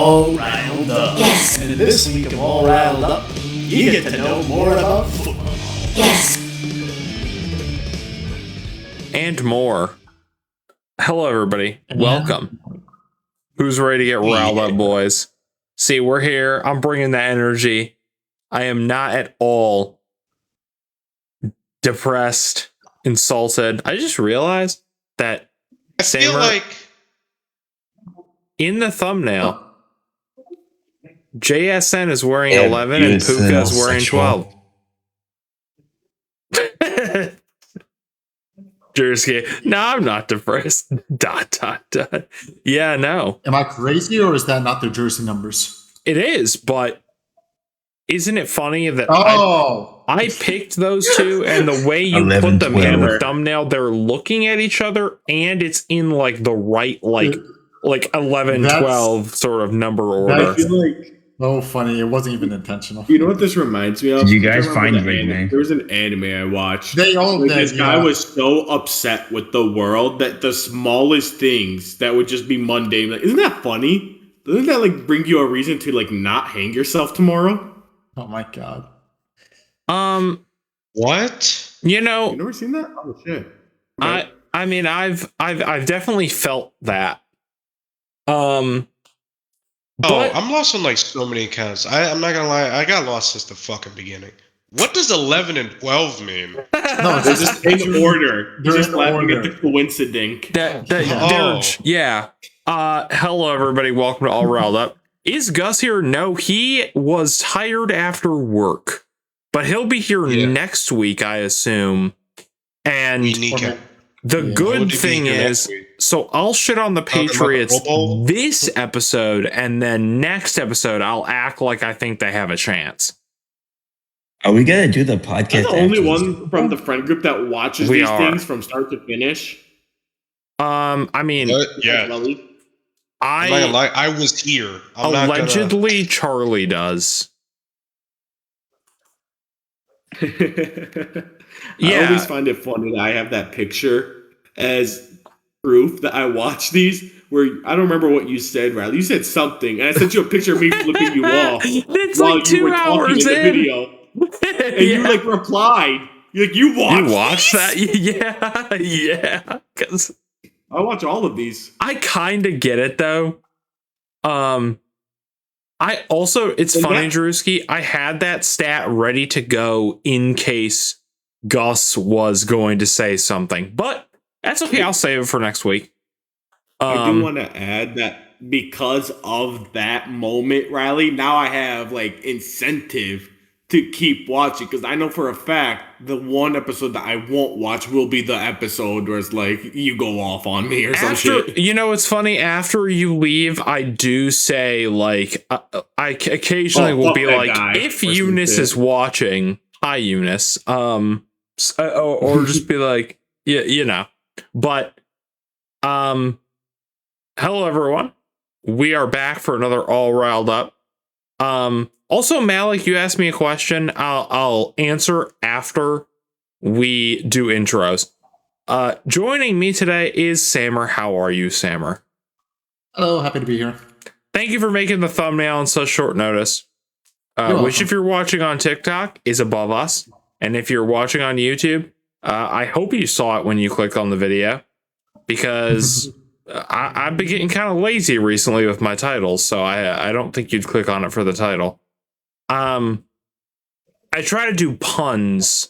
all riled up. Yes. And this week of All Riled Up, you get to know more about football. Yes. And more. Hello, everybody. Welcome. Who's ready to get riled up, boys? See, we're here. I'm bringing the energy. I am not at all depressed, insulted. I just realized that I feel like in the thumbnail, JSN is wearing 11 and Puka is wearing 12. Jersey. No, I'm not depressed. ... Yeah, no. Am I crazy or is that not their jersey numbers? It is, but isn't it funny that I picked those two, and the way you 11, put them in the 12. thumbnail, they're looking at each other, and it's in like the right, like 11, That's- 12 sort of number order. I feel like, Oh, funny. It wasn't even intentional. you know what this reminds me of? Did you guys I remember find the Big Man? There was an anime I watched. They all Like, did. this guy was so upset with the world that the smallest things that would just be mundane. Like, isn't that funny? Doesn't that like bring you a reason to like not hang yourself tomorrow? Oh my god. what? You know, You never seen that? Oh shit! I mean, I've definitely felt that. But I'm lost on like so many accounts. I'm not gonna lie, I got lost since the fucking beginning. What does 11 and 12 mean? No, They're just in order. They're Just in laughing order. at the coincidence. yeah. Hello, everybody. Welcome to All Riled Up. Is Gus here? No, he was tired after work, but he'll be here next week, I assume. And We need him. the Would good he be thing here is, next week? so I'll shit on the Talking about the Patriots Pro Bowl? this episode, and then next episode, I'll act like I think they have a chance. Are we gonna do the podcast? I'm the only after one from the friend group that watches We these are. things from start to finish. I mean, But, yeah. Lily. I'm not gonna lie, I was here. I'm not gonna. allegedly Charlie does. I Yeah. always find it funny that I have that picture as proof that I watch these. Where I don't remember what you said, Riley. You said something, and I sent you a picture of me flipping you off It's while like you 2 were talking hours in the in. video, and you like replied. You're like, you watched? You watched these? that? Yeah. Because I watch all of these. I kind of get it though. I also, it's And funny, that- Drewski. I had that stat ready to go in case Gus was going to say something, but that's okay. I'll save it for next week. I do want to add that because of that moment, Riley, now I have like incentive to keep watching because I know for a fact the one episode that I won't watch will be the episode where it's like you go off on me or some shit. You know, it's funny. After you leave, I do say like I occasionally will fuck be that like, guy, if or some Eunice shit. is watching, hi Eunice, or just be like, yeah, you know. But hello everyone, we are back for another All Riled Up. Also, Malik, you asked me a question. I'll answer after we do intros. Joining me today is Sammer. How are you, Sammer? Hello, happy to be here. Thank you for making the thumbnail on such short notice. You're Which, welcome. if you're watching on TikTok, is above us. And if you're watching on YouTube, I hope you saw it when you clicked on the video. Because I've been getting kind of lazy recently with my titles, so I don't think you'd click on it for the title. I try to do puns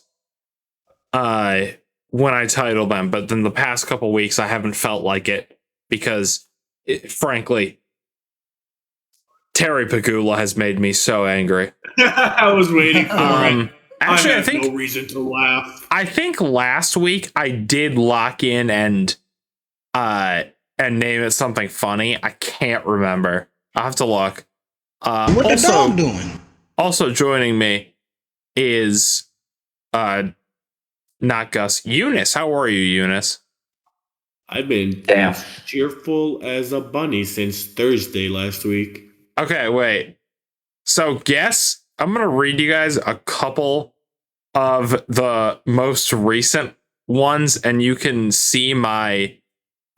when I title them, but then the past couple weeks I haven't felt like it because, frankly, Terry Pagula has made me so angry. I was waiting for it. Actually, I I have think no reason to laugh. I think last week I did lock in and name it something funny. I can't remember. I'll have to look. What the dog doing? Also joining me is not Gus. Eunice. How are you, Eunice? I've been Damn. cheerful as a bunny since Thursday last week. Okay, wait. So guess I'm gonna read you guys a couple of the most recent ones, and you can see my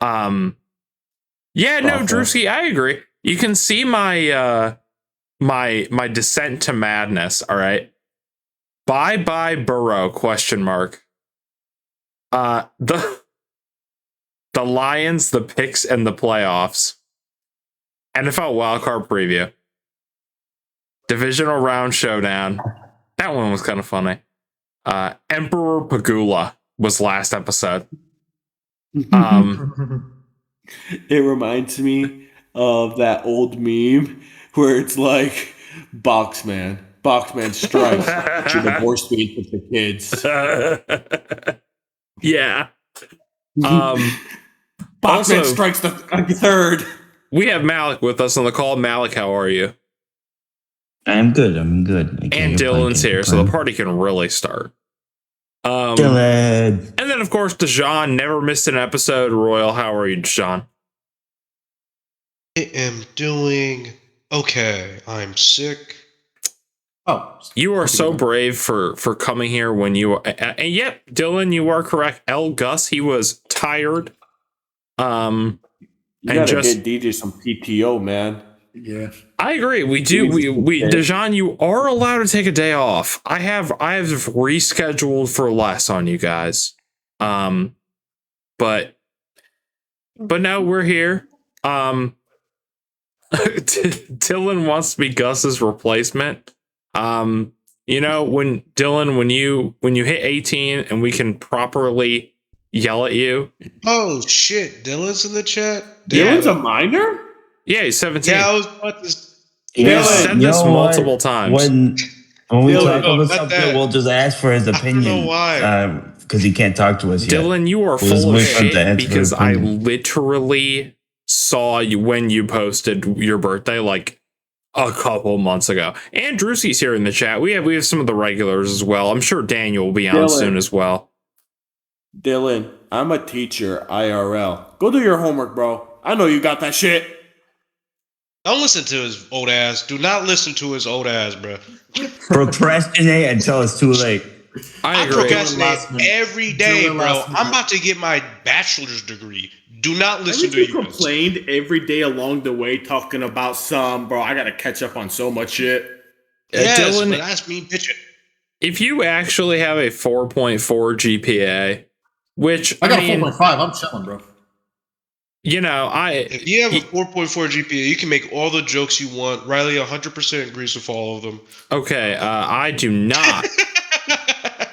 yeah, no, Drewski, I agree. you can see my my descent to madness. All right. Bye bye Burrow ? The Lions, the picks, and the playoffs. NFL wildcard preview. Divisional round showdown. That one was kind of funny. Emperor Pagula was last episode. It reminds me of that old meme where it's like Boxman strikes. She divorced me with the kids. Yeah. Boxman Also, strikes the third. we have Malik with us on the call. Malik, how are you? I'm good. I'm good. I can't And complain, Dylan's can't here, so complain. the party can really start. Dylan. And then, of course, Dejan never missed an episode. Royal, how are you, Dejan? I am doing okay. I'm sick. Oh, You are so brave for coming here when you and yep, Dylan, you are correct. L. Gus, he was tired. You and gotta just get DJ some PTO, man. yeah. I agree. We do. We Dejan, you are allowed to take a day off. I have rescheduled for less on you guys. But no, we're here. Dylan wants to be Gus's replacement. You know, when you hit 18 and we can properly yell at you. Oh shit, Dylan's in the chat. Dylan's a minor? Yeah, he's 17. Yeah, I was about to. We've said this multiple times. When we Dylan, talk no, about not something, that. we'll just ask for his I don't opinion. know why. Because he can't talk to us yet. Dylan, you are We'll just full of wait for him to shit answer because his I opinion. literally saw you when you posted your birthday like a couple months ago. And Drewski's here in the chat. We have some of the regulars as well. I'm sure Daniel will be on Dylan. soon as well. Dylan, I'm a teacher, IRL. Go do your homework, bro. I know you got that shit. Don't listen to his old ass. Do not listen to his old ass, bro. Procrastinate until it's too late. I I agree. procrastinate Last minute. every day, Dylan bro. last minute. I'm about to get my bachelor's degree. Do not listen Haven't to you you. complained every day along the way talking about bro, I gotta catch up on so much shit. Yes, Dylan, but that's me bitching. if you actually have a 4.4 GPA, which I got mean, a 4.5. I'm chilling, bro. you know, If you have a 4.4 GPA, you can make all the jokes you want. Riley 100% agrees with all of them. okay, I do not.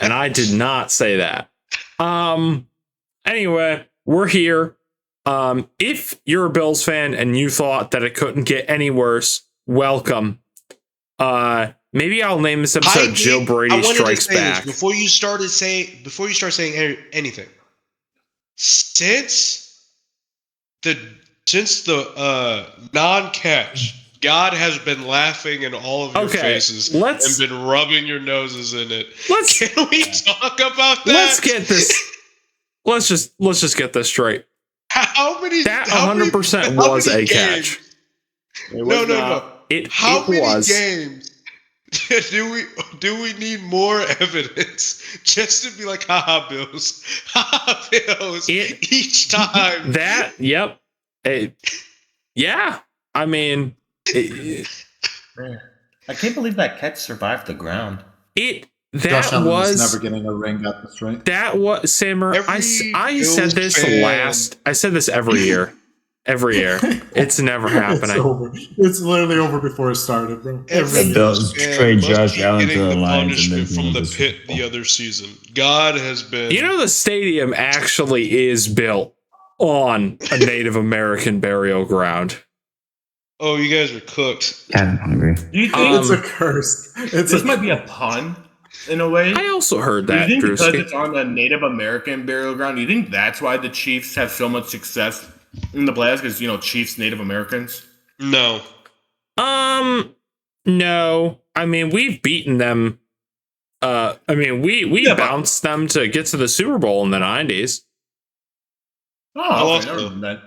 And I did not say that. Anyway, we're here. If you're a Bills fan and you thought that it couldn't get any worse, welcome. Maybe I'll name this episode Heidi, Joe I Brady wanted to Strikes say this Back. before you start saying anything. Since the non-catch, God has been laughing in all of your faces and been rubbing your noses in it. Can we talk about that? Let's get this. Let's just get this straight. How many? That how many- 100% how was many a catch. games- No. How It many was. games do we need more evidence just to be like, haha, Bills, haha, Bills, each time? Yep. Yeah. I mean, I can't believe that catch survived the ground. Josh Allen is never getting a ring at this rate. That was Simmer. I said this I said this every year. Every year. It's never happening. It's over. It's literally over before it started, bro. The Bills trade Josh Allen to the Getting the Lions and punishment making from it the to pit Super the Bowl. other season. God has been. You know, the stadium actually is built on a Native American burial ground. Oh, you guys are cooked. God, I'm hungry. Do you think It's a curse. this might be a pun in a way? I also heard Do you that, think because Drewski. it's on a Native American burial ground, do you think that's why the Chiefs have so much success in the playoffs? Because, Chiefs, Native Americans? No. No. I mean, we've beaten them. We bounced them to get to the Super Bowl in the 90s. Oh, lost okay, never them. mind that.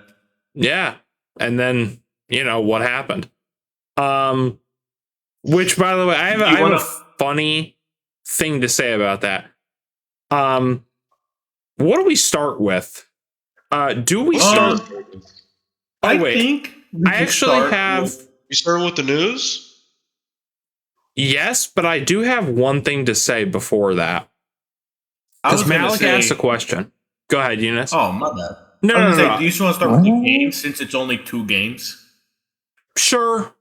Yeah. And then, what happened? Which, by the way, I have a funny thing to say about that. What do we start with? Do we start? I think I actually have. You start with the news? Yes, but I do have one thing to say before that. Because Malik asked a question. Go ahead, Eunice. Oh, my bad. No. Do you just want to start with the games since it's only 2 games? Sure.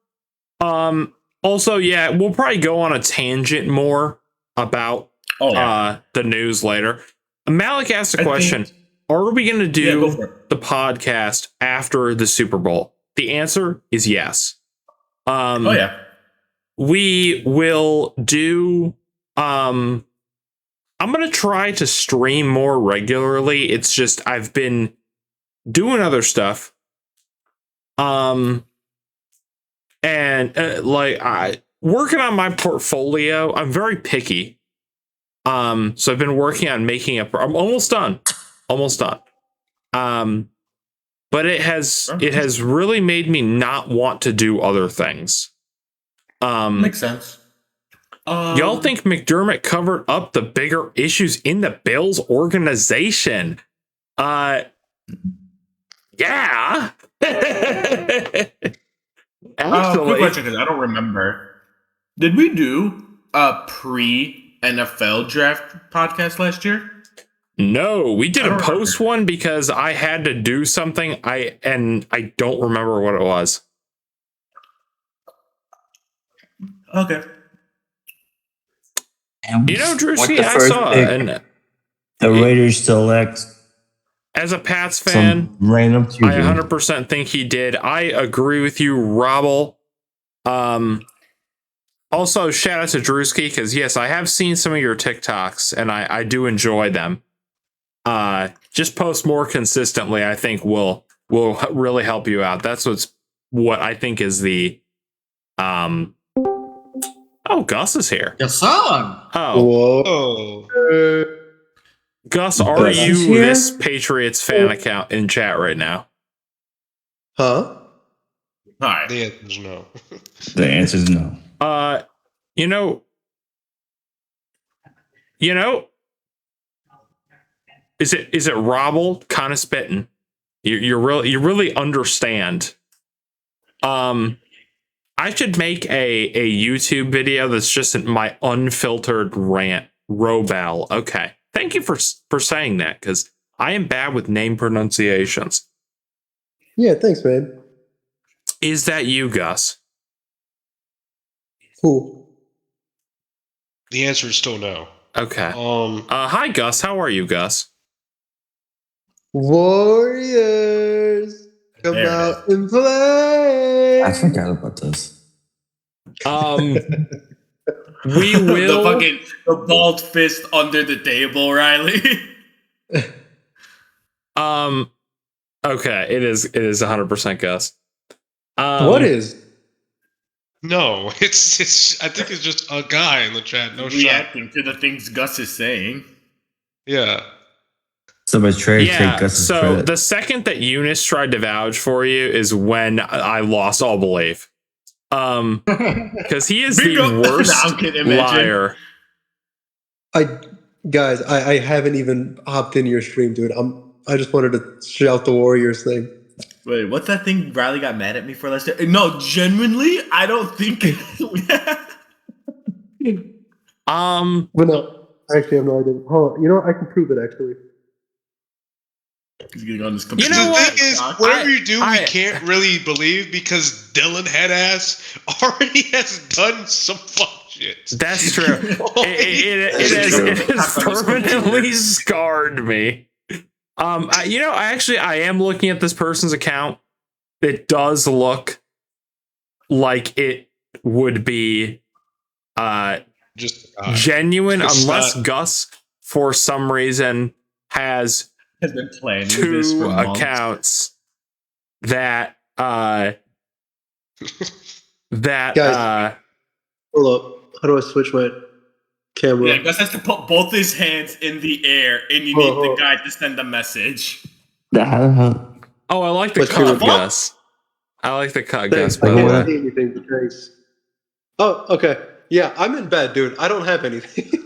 Also, yeah, we'll probably go on a tangent more about the news later. Malik asked a question. Are we going to do the podcast after the Super Bowl? The answer is yes. We will do I'm going to try to stream more regularly. It's just I've been doing other stuff. And I working on my portfolio. I'm very picky. So I've been working on making I'm almost done. But it has really made me not want to do other things. Makes sense. Y'all think McDermott covered up the bigger issues in the Bills organization? Yeah. Quick question, because I don't remember. Did we do a pre-NFL draft podcast last year? No, we did a post one because I had to do something. I don't remember what it was. Okay. You know, Drewski, I saw the Raiders select. As a Pats fan, random QB. I 100% think he did. I agree with you, Robble. Also, shout out to Drewski, because yes, I have seen some of your TikToks, and I do enjoy them. Just post more consistently, I think will really help you out. That's what I think is the Oh, Gus is here. Your son. Oh. Whoa. Gus, are you this Patriots fan account in chat right now? Huh? Hi. The answer is no. The answer is no. You know, is it Robble kind of spitting? You really understand. I should make a YouTube video that's just my unfiltered rant. Robel. Okay. Thank you for saying that, because I am bad with name pronunciations. Yeah, thanks, man. Is that you, Gus? Who? The answer is still no. Okay. Hi, Gus. How are you, Gus? Warriors, come out and play. I forgot about this. We will. The bald fist under the table, Riley. Okay, it is 100% Gus. What is? No, it's. I think it's just a guy in the chat. No shot. Reacting to the things Gus is saying. Yeah. Somebody trade Gus's so credit. the second that Eunice tried to vouch for you is when I lost all belief. Because he is the worst liar. Guys, I haven't even hopped into your stream, dude. I just wanted to shout the Warriors thing. Wait, what's that thing Riley got mad at me for last year? No, genuinely, I don't think. But no, actually, I have no idea. Hold on, you know what? I can prove it actually. He's getting on this You know the what? thing is, whatever you do, we can't really believe because Dylan Headass already has done some fuck shit. That's true. It has permanently scarred me. I am looking at this person's account. It does look like it would be just genuine, unless Gus, for some reason, has been planning 2 accounts that Guys, hold up. How do I switch my camera? Yeah, Gus has to put both his hands in the air, and you need the guy to send a message. Oh, I like the cut, Gus. I like the cut, Gus. I can't see anything. Thanks. Oh, okay. Yeah, I'm in bed, dude. I don't have anything.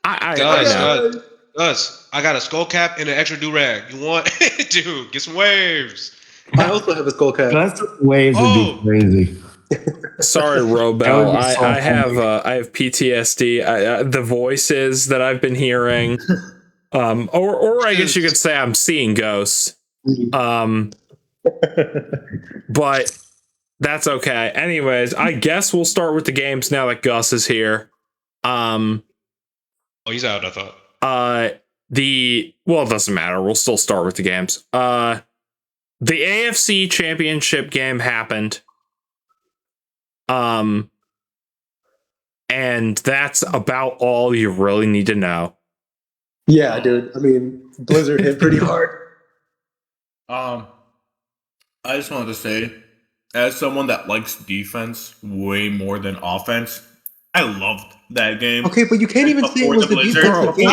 I know. Gus, I got a skull cap and an extra do-rag. You want? Dude, get some waves. I also have a skull cap. Gus waves would be crazy. Sorry, Robel. I have PTSD. The voices that I've been hearing, or I guess you could say I'm seeing ghosts. But that's okay. Anyways, I guess we'll start with the games now that Gus is here. Oh, he's out, I thought. It doesn't matter. We'll still start with the games. The AFC Championship game happened. And that's about all you really need to know. Yeah, dude. I mean, Blizzard hit pretty hard. I just wanted to say, as someone that likes defense way more than offense, I loved that game. Okay, but you can't even say it was the defensive game.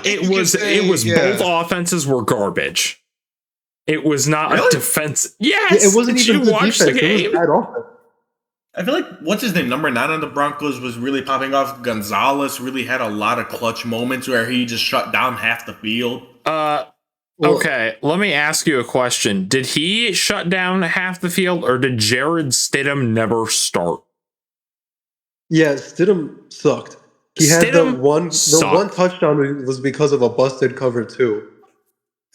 It was both offenses were garbage. It was not a defense. Yes, it wasn't even you watched the game. It was bad offense. I feel like, what's his name? Number 9 on the Broncos was really popping off. Gonzalez really had a lot of clutch moments where he just shut down half the field. Okay, let me ask you a question. Did he shut down half the field, or did Jared Stidham never start? Yeah, Stidham sucked. He had the one touchdown was because of a busted cover too.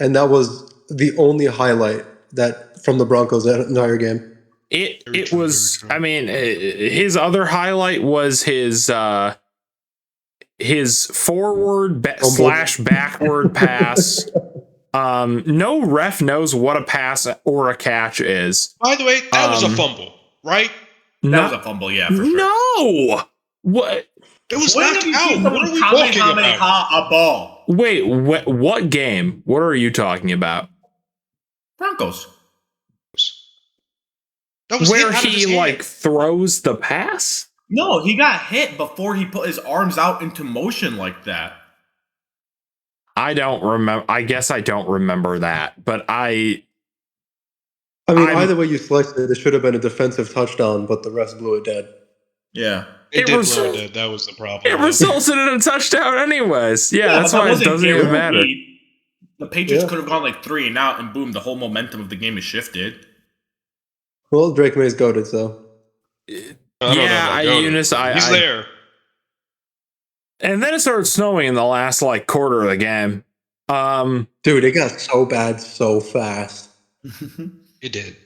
And that was the only highlight that from the Broncos that entire game. It was, I mean, his other highlight was his forward slash backward pass. No ref knows what a pass or a catch is. By the way, that was a fumble, right? That was a fumble, yeah, for sure. No! What? It was knocked out. What are we talking about? A ball. Wait, what game? What are you talking about? Broncos. Where he like throws the pass? No, he got hit before he put his arms out into motion like that. I don't remember. I guess I don't remember that, but I mean, either way you sliced it, it should have been a defensive touchdown, but the refs blew it dead. Yeah. It did blow it dead. That was the problem. It resulted in a touchdown anyways. Yeah, that's why it doesn't even matter. The Patriots could have gone like 3 and out, and boom, the whole momentum of the game is shifted. Well, Drake May's goated, so. Eunice, he's there. And then it started snowing in the last like quarter of the game. Dude, it got so bad so fast. It did.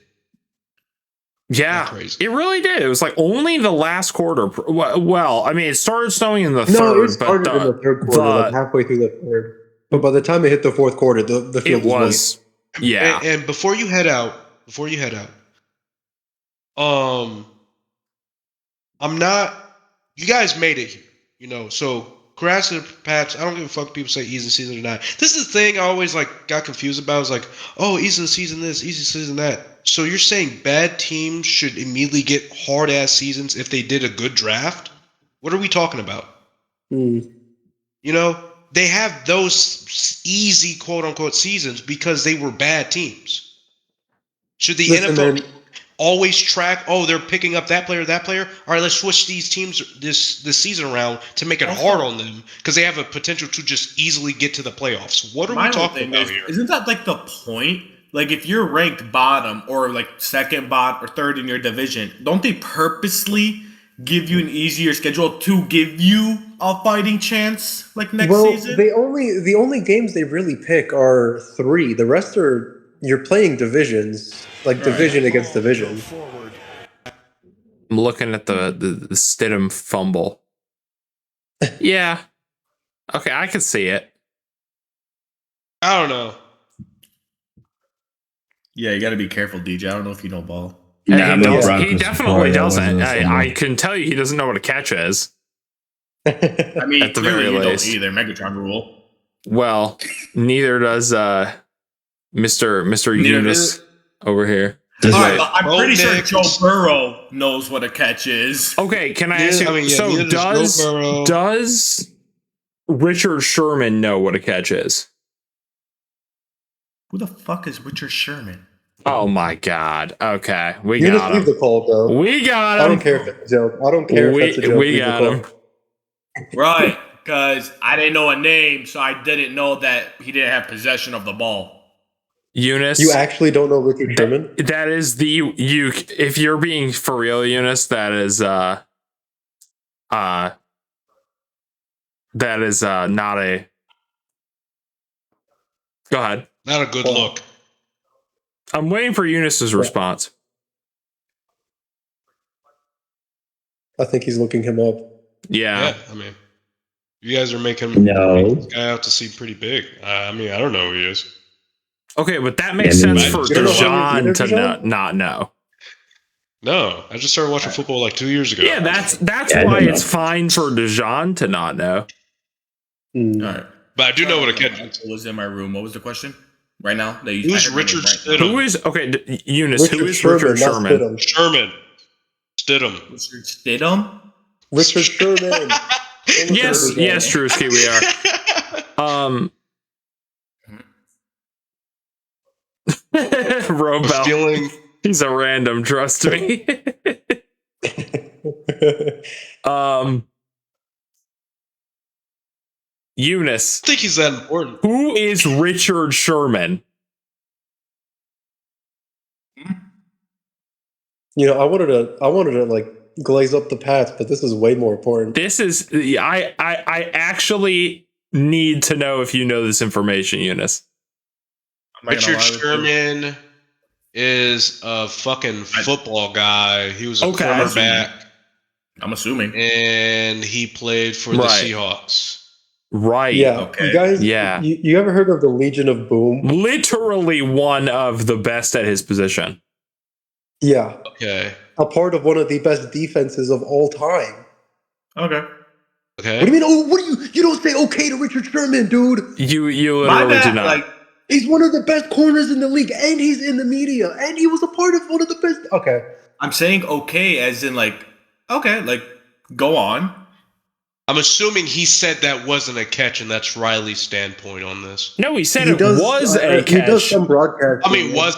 Yeah, it really did. It was like only the last quarter. Well, I mean, it started snowing in the third. No, it started in the third quarter, like halfway through the third. But by the time it hit the fourth quarter, the field was late. Yeah. And before you head out, I'm not. You guys made it here, you know. So congrats to the Pats. I don't give a fuck if people say easy season or not. This is the thing I always like got confused about. Is like, oh, easy season this, easy season that. So you're saying bad teams should immediately get hard ass seasons if they did a good draft? What are we talking about? You know, they have those easy quote unquote seasons because they were bad teams. Should the NFL always track, oh, they're picking up that player? All right, let's switch these teams this season around to make it hard on them because they have a potential to just easily get to the playoffs. What are we talking about here? Isn't that like the point? Like if you're ranked bottom or like second bottom or third in your division, don't they purposely give you an easier schedule to give you a fighting chance like next season? The only games they really pick are 3. The rest are you're playing divisions, like division against division. I'm looking at the Stidham fumble. Yeah. Okay, I can see it. I don't know. Yeah, you got to be careful, DJ. I don't know if you know ball. He definitely doesn't. I can tell you he doesn't know what a catch is. I mean, at the very least. Don't either. Megatron rule. Well, neither does Mr. Eunice over here. I'm pretty sure Joe Burrow knows what a catch is. Okay, can I ask you? Does Richard Sherman know what a catch is? Who the fuck is Richard Sherman? Oh my God! Okay, we got him. Leave the call, bro. We got him. I don't care if it's a joke. I don't care if it's a joke. We got him. Right, because I didn't know a name, so I didn't know that he didn't have possession of the ball. Eunice. You actually don't know Richard Sherman? That is you. If you're being for real, Eunice, that is not a. Go ahead. Not a good look. I'm waiting for Eunice's response. I think he's looking him up. Yeah. I mean, you guys are making this guy out to seem pretty big. I mean, I don't know who he is. Okay, but that makes sense for Dijon to Dijon? not know. No, I just started watching football like 2 years ago. Yeah, that's why it's fine for Dijon to not know. All right. But I do know what a catch was in my room. What was the question? Right now? Who's Richard Stidham? Who is Eunice? Who is Richard Sherman? Stidham. Richard Stidham? Richard Sherman. Yes, Drewski, we are. Robel. He's a random, trust me. Eunice. I think he's that important. Who is Richard Sherman? You know, I wanted to like glaze up the Pats, but this is way more important. This is I actually need to know if you know this information, Eunice. Richard Sherman is a fucking football guy. He was a cornerback. I'm assuming. And he played for the Seahawks. Right. Yeah. Okay. You guys, yeah. You ever heard of the Legion of Boom? Literally one of the best at his position. Yeah. Okay. A part of one of the best defenses of all time. Okay. Okay. What do you mean? Oh, what do you don't say okay to Richard Sherman, dude? You literally do not. Like, he's one of the best corners in the league, and he's in the media, and he was a part of one of the best. Okay. I'm saying okay as in like, okay, like go on. I'm assuming he said that wasn't a catch, and that's Riley's standpoint on this. No, he said it was a catch. He does some broadcast. I mean, was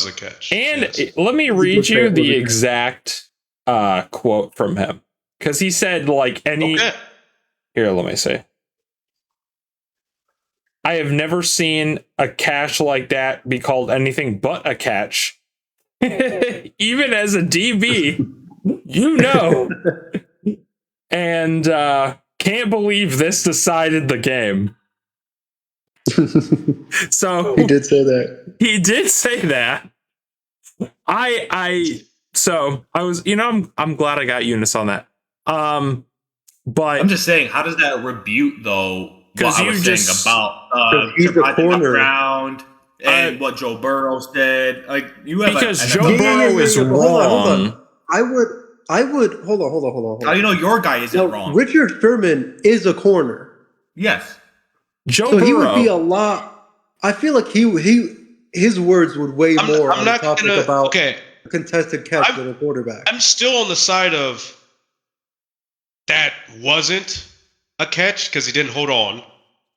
a catch. And let me read you the exact quote from him. Because he said, like, any... Okay. Here, let me see. I have never seen a catch like that be called anything but a catch. Even as a DB, you know... And can't believe this decided the game. So he did say that. He did say that. So I was, I'm glad I got Eunice on that. But I'm just saying, how does that rebuke though what I was saying about he's a corner round and what Joe Burrow said? Like you have because Joe Burrow is wrong. Hold on. I would hold on. How do you know your guy isn't wrong? Richard Sherman is a corner. Yes. Joe Burrow. He would be a lot. I feel like his words would weigh more on the topic about a contested catch than a quarterback. I'm still on the side of that wasn't a catch because he didn't hold on.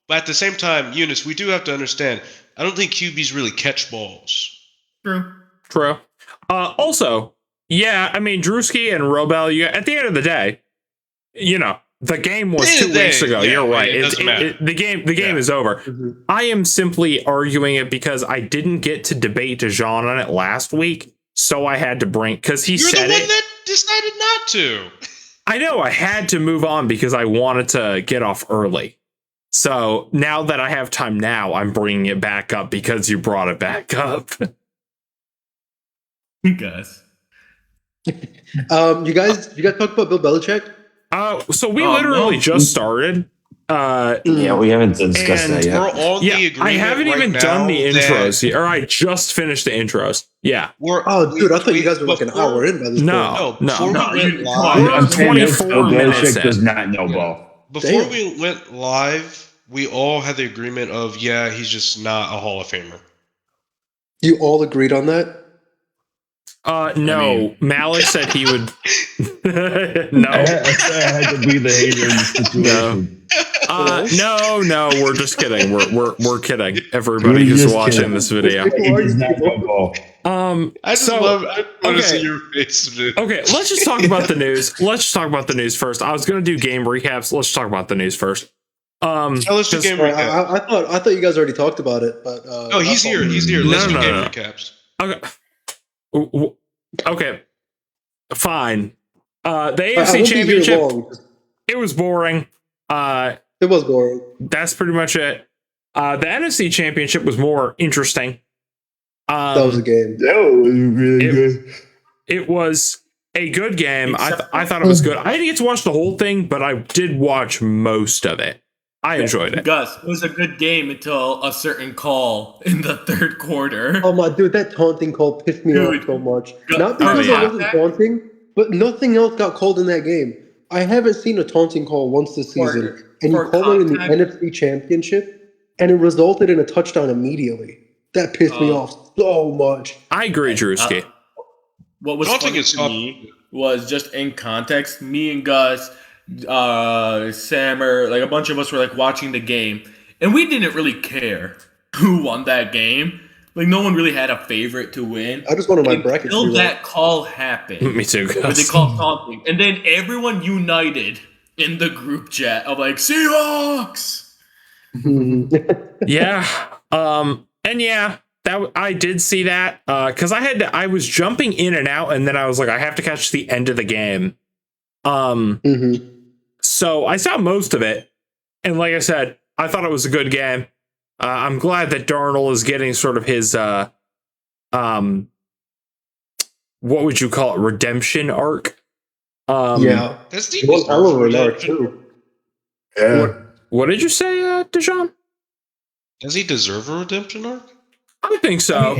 But at the same time, Eunice, we do have to understand, I don't think QBs really catch balls. True. Also, yeah, I mean, Drewski and Robel, at the end of the day, the game was 2 weeks ago. Yeah, you're right. The game is over. Mm-hmm. I am simply arguing it because I didn't get to debate Dijon on it last week, so I had to bring because he said You're the one it. that decided not to. I know I had to move on because I wanted to get off early. So now that I have time now, I'm bringing it back up because you brought it back up. You guys. You guys talk about Bill Belichick? So we literally just started. Yeah, we haven't discussed that yet. We're on the agreement I haven't even done the intros yet, or I just finished the intros. Yeah. Dude, I thought you guys were like an hour in by this point. No. I'm 24 minutes in. does not know ball. Before we went live, we all had the agreement of, he's just not a Hall of Famer. You all agreed on that? No. Malik said he would. No. I had to be the hater in this situation. No, we're just kidding. We're kidding. Everybody who's watching this video. He does not know ball. I want to see your face. Okay, let's just talk about the news. Let's just talk about the news first. I was going to do game recaps. Let's talk about the news first. Tell us the game recap. I thought you guys already talked about it, but Oh, he's here. He's here. Let's do game recaps. Okay. Fine. The AFC Championship. It was boring. It was boring. That's pretty much it. The NFC Championship was more interesting. That was a game. That was really good. It was a good game. I thought it was good. I didn't get to watch the whole thing, but I did watch most of it. I enjoyed it. Gus, it was a good game until a certain call in the third quarter. Oh my dude, that taunting call pissed me off so much. Not because it wasn't taunting, but nothing else got called in that game. I haven't seen a taunting call once this season, and you call it in the NFC Championship, and it resulted in a touchdown immediately. That pissed me off so much. I agree, Drewski. What was funny to me was just in context, me and Gus, Sammer, like a bunch of us were like watching the game, and we didn't really care who won that game. Like no one really had a favorite to win. I just wanted my bracket until that call happened. Me too, Gus. Where they called taunting, and then everyone united in the group chat of like Seahawks. Yeah. And yeah, that I did see that because I was jumping in and out, and then I was like, I have to catch the end of the game. So I saw most of it, and like I said, I thought it was a good game. I'm glad that Darnold is getting sort of his what would you call it, redemption arc? Yeah, that's one hell of an arc too. Yeah. What did you say, Dejan? Does he deserve a redemption arc? I think so.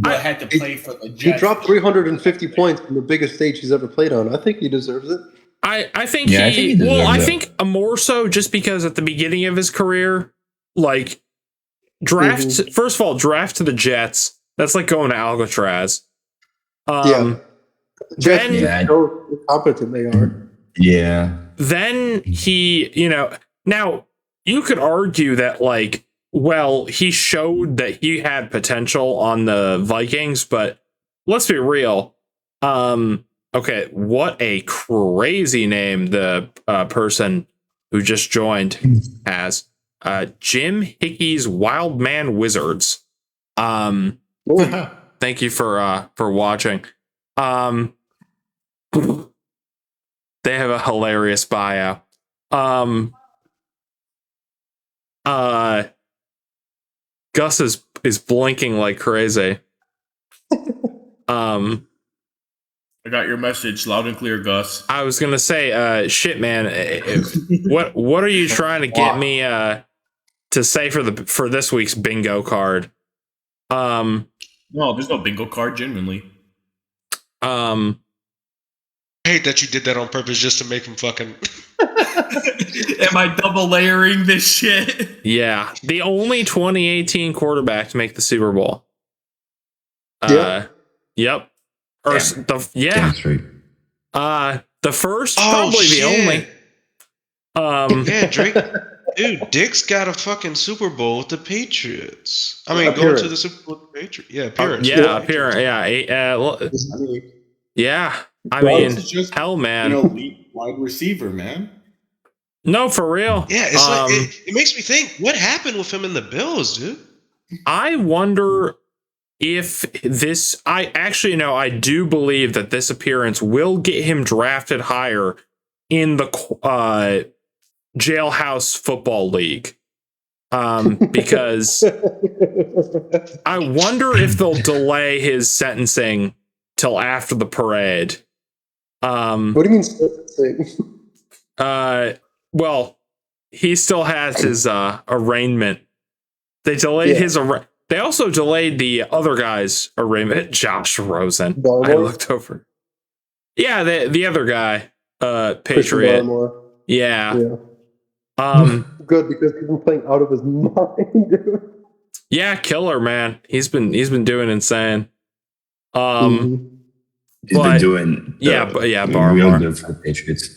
I had to play for the Jets. He dropped 350 points from the biggest stage he's ever played on. I think he deserves it. I think I think more so just because at the beginning of his career, like first of all, draft to the Jets. That's like going to Alcatraz. Jets, how competent they are. Yeah. Then he, now you could argue that like, well, he showed that he had potential on the Vikings, but let's be real. Okay, what a crazy name the person who just joined has. Jim Hickey's Wild Man Wizards. Thank you for watching. They have a hilarious bio. Gus is blinking like crazy. I got your message loud and clear, Gus. I was gonna say, shit, man. What are you trying to get me to say for this week's bingo card? No, there's no bingo card. Genuinely. I hate that you did that on purpose just to make him fucking. Am I double layering this shit? Yeah, the only 2018 quarterback to make the Super Bowl. Yep. Or the first, probably the only. Yeah, Drake. Dude, Dick's got a fucking Super Bowl with the Patriots. I mean, going to the Super Bowl with the Patriots. Yeah, appearance. Appearance. Yeah. I mean, hell, man. Elite wide receiver, man. No, for real. Yeah, it's like it makes me think, what happened with him in the Bills, dude? I wonder if this. I do believe that this appearance will get him drafted higher in the Jailhouse Football League. Because I wonder if they'll delay his sentencing till after the parade. What do you mean sentencing? Well, he still has his arraignment. They delayed his They also delayed the other guy's arraignment, Josh Rosen. I looked over. Yeah, the other guy, Patriot. Yeah. Good, because he's been playing out of his mind, dude. Yeah, killer, man. He's been doing insane. He's been doing bar good for the Patriots.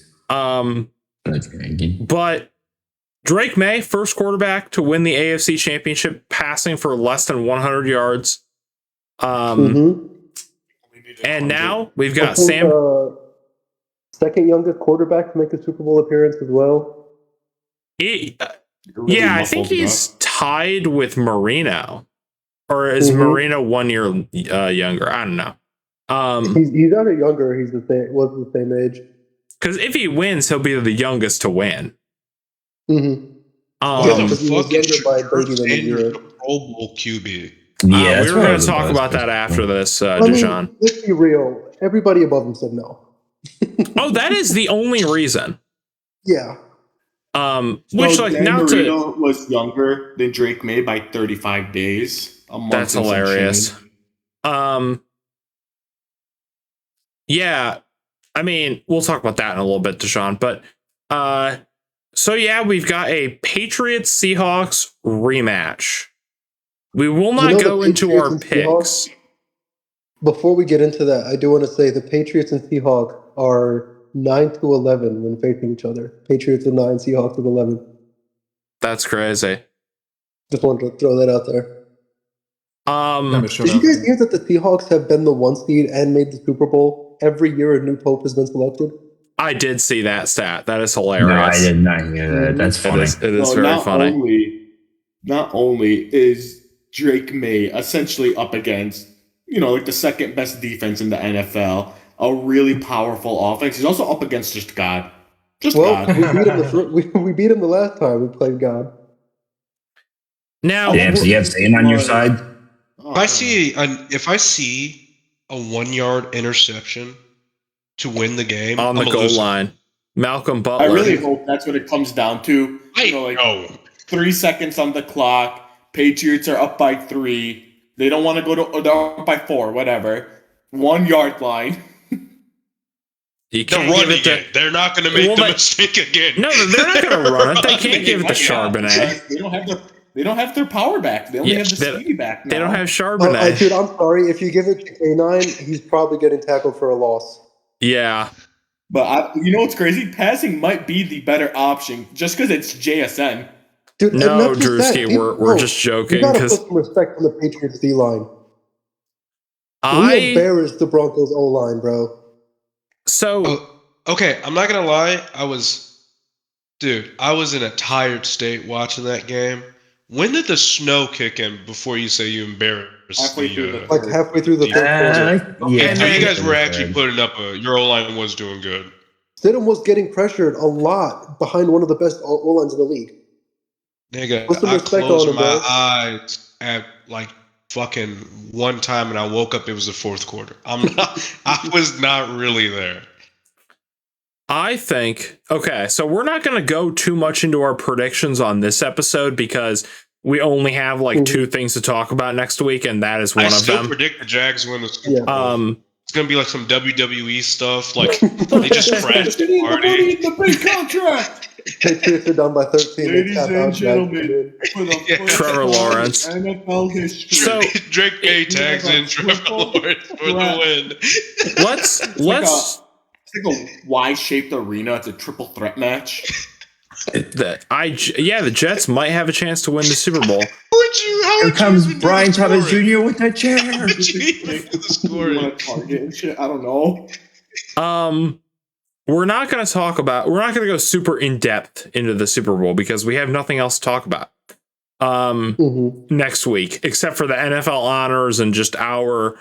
But Drake May, first quarterback to win the AFC Championship, passing for less than 100 yards. And now we've got second youngest quarterback to make a Super Bowl appearance as well. I think he's tied with Marino, or is Marino 1 year younger? I don't know. He's either younger. Or he's was the same age. Because if he wins, he'll be the youngest to win. Mm-hmm. Because he was younger by 30 than a year. Pro Bowl QB. Yeah, we were going to talk about that after this, Dijon. Let's be real. Everybody above him said no. Oh, that is the only reason. Yeah. Which, so like, Dan now Marino was younger than Drake May by 35 days. A month. That's hilarious. Yeah, I mean, we'll talk about that in a little bit, Deshaun. But so yeah, we've got a Patriots Seahawks rematch. We will not go into our picks. Before we get into that, I do want to say the Patriots and Seahawks are 9-11 when facing each other. Patriots are 9, Seahawks are 11. That's crazy. Just wanted to throw that out there. Did you guys hear that the Seahawks have been the 1 seed and made the Super Bowl every year a new pope has been selected? I did see that stat. That is hilarious. No, I did not hear that. That's funny. It is very funny. Not only is Drake May essentially up against, like the second best defense in the NFL, a really powerful offense, he's also up against just God. God. we beat him the last time we played God. Now, so you have Zane on your side? If I see a 1 yard interception to win the game on the goal line, Malcolm Butler. I really hope that's what it comes down to. I know. 3 seconds on the clock. Patriots are up by 3. They don't want to go to. They're up by 4. Whatever. 1 yard line. They're running it. They're not going to make the mistake again. No, they're not going to run it. They can't give it to Charbonnet. They don't have their power back. They only have the speedy back now. They don't have Charbonnet. Dude, I'm sorry. If you give it to K9, he's probably getting tackled for a loss. Yeah. But you know what's crazy? Passing might be the better option just because it's JSN. Dude, no, Drewski, we're just joking. You gotta put some respect on the Patriots D-line. We embarrassed the Broncos O-line, bro. So okay, I'm not gonna lie. I was in a tired state watching that game. When did the snow kick in before you say you embarrassed halfway through the third quarter? Yeah, you guys were actually putting up your O-line was doing good. Stidham was getting pressured a lot behind one of the best O-lines in the league. Nigga, I closed my eyes at like fucking one time and I woke up, it was the fourth quarter. I was not really there. I think, okay, so we're not going to go too much into our predictions on this episode because we only have like 2 things to talk about next week, and that is one of them. I still predict the Jags win the Super Bowl. It's going to be like some WWE stuff, like they just crashed the party. The big contract! Patriots are down by 13. Ladies and gentlemen, Trevor Lawrence. NFL history. So Drake May tags in Trevor Lawrence for the win. Let's It's like a Y-shaped arena. It's a triple threat match. The Jets might have a chance to win the Super Bowl. Here comes Brian Thomas Jr. with that chair. I don't know. We're not going to go super in depth into the Super Bowl because we have nothing else to talk about next week except for the NFL honors and just our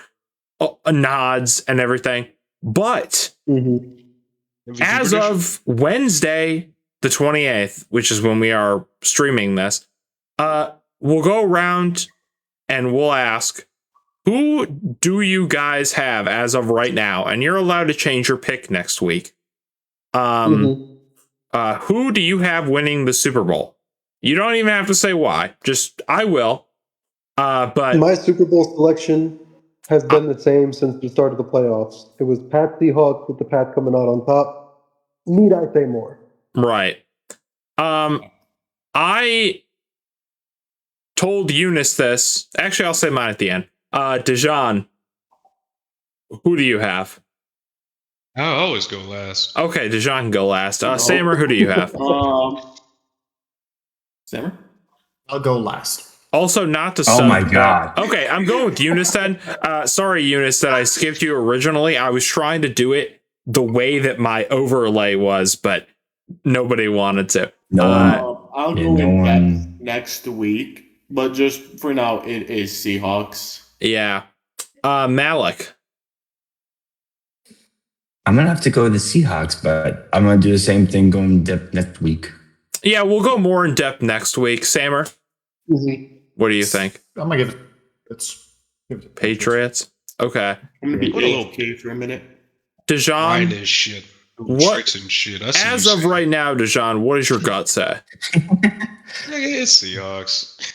nods and everything. But as of Wednesday, the 28th, which is when we are streaming this, we'll go around and we'll ask, who do you guys have as of right now? And you're allowed to change your pick next week. Who do you have winning the Super Bowl? You don't even have to say why. Just, I will. But my Super Bowl selection has been the same since the start of the playoffs. It was Pat Seahawks with the Pats coming out on top. Need I say more? Right. I told Eunice this. Actually, I'll say mine at the end. Dijon, who do you have? I always go last. Okay, Dijon can go last. Sammer, who do you have? Sammer? I'll go last. Also, not to Oh my God. Okay, I'm going with Eunice then. Sorry, Eunice, that I skipped you originally. I was trying to do it the way that my overlay was, but nobody wanted to. No. I'll go in depth next week, but just for now, it is Seahawks. Yeah. Malik. I'm gonna have to go with the Seahawks, but I'm gonna do the same thing going in depth next week. Yeah, we'll go more in depth next week. Samer, what do you think? I'm gonna give it Patriots. Okay. I'm gonna be okay for a minute. Dejan, this shit. what? Tricks and shit. I see As you of saying. right now, Dejan, what does your gut say? It's Seahawks.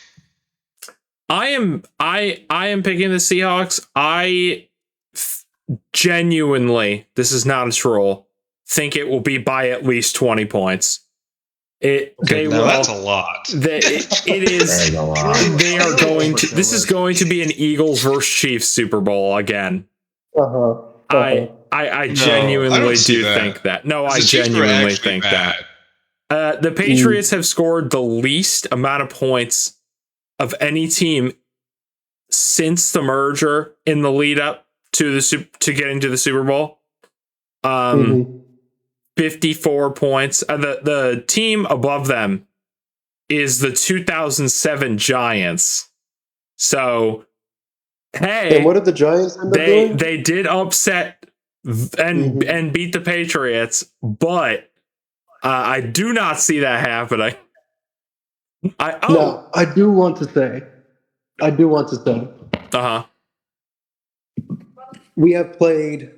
I am picking the Seahawks. I genuinely, this is not a troll, think it will be by at least 20 points. That's a lot. It is. That's a lot. They are going to. This is going to be an Eagles versus Chiefs Super Bowl again. I genuinely do think that. No, I genuinely think that. The Patriots have scored the least amount of points of any team since the merger in the lead up to getting to the Super Bowl. 54 points. The team above them is the 2007 Giants. So, hey, and what did the Giants end up doing? They did upset and beat the Patriots, but I do not see that happening. No, I do want to say. We have played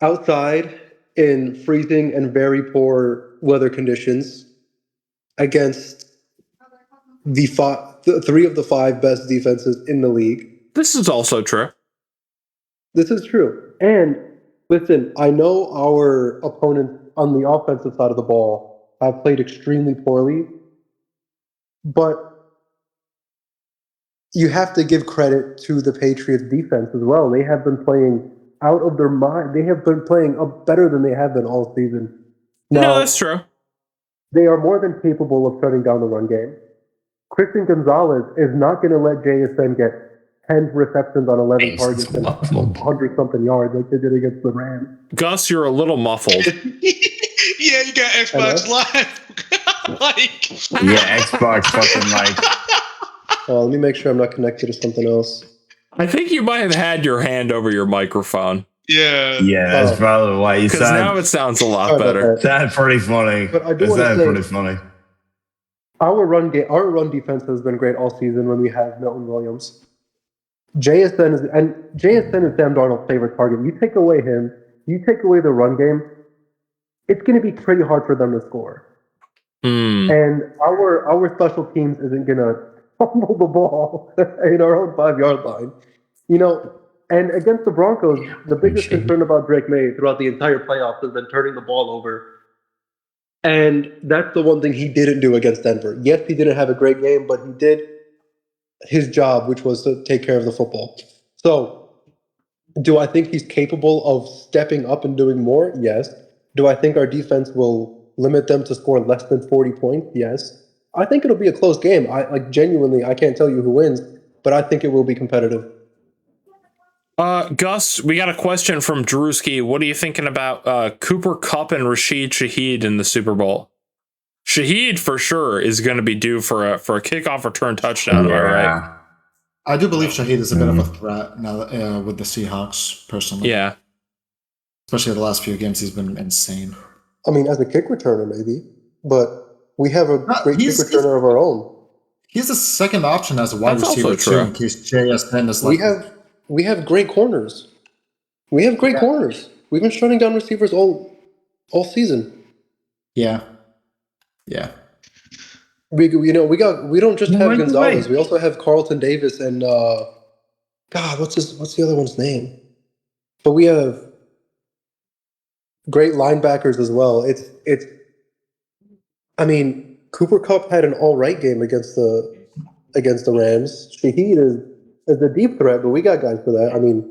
outside in freezing and very poor weather conditions against the three of the five best defenses in the league. This is also true. This is true. And listen, I know our opponents on the offensive side of the ball have played extremely poorly, but you have to give credit to the Patriots defense as well. They have been playing out of their mind. They have been playing better than they have been all season. Now, No, that's true. They are more than capable of shutting down the run game. Christian Gonzalez is not going to let JSN get 10 receptions on 11 targets and 100-something yards like they did against the Rams. Gus, you're a little muffled. Yeah, you got Xbox Live. Xbox fucking like. Let me make sure I'm not connected to something else. I think you might have had your hand over your microphone. Yeah. Yeah, that's probably why you Because now it sounds a lot Sorry about better. that. That's pretty funny. But I do want to say, pretty funny. our run defense has been great all season when we have Milton Williams. JSN is Sam Darnold's favorite target. You take away him, you take away the run game, it's going to be pretty hard for them to score. And our special teams isn't going to fumble the ball in our own 5-yard line. And against the Broncos, the biggest concern about Drake May throughout the entire playoffs has been turning the ball over. And that's the one thing he didn't do against Denver. Yes, he didn't have a great game, but he did his job, which was to take care of the football. So, do I think he's capable of stepping up and doing more? Yes. Do I think our defense will limit them to score less than 40 points? Yes. I think it'll be a close game. Genuinely, I can't tell you who wins, but I think it will be competitive. Gus, we got a question from Drewski. What are you thinking about Cooper Kupp and Rashid Shaheed in the Super Bowl? Shaheed for sure is going to be due for a kickoff return touchdown. Am I right? I do believe Shaheed is a bit of a threat now with the Seahawks, personally. Yeah. Especially the last few games, he's been insane. I mean, as a kick returner, maybe, but we have a great kick returner of our own. He's a second option as a wide receiver too, in case JSN is like. We have great corners. We've been shutting down receivers all season. Yeah. We don't just have Gonzalez. We also have Carlton Davis and what's the other one's name? But we have great linebackers as well. I mean, Cooper Kupp had an all right game against the Rams. Shaheed is a deep threat, but we got guys for that. I mean,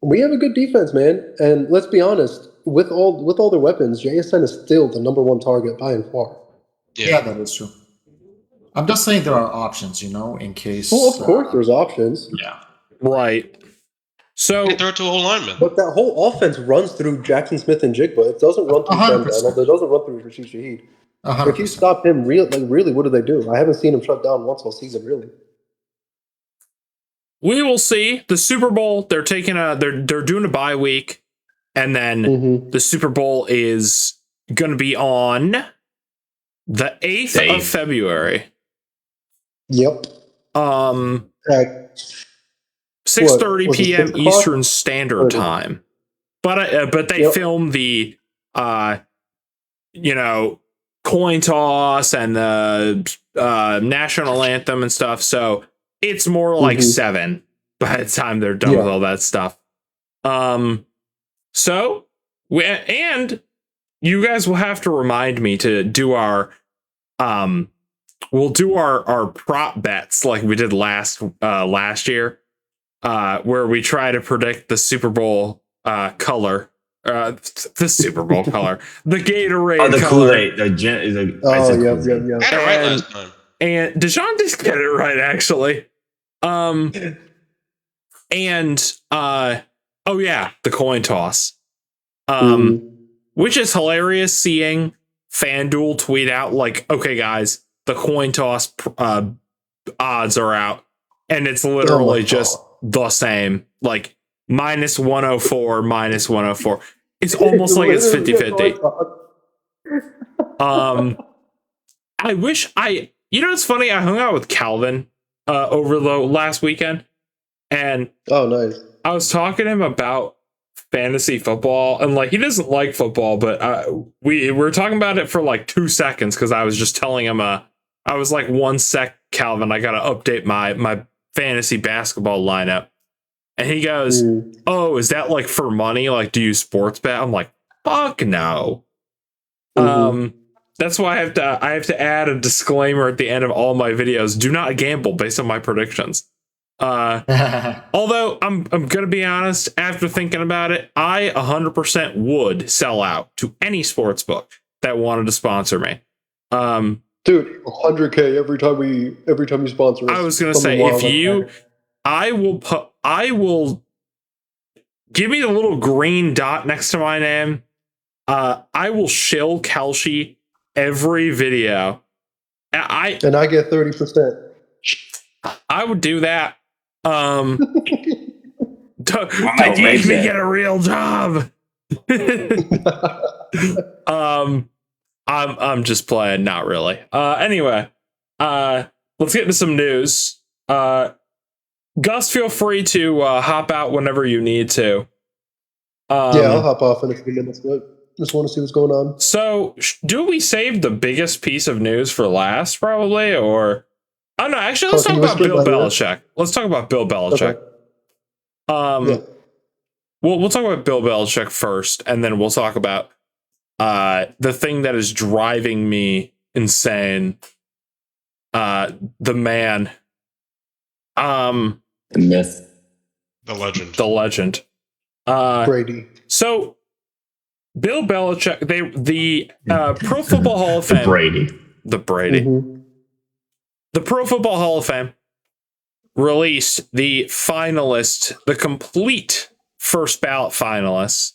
we have a good defense, man. And let's be honest, with all their weapons, JSN is still the number one target by and far. Yeah, that is true. I'm just saying there are options, in case. Well, of course, there's options. Yeah. Right. So throw it to a whole lineman. But that whole offense runs through Jackson Smith and Jigba. It doesn't run through Sam Darnold. It doesn't run through Rashid Shaheed. If you stop him, really, what do they do? I haven't seen him shut down once all season, really. We will see. The Super Bowl, they're doing a bye week, and then the Super Bowl is going to be on the 8th of February. Yep. 6:30 p.m. Eastern Standard Time. But they film the coin toss and the national anthem and stuff, so it's more like 7 by the time they're done with all that stuff. So you guys will have to remind me to do our we'll do our prop bets like we did last year, where we try to predict the Super Bowl color. The Super Bowl color, the Gatorade, the color. Kool-Aid, Yeah. Got it right last time. And Deshaun did get it right, actually. The coin toss. Which is hilarious seeing FanDuel tweet out like, okay, guys, the coin toss odds are out, and it's literally just the same, like -104, -104. It's almost like it's 50-50. I wish it's funny. I hung out with Calvin over the last weekend, and nice. I was talking to him about fantasy football, and like he doesn't like football, but we were talking about it for like 2 seconds because I was just telling him I was like, 1 sec, Calvin, I gotta update my fantasy basketball lineup. And he goes, oh, is that like for money? Like, do you sports bet? I'm like, fuck no. That's why I have to add a disclaimer at the end of all my videos. Do not gamble based on my predictions. Although I'm gonna be honest, after thinking about it, I 100% would sell out to any sports book that wanted to sponsor me. Dude, 100K every time you sponsor us. I was gonna say, I will give me the little green dot next to my name. I will shill Kelshi every video. And I get 30%. I would do that. Don't make me get a real job. I'm just playing, not really. Anyway, let's get into some news. Gus, feel free to hop out whenever you need to. I'll hop off in a few minutes, but just want to see what's going on. So, do we save the biggest piece of news for last, probably, or? Oh no, actually, let's talk about Bill Belichick. Let's talk about Bill Belichick. Okay. We'll talk about Bill Belichick first, and then we'll talk about the thing that is driving me insane. The man. The myth. The legend. The legend. Brady. So Bill Belichick, the Pro Football Hall of Fame. The Brady. Mm-hmm. The Pro Football Hall of Fame released the finalists, the complete first ballot finalists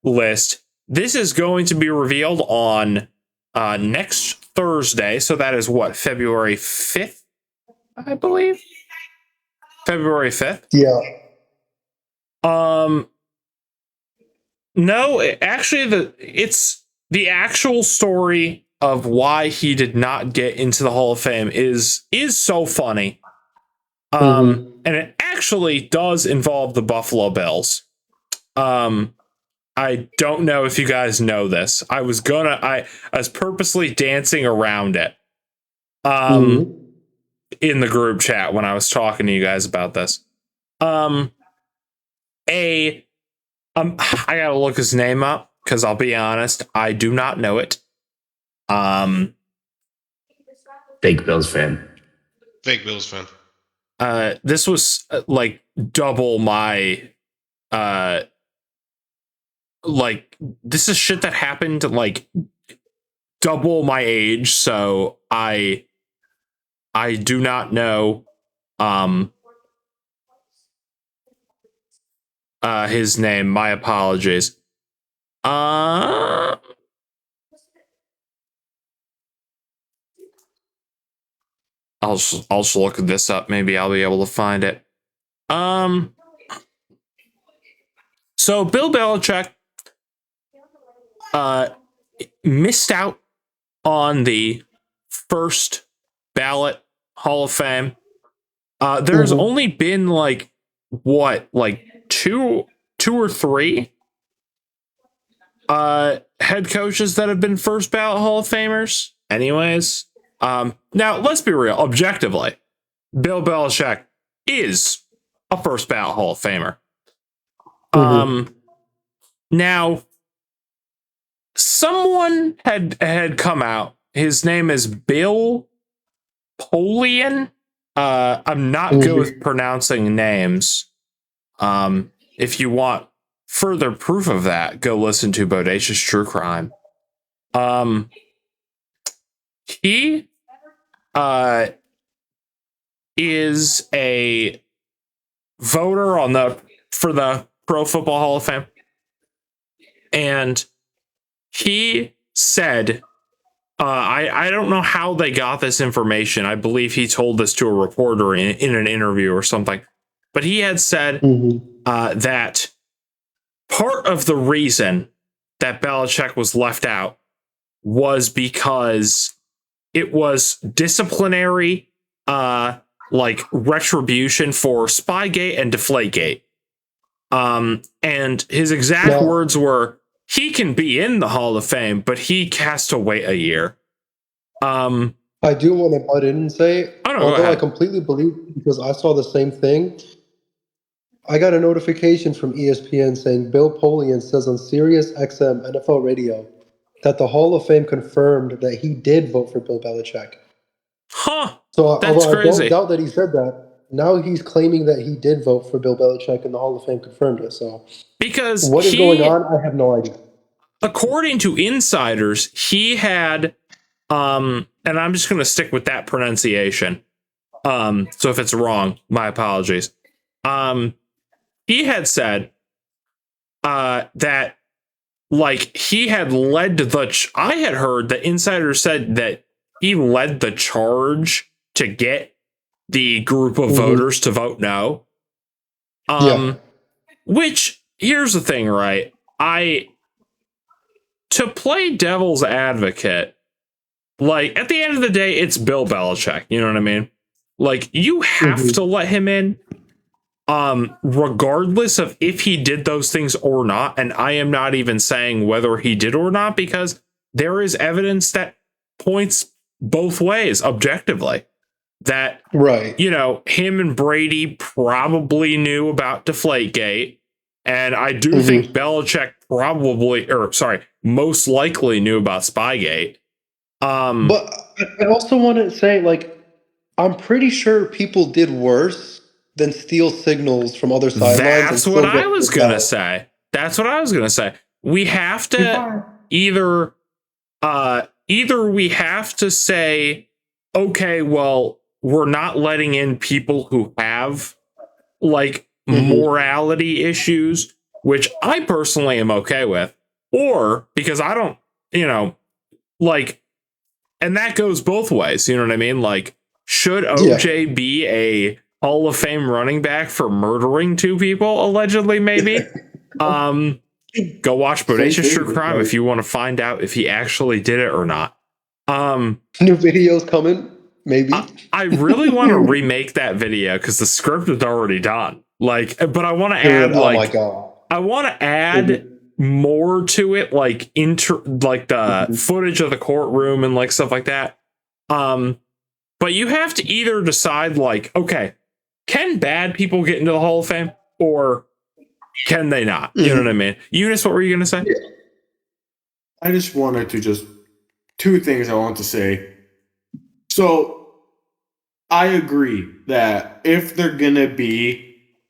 list. This is going to be revealed on next Thursday. So that is what, February 5th, I believe? February 5th? Yeah. No, actually, it's the actual story of why he did not get into the Hall of Fame is so funny. And it actually does involve the Buffalo Bills. I don't know if you guys know this. I was purposely dancing around it. In the group chat when I was talking to you guys about this. I gotta look his name up because I'll be honest, I do not know it. Fake Bills fan. Fake Bills fan. This was like double my like this is shit that happened like double my age, so I do not know his name. My apologies. I'll just look this up. Maybe I'll be able to find it. So Bill Belichick missed out on the first ballot Hall of Fame. There's only been like two or three head coaches that have been first ballot Hall of Famers. Anyways, now let's be real. Objectively, Bill Belichick is a first ballot Hall of Famer. Now someone had come out. His name is Bill Polian. I'm not good with pronouncing names. If you want further proof of that, go listen to Bodacious True Crime. He is a voter for the Pro Football Hall of Fame. And he said, I don't know how they got this information. I believe he told this to a reporter in an interview or something. But he had said that part of the reason that Belichick was left out was because it was disciplinary, like retribution for Spygate and Deflategate. And his exact words were, he can be in the Hall of Fame, but he has to wait a year. I do want to butt in and say, although I completely believe, because I saw the same thing, I got a notification from ESPN saying Bill Polian says on Sirius XM NFL radio that the Hall of Fame confirmed that he did vote for Bill Belichick. Huh. So That's although crazy. I don't doubt that he said that, now he's claiming that he did vote for Bill Belichick and the Hall of Fame confirmed it. So because what is going on? I have no idea. According to insiders, he had, and I'm just going to stick with that pronunciation. So if it's wrong, my apologies. He had said that, like, he had led I had heard that insiders said that he led the charge to get the group of voters to vote no. Which, here's the thing, right? To play devil's advocate, like, at the end of the day, it's Bill Belichick. You know what I mean? Like, you have to let him in, regardless of if he did those things or not. And I am not even saying whether he did or not, because there is evidence that points both ways objectively. That, you know, him and Brady probably knew about Deflategate. And I do think Belichick most likely knew about Spygate. But I also want to say, like, I'm pretty sure people did worse than steal signals from other sidelines. That's what I was going to say. That's what I was going to say. We have to either we have to say, okay, well, we're not letting in people who have, like, morality issues, which I personally am okay with, or because I don't, you know, like, and that goes both ways. You know what I mean? Like, should OJ be a Hall of Fame running back for murdering two people, allegedly, maybe? Go watch Bodacious True Crime if you want to find out if he actually did it or not. New videos coming, maybe. I really want to remake that video because the script is already done. Like, but I want to add, like, oh my God. I want to add more to it, like the footage of the courtroom and like stuff like that. But you have to either decide, like, okay, can bad people get into the Hall of Fame or can they not? You know what I mean? Eunice, what were you going to say? I just wanted to two things I want to say. So I agree that if they're going to be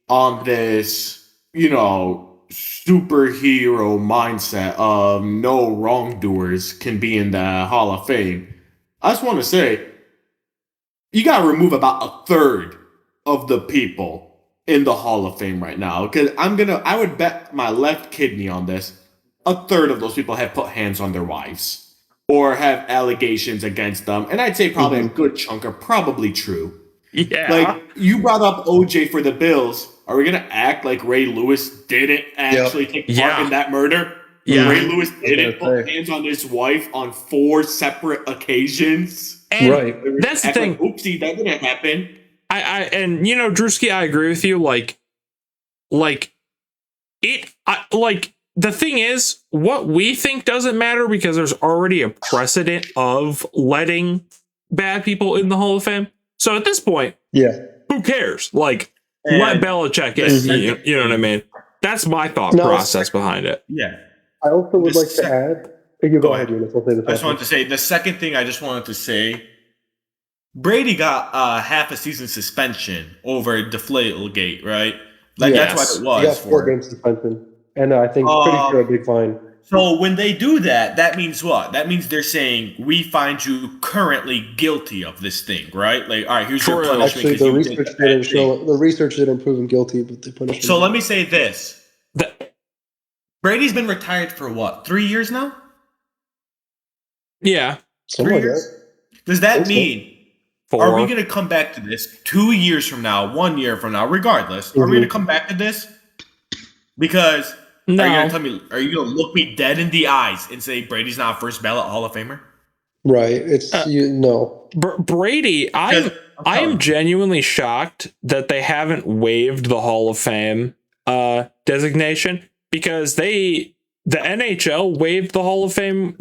on this, you know, superhero mindset of no wrongdoers can be in the Hall of Fame, I just want to say, you got to remove about a third of the people in the Hall of Fame right now. Because I would bet my left kidney on this. A third of those people have put hands on their wives. or have allegations against them. And I'd say probably a good chunk are probably true. Yeah. Like, you brought up OJ for the Bills. Are we going to act like Ray Lewis didn't actually take part in that murder? Yeah. Ray Lewis didn't put hands on his wife on 4 separate occasions. And that's the thing. Like, oopsie, that didn't happen. And you know, Drewski, I agree with you. Like the thing is, what we think doesn't matter because there's already a precedent of letting bad people in the Hall of Fame. So at this point, who cares? Like, let Belichick in. You know what I mean? That's my thought process behind it. Yeah. I also would like to add. You go ahead, Eunice. I just wanted to say the second thing I just wanted to say. Brady got half a season suspension over Deflategate, right? Like that's what it was. He got 4 game suspension, and I think pretty sure a big fine. So when they do that, that means what? That means they're saying we find you currently guilty of this thing, right? Like, all right, here's your punishment. Actually, the research didn't show. The research didn't prove him guilty, but the punishment. So let me say this: Brady's been retired for what? 3 years now? Yeah, 3 years. Does that mean? 4. Are we going to come back to this 2 years from now, 1 year from now, regardless? Are we going to come back to this? Because are you going to tell me? Are you going to look me dead in the eyes and say Brady's not a first ballot Hall of Famer? Right. It's no. Brady. I am genuinely shocked that they haven't waived the Hall of Fame designation because the NHL waived the Hall of Fame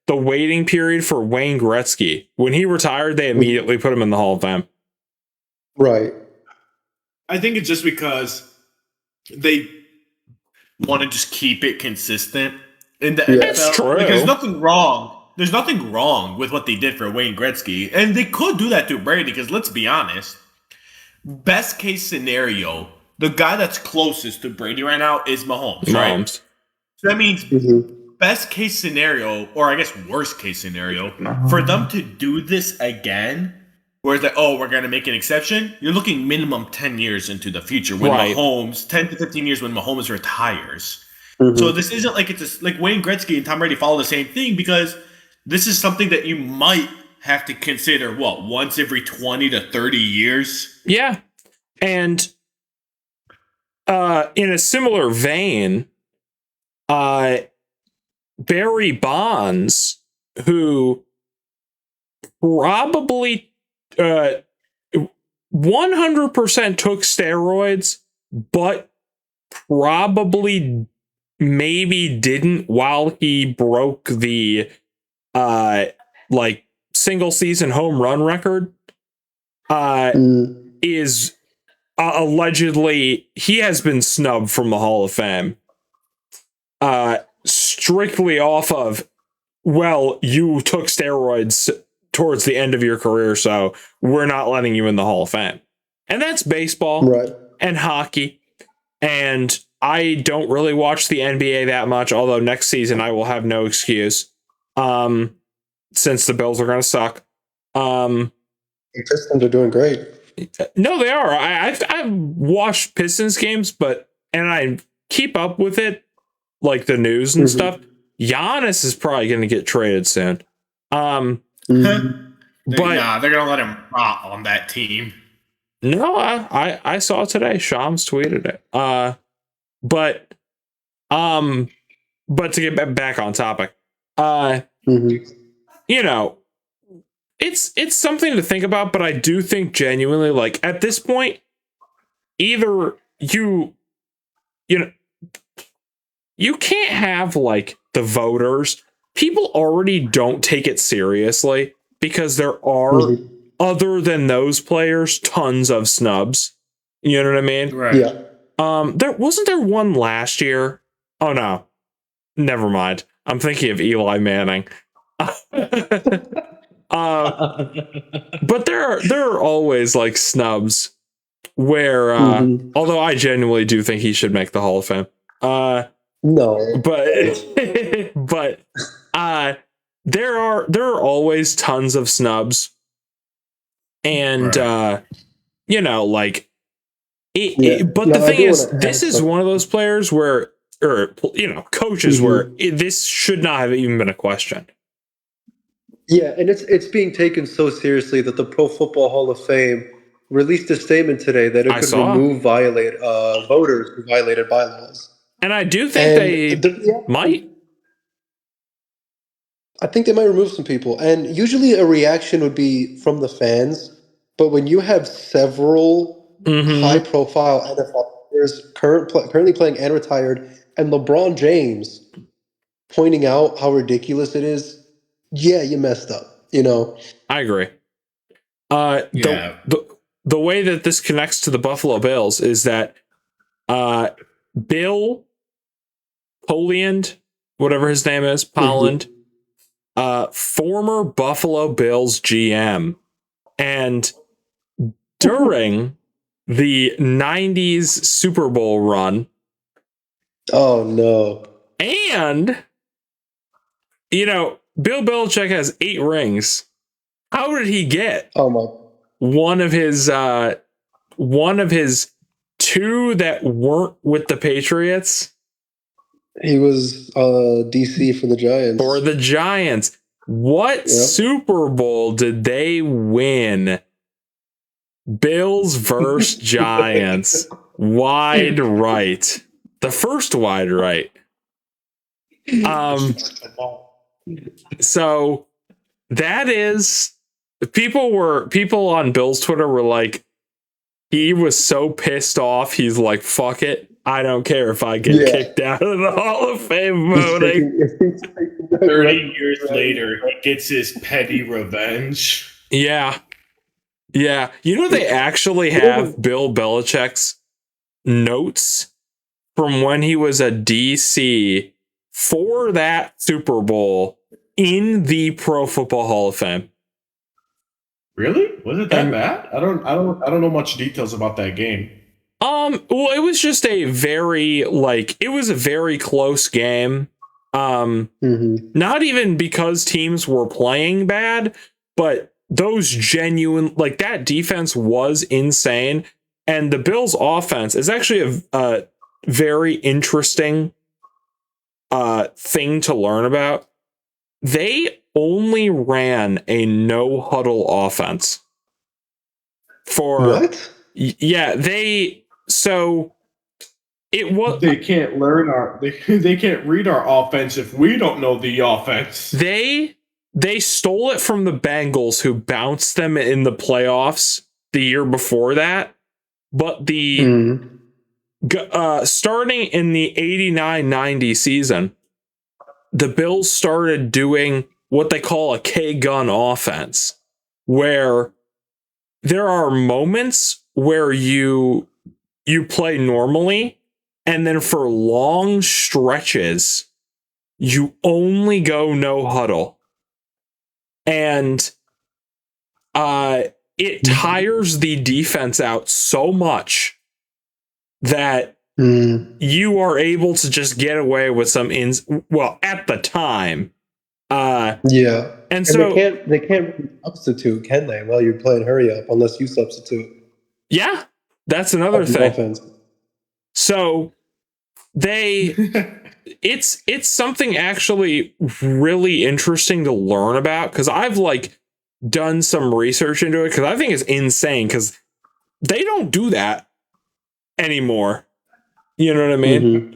the waiting period for Wayne Gretzky. When he retired, they immediately put him in the Hall of Fame. Right. I think it's just because they want to just keep it consistent in the NFL. That's true. Like, there's nothing wrong. There's nothing wrong with what they did for Wayne Gretzky. And they could do that to Brady because let's be honest. Best case scenario, the guy that's closest to Brady right now is Mahomes. Right? So that means best case scenario, or I guess worst case scenario, for them to do this again, where it's like, oh, we're going to make an exception, you're looking minimum 10 years into the future when Mahomes, 10 to 15 years when Mahomes retires. So this isn't like it's like Wayne Gretzky and Tom Brady follow the same thing because this is something that you might have to consider, once every 20 to 30 years? Yeah. And in a similar vein, Barry Bonds, who probably 100% took steroids, but probably maybe didn't while he broke the single season home run record, is allegedly he has been snubbed from the Hall of Fame. Strictly off of, you took steroids towards the end of your career, so we're not letting you in the Hall of Fame. And that's baseball and hockey. And I don't really watch the NBA that much, although next season I will have no excuse. Since the Bills are going to suck. The Pistons are doing great. No, they are. I've watched Pistons games, and I keep up with it, like the news and stuff. Giannis is probably going to get traded soon. But they're going to let him rot on that team. No, I saw today. Shams tweeted it. But to get back on topic, you know, it's something to think about. But I do think genuinely, like at this point, either you can't have like the voters. People already don't take it seriously because there are, other than those players, tons of snubs. You know what I mean? Right. Yeah. There wasn't there one last year. Oh no, never mind. I'm thinking of Eli Manning. But there are always like snubs where, although I genuinely do think he should make the Hall of Fame. No, but there are always tons of snubs, and you know, like but the thing is, this is one of those players where or coaches where this should not have even been a question. Yeah, and it's being taken so seriously that the Pro Football Hall of Fame released a statement today that it could remove voters who violated bylaws. And I do think might. I think they might remove some people. And usually a reaction would be from the fans. But when you have several high-profile NFL players currently playing and retired, and LeBron James pointing out how ridiculous it is, yeah, you messed up. I agree. The way that this connects to the Buffalo Bills is that Bill Poliand, whatever his name is, Polland, former Buffalo Bills GM, and during the 90s Super Bowl run. Oh, no. And, Bill Belichick has 8 rings. How did he get one of his 2 that weren't with the Patriots? He was DC for the Giants. What Super Bowl did they win? Bills versus Giants. Wide right. The first wide right. So that is people on Bill's Twitter were like, he was so pissed off. He's like, fuck it. I don't care if I get kicked out of the Hall of Fame voting. 30 years later, he gets his petty revenge. Yeah. Yeah. They actually have Bill Belichick's notes from when he was a DC for that Super Bowl in the Pro Football Hall of Fame. Really? Was it that bad? I don't know much details about that game. Well, it was just a very close game. Not even because teams were playing bad, but those genuine, that defense was insane. And the Bills offense is actually a very interesting thing to learn about. They only ran a no huddle offense for what? Yeah, they can't learn they can't read our offense if we don't know the offense. They stole it from the Bengals, who bounced them in the playoffs the year before that. But starting in the 89-90 season, the Bills started doing what they call a K-gun offense, where there are moments where you play normally, and then for long stretches, you only go no huddle. And it tires the defense out so much that you are able to just get away with some at the time. And so they can't substitute, can they? While you're playing hurry up, unless you substitute. Yeah, that's another thing. Offense. So it's something actually really interesting to learn about, because I've done some research into it, because I think it's insane, because they don't do that anymore. You know what I mean?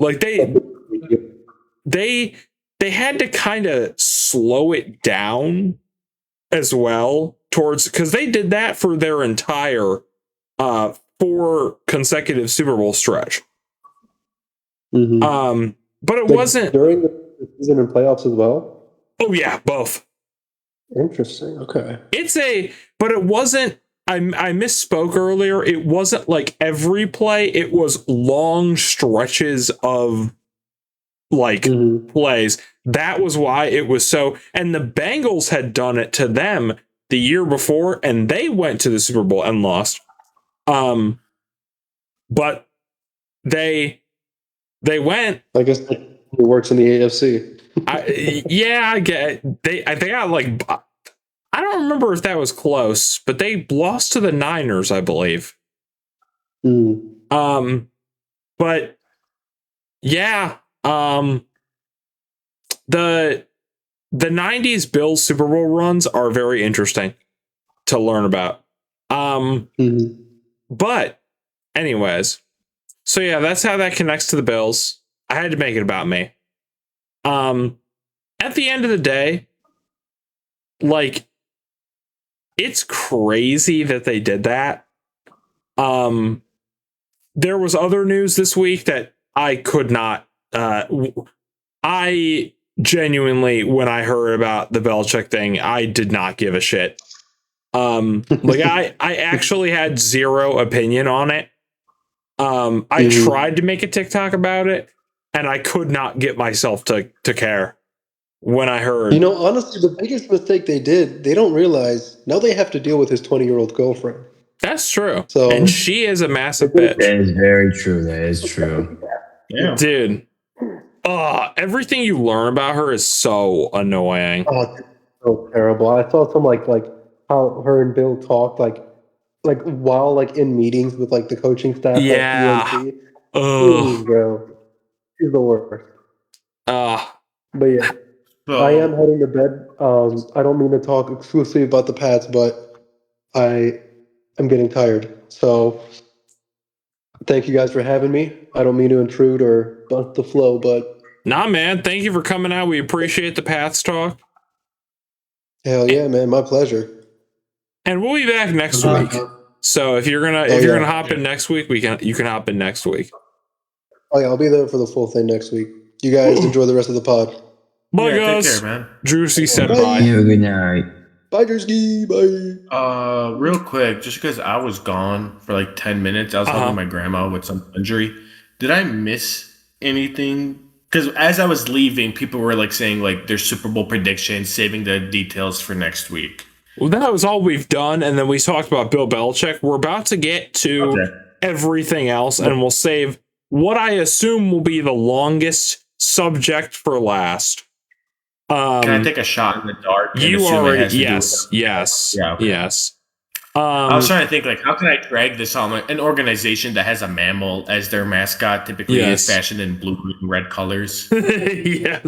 They had to kind of slow it down as well because they did that for their entire 4 consecutive Super Bowl stretch. But it wasn't during the season and playoffs as well. Oh yeah, both. Interesting. Okay. But it wasn't. I misspoke earlier. It wasn't like every play. It was long stretches of plays. That was why it was so. And the Bengals had done it to them the year before, and they went to the Super Bowl and lost. But they went. I guess it works in the AFC. I get it. I think I don't remember if that was close, but they lost to the Niners, I believe. But yeah, The 90s Bills Super Bowl runs are very interesting to learn about. But anyways, so yeah, that's how that connects to the Bills. I had to make it about me. At the end of the day, like, it's crazy that they did that. There was other news this week that I could not. I genuinely, when I heard about the Belichick thing, I did not give a shit. Like I actually had zero opinion on it. I tried to make a TikTok about it, and I could not get myself to care when I heard. You know, honestly, the biggest mistake they did, they don't realize now they have to deal with his 20-year-old girlfriend. That's true. So, and she is a massive bitch. That is very true. That is true. Yeah. Dude. Everything you learn about her is so annoying. Oh, it's so terrible. I saw some like how her and Bill talked like while like in meetings with like the coaching staff at UNC. Ooh, bro. She's the worst. But yeah. So, I am heading to bed. I don't mean to talk exclusively about the Pats, but I am getting tired. So thank you guys for having me. I don't mean to intrude or bust the flow, but nah, man. Thank you for coming out. We appreciate the Pats talk. Hell yeah, man. My pleasure. And we'll be back next week. So if you're gonna hop in next week, you can hop in next week. Oh yeah, I'll be there for the full thing next week. You guys enjoy the rest of the pod. Bye, yeah, guys. take care, man. Juicy said Bye. bye. Have a good night. Bye, Jersey. Bye. Real quick, just because I was gone for like 10 minutes, I was helping my grandma with some injury. Did I miss anything? Because as I was leaving, people were like saying like their Super Bowl predictions, saving the details for next week. Well, that was all we've done, and then we talked about Bill Belichick. We're about to get to everything else, and we'll save what I assume will be the longest subject for last. Can I take a shot in the dark? You already, yes. Yeah, okay. Yes. I was trying to think, like, how can I drag this on an organization that has a mammal as their mascot, typically is fashioned in blue and red colors? Yeah.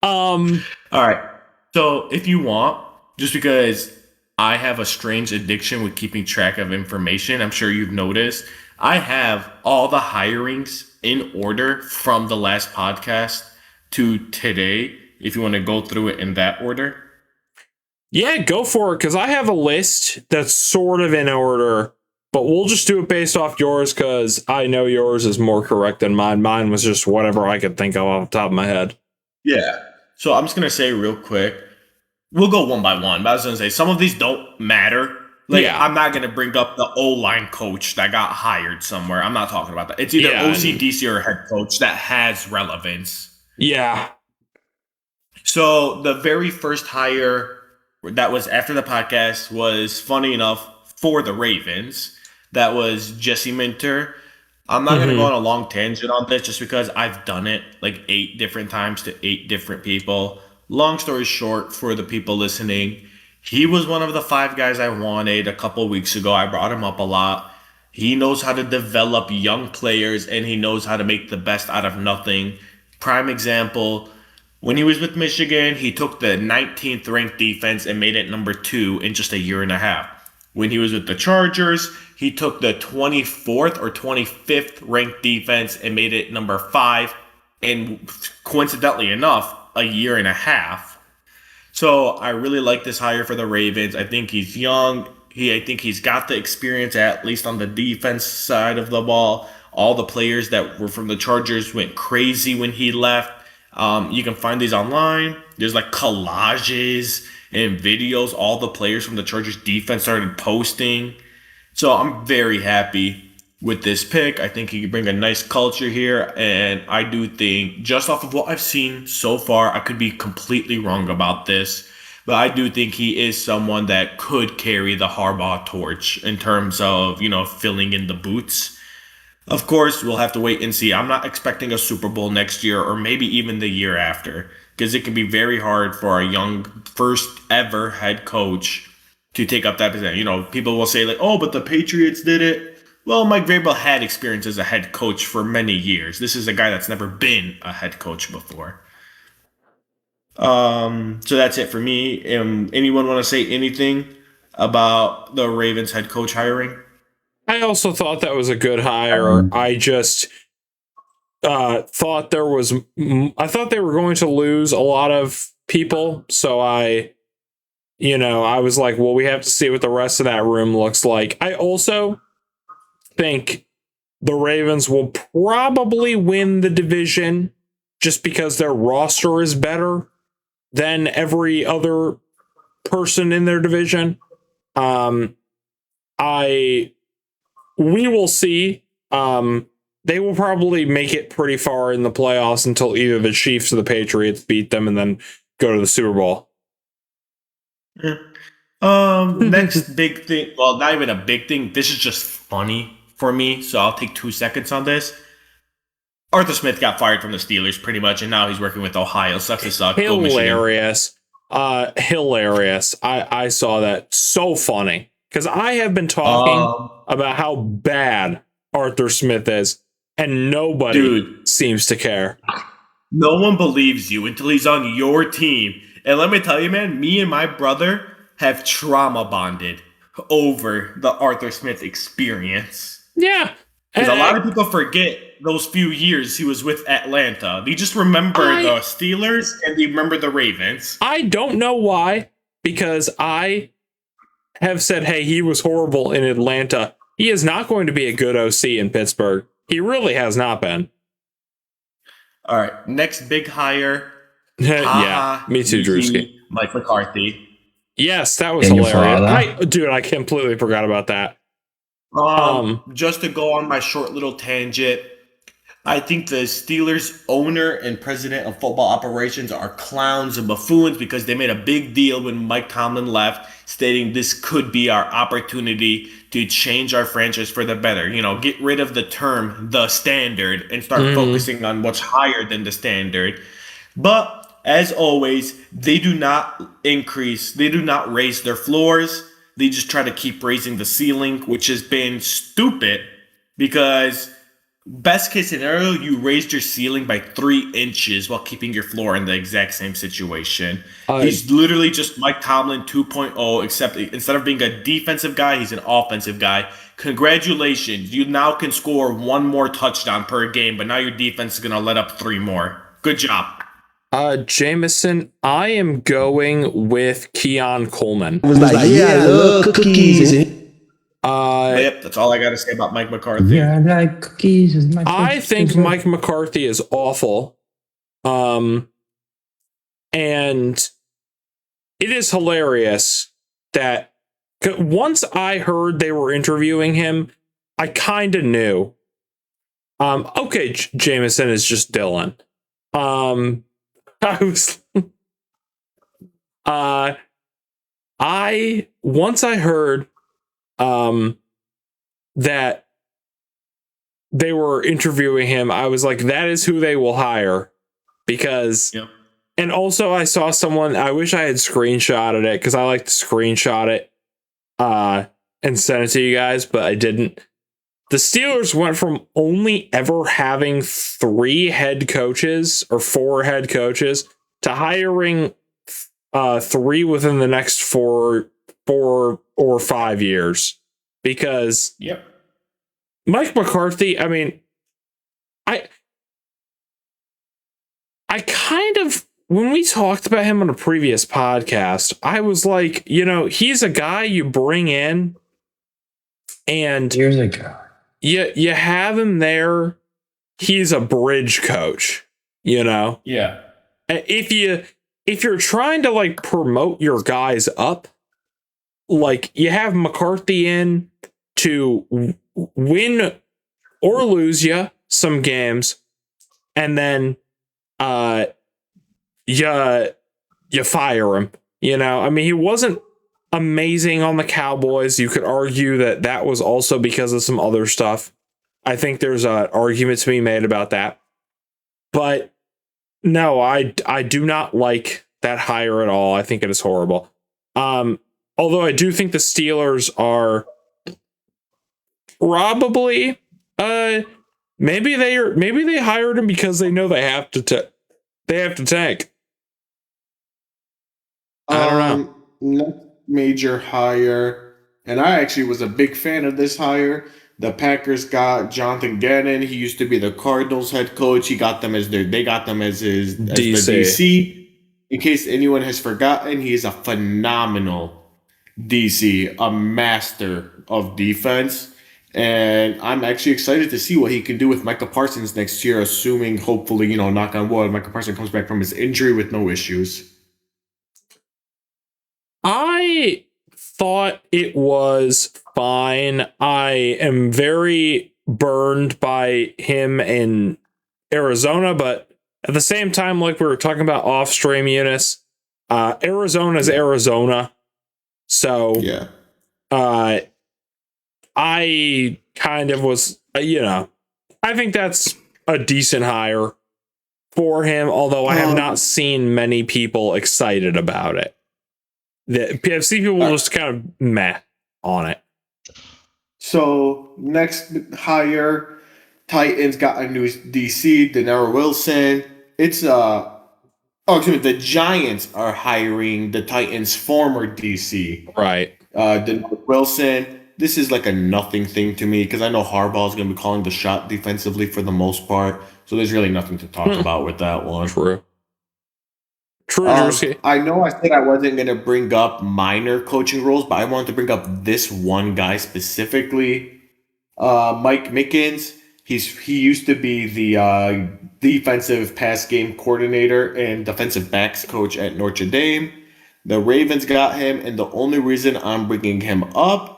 All right. So if you want, just because I have a strange addiction with keeping track of information, I'm sure you've noticed, I have all the hirings in order from the last podcast to today, if you want to go through it in that order. Yeah, go for it, because I have a list that's sort of in order, but we'll just do it based off yours, because I know yours is more correct than mine. Mine was just whatever I could think of off the top of my head. Yeah. So I'm just going to say real quick, we'll go one by one, but I was going to say some of these don't matter. Like, I'm not going to bring up the O-line coach that got hired somewhere. I'm not talking about that. It's either OC, DC, or head coach that has relevance. Yeah. So the very first hire that was after the podcast was, funny enough, for the Ravens. That was Jesse Minter. I'm not going to go on a long tangent on this just because I've done it like 8 different times to 8 different people. Long story short, for the people listening, he was one of the 5 guys I wanted a couple weeks ago. I brought him up a lot. He knows how to develop young players, and he knows how to make the best out of nothing. Prime example, when he was with Michigan, he took the 19th ranked defense and made it number 2 in just a year and a half. When he was with the Chargers, he took the 24th or 25th ranked defense and made it number 5 in, coincidentally enough, a year and a half. So I really like this hire for the Ravens. I think he's young. I think he's got the experience, at least on the defense side of the ball. All the players that were from the Chargers went crazy when he left. You can find these online. There's like collages and videos all the players from the Chargers defense started posting. So I'm very happy with this pick. I think he could bring a nice culture here, and I do think, just off of what I've seen so far, I could be completely wrong about this, but I do think he is someone that could carry the Harbaugh torch in terms of, filling in the boots. Of course, we'll have to wait and see. I'm not expecting a Super Bowl next year or maybe even the year after, because it can be very hard for a young first ever head coach to take up that position. People will say like, oh, but the Patriots did it. Well, Mike Vrabel had experience as a head coach for many years. This is a guy that's never been a head coach before. So that's it for me. Anyone want to say anything about the Ravens head coach hiring? I also thought that was a good hire. I just thought there was. I thought they were going to lose a lot of people, so I was like, well, we have to see what the rest of that room looks like. I also think the Ravens will probably win the division just because their roster is better than every other person in their division. We will see. They will probably make it pretty far in the playoffs until either the Chiefs or the Patriots beat them and then go to the Super Bowl. Next big thing. Well, not even a big thing. This is just funny for me, so I'll take 2 seconds on this. Arthur Smith got fired from the Steelers pretty much, and now he's working with Ohio. Sucks to suck. Hilarious. Hilarious. I saw that. So funny. Because I have been talking about how bad Arthur Smith is, and nobody seems to care. No one believes you until he's on your team. And let me tell you, man, me and my brother have trauma bonded over the Arthur Smith experience. Yeah. Because a lot of people forget those few years he was with Atlanta. They just remember the Steelers and they remember the Ravens. I don't know why, because I have said, hey, he was horrible in Atlanta. He is not going to be a good OC in Pittsburgh. He really has not been. All right, next big hire. Yeah, me too, Drewski. Mike McCarthy. Yes, that was hilarious. I completely forgot about that. Just to go on my short little tangent, I think the Steelers owner and president of football operations are clowns and buffoons because they made a big deal when Mike Tomlin left, stating this could be our opportunity to change our franchise for the better. Get rid of the term the standard and start focusing on what's higher than the standard. But as always, they do not raise their floors. They just try to keep raising the ceiling, which has been stupid because best case scenario, you raised your ceiling by 3 inches while keeping your floor in the exact same situation. He's literally just Mike Tomlin 2.0, except instead of being a defensive guy, he's an offensive guy. Congratulations. You now can score 1 more touchdown per game, but now your defense is going to let up 3 more. Good job. Jameson, I am going with Keon Coleman. I was like, I love cookies. Yep, that's all I got to say about Mike McCarthy. Yeah, I like cookies. I think Mike McCarthy is awful. And it is hilarious that once I heard they were interviewing him, I kind of knew. Okay, Jameson is just Dylan. Once I heard that they were interviewing him, I was like, that is who they will hire. Because and also I saw someone, I wish I had screenshotted it because I like to screenshot it and send it to you guys, but I didn't. The Steelers went from only ever having 3 head coaches or 4 head coaches to hiring 3 within the next 4 or 5 years. Because Mike McCarthy, I mean, I kind of, when we talked about him on a previous podcast, I was like, he's a guy you bring in and here's a guy. You have him there. He's a bridge coach, Yeah. If you're trying to promote your guys up, you have McCarthy in to win or lose you some games, and then you fire him. I mean, he wasn't amazing on the Cowboys. You could argue that was also because of some other stuff. I think there's an argument to be made about that. But no, I do not like that hire at all. I think it is horrible. Although I do think the Steelers are Probably. Maybe they hired him because they know they have to tank. I don't know. Next major hire, and I actually was a big fan of this hire. The Packers got Jonathan Gannon. He used to be the Cardinals head coach. They got them as the DC. In case anyone has forgotten, he is a phenomenal DC, a master of defense. And I'm actually excited to see what he can do with Micah Parsons next year, assuming, hopefully, knock on wood, Micah Parsons comes back from his injury with no issues. I thought it was fine. I am very burned by him in Arizona, but at the same time, like we were talking about off stream, Eunice, Arizona's Arizona. So, yeah. I kind of was, I think that's a decent hire for him, although I have not seen many people excited about it. I've seen people just kind of meh on it. So, next hire, Titans got a new DC, Denaro Wilson. The Giants are hiring the Titans' former DC. Right. Denaro Wilson. This is like a nothing thing to me because I know Harbaugh is going to be calling the shot defensively for the most part. So there's really nothing to talk about with that one. True. I know I said I wasn't going to bring up minor coaching roles, but I wanted to bring up this one guy specifically. Mike Mickens. He used to be the defensive pass game coordinator and defensive backs coach at Notre Dame. The Ravens got him, and the only reason I'm bringing him up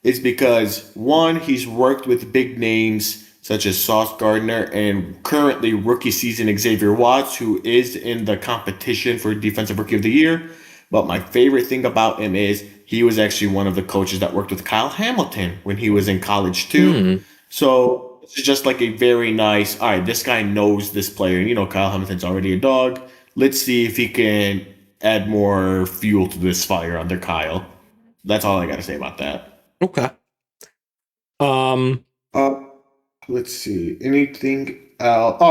is because, one, he's worked with big names such as Sauce Gardner and currently rookie season Xavier Watts, who is in the competition for Defensive Rookie of the Year. But my favorite thing about him is he was actually one of the coaches that worked with Kyle Hamilton when he was in college too. So it's just like a very nice, all right, this guy knows this player. And, Kyle Hamilton's already a dog. Let's see if he can add more fuel to this fire under Kyle. That's all I got to say about that. Okay. Let's see. Anything else?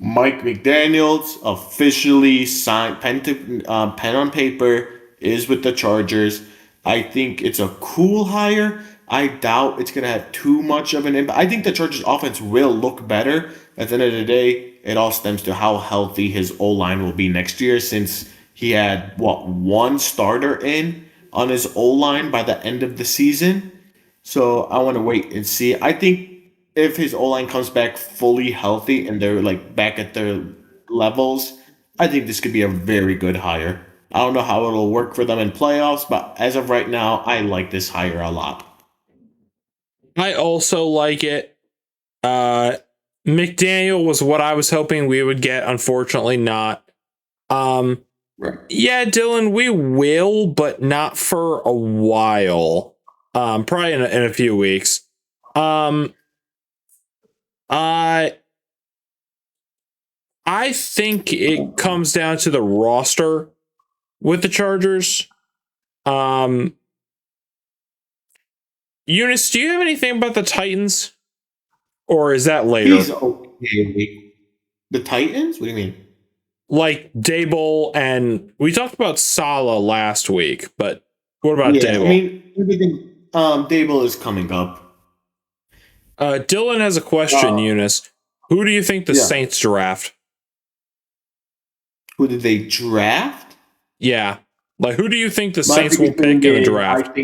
Mike McDaniels officially signed pen on paper is with the Chargers. I think it's a cool hire. I doubt it's going to have too much of an impact. I think the Chargers offense will look better. At the end of the day, it all stems to how healthy his O-line will be next year, since he had, one starter in on his O-line by the end of the season. So I want to wait and see. I think if his O-line comes back fully healthy and they're back at their levels, I think this could be a very good hire. I don't know how it'll work for them in playoffs, but as of right now, I like this hire a lot. I also like it. McDaniel was what I was hoping we would get. Unfortunately, not. Right. Yeah, Dylan, we will, but not for a while. Probably in a few weeks. I think it comes down to the roster with the Chargers. Eunice, do you have anything about the Titans? Or is that later? He's okay. The Titans? What do you mean? Like Dable, and we talked about Saleh last week, but what about Dable? Everything. Dable is coming up. Dylan has a question, Eunice. Who do you think the Saints draft? Who did they draft? Yeah. Who do you think the Saints will pick in the draft?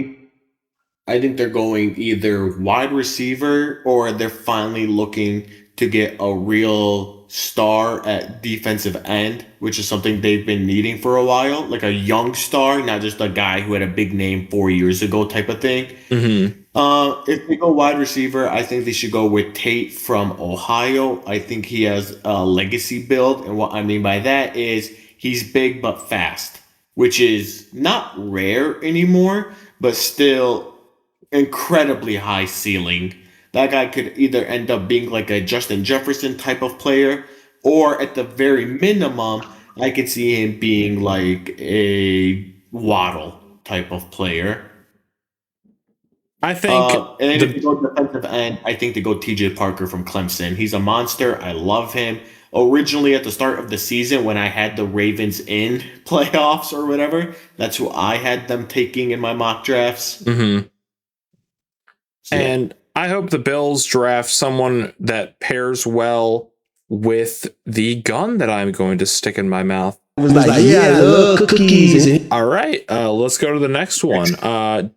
I think they're going either wide receiver, or they're finally looking to get a real star at defensive end, which is something they've been needing for a while. Like a young star, not just a guy who had a big name 4 years ago type of thing. Mm-hmm. If they go wide receiver, I think they should go with Tate from Ohio. I think he has a legacy build. And what I mean by that is he's big but fast, which is not rare anymore, but still incredibly high ceiling. That guy could either end up being like a Justin Jefferson type of player, or at the very minimum, I could see him being like a Waddle type of player. I think and if you go defensive end, I think they go TJ Parker from Clemson. He's a monster. I love him. Originally, at the start of the season, when I had the Ravens in playoffs or whatever, that's who I had them taking in my mock drafts. Mm-hmm. So, yeah. And I hope the Bills draft someone that pairs well with the gun that I'm going to stick in my mouth. I was like, yeah, I love cookies. All right, let's go to the next one.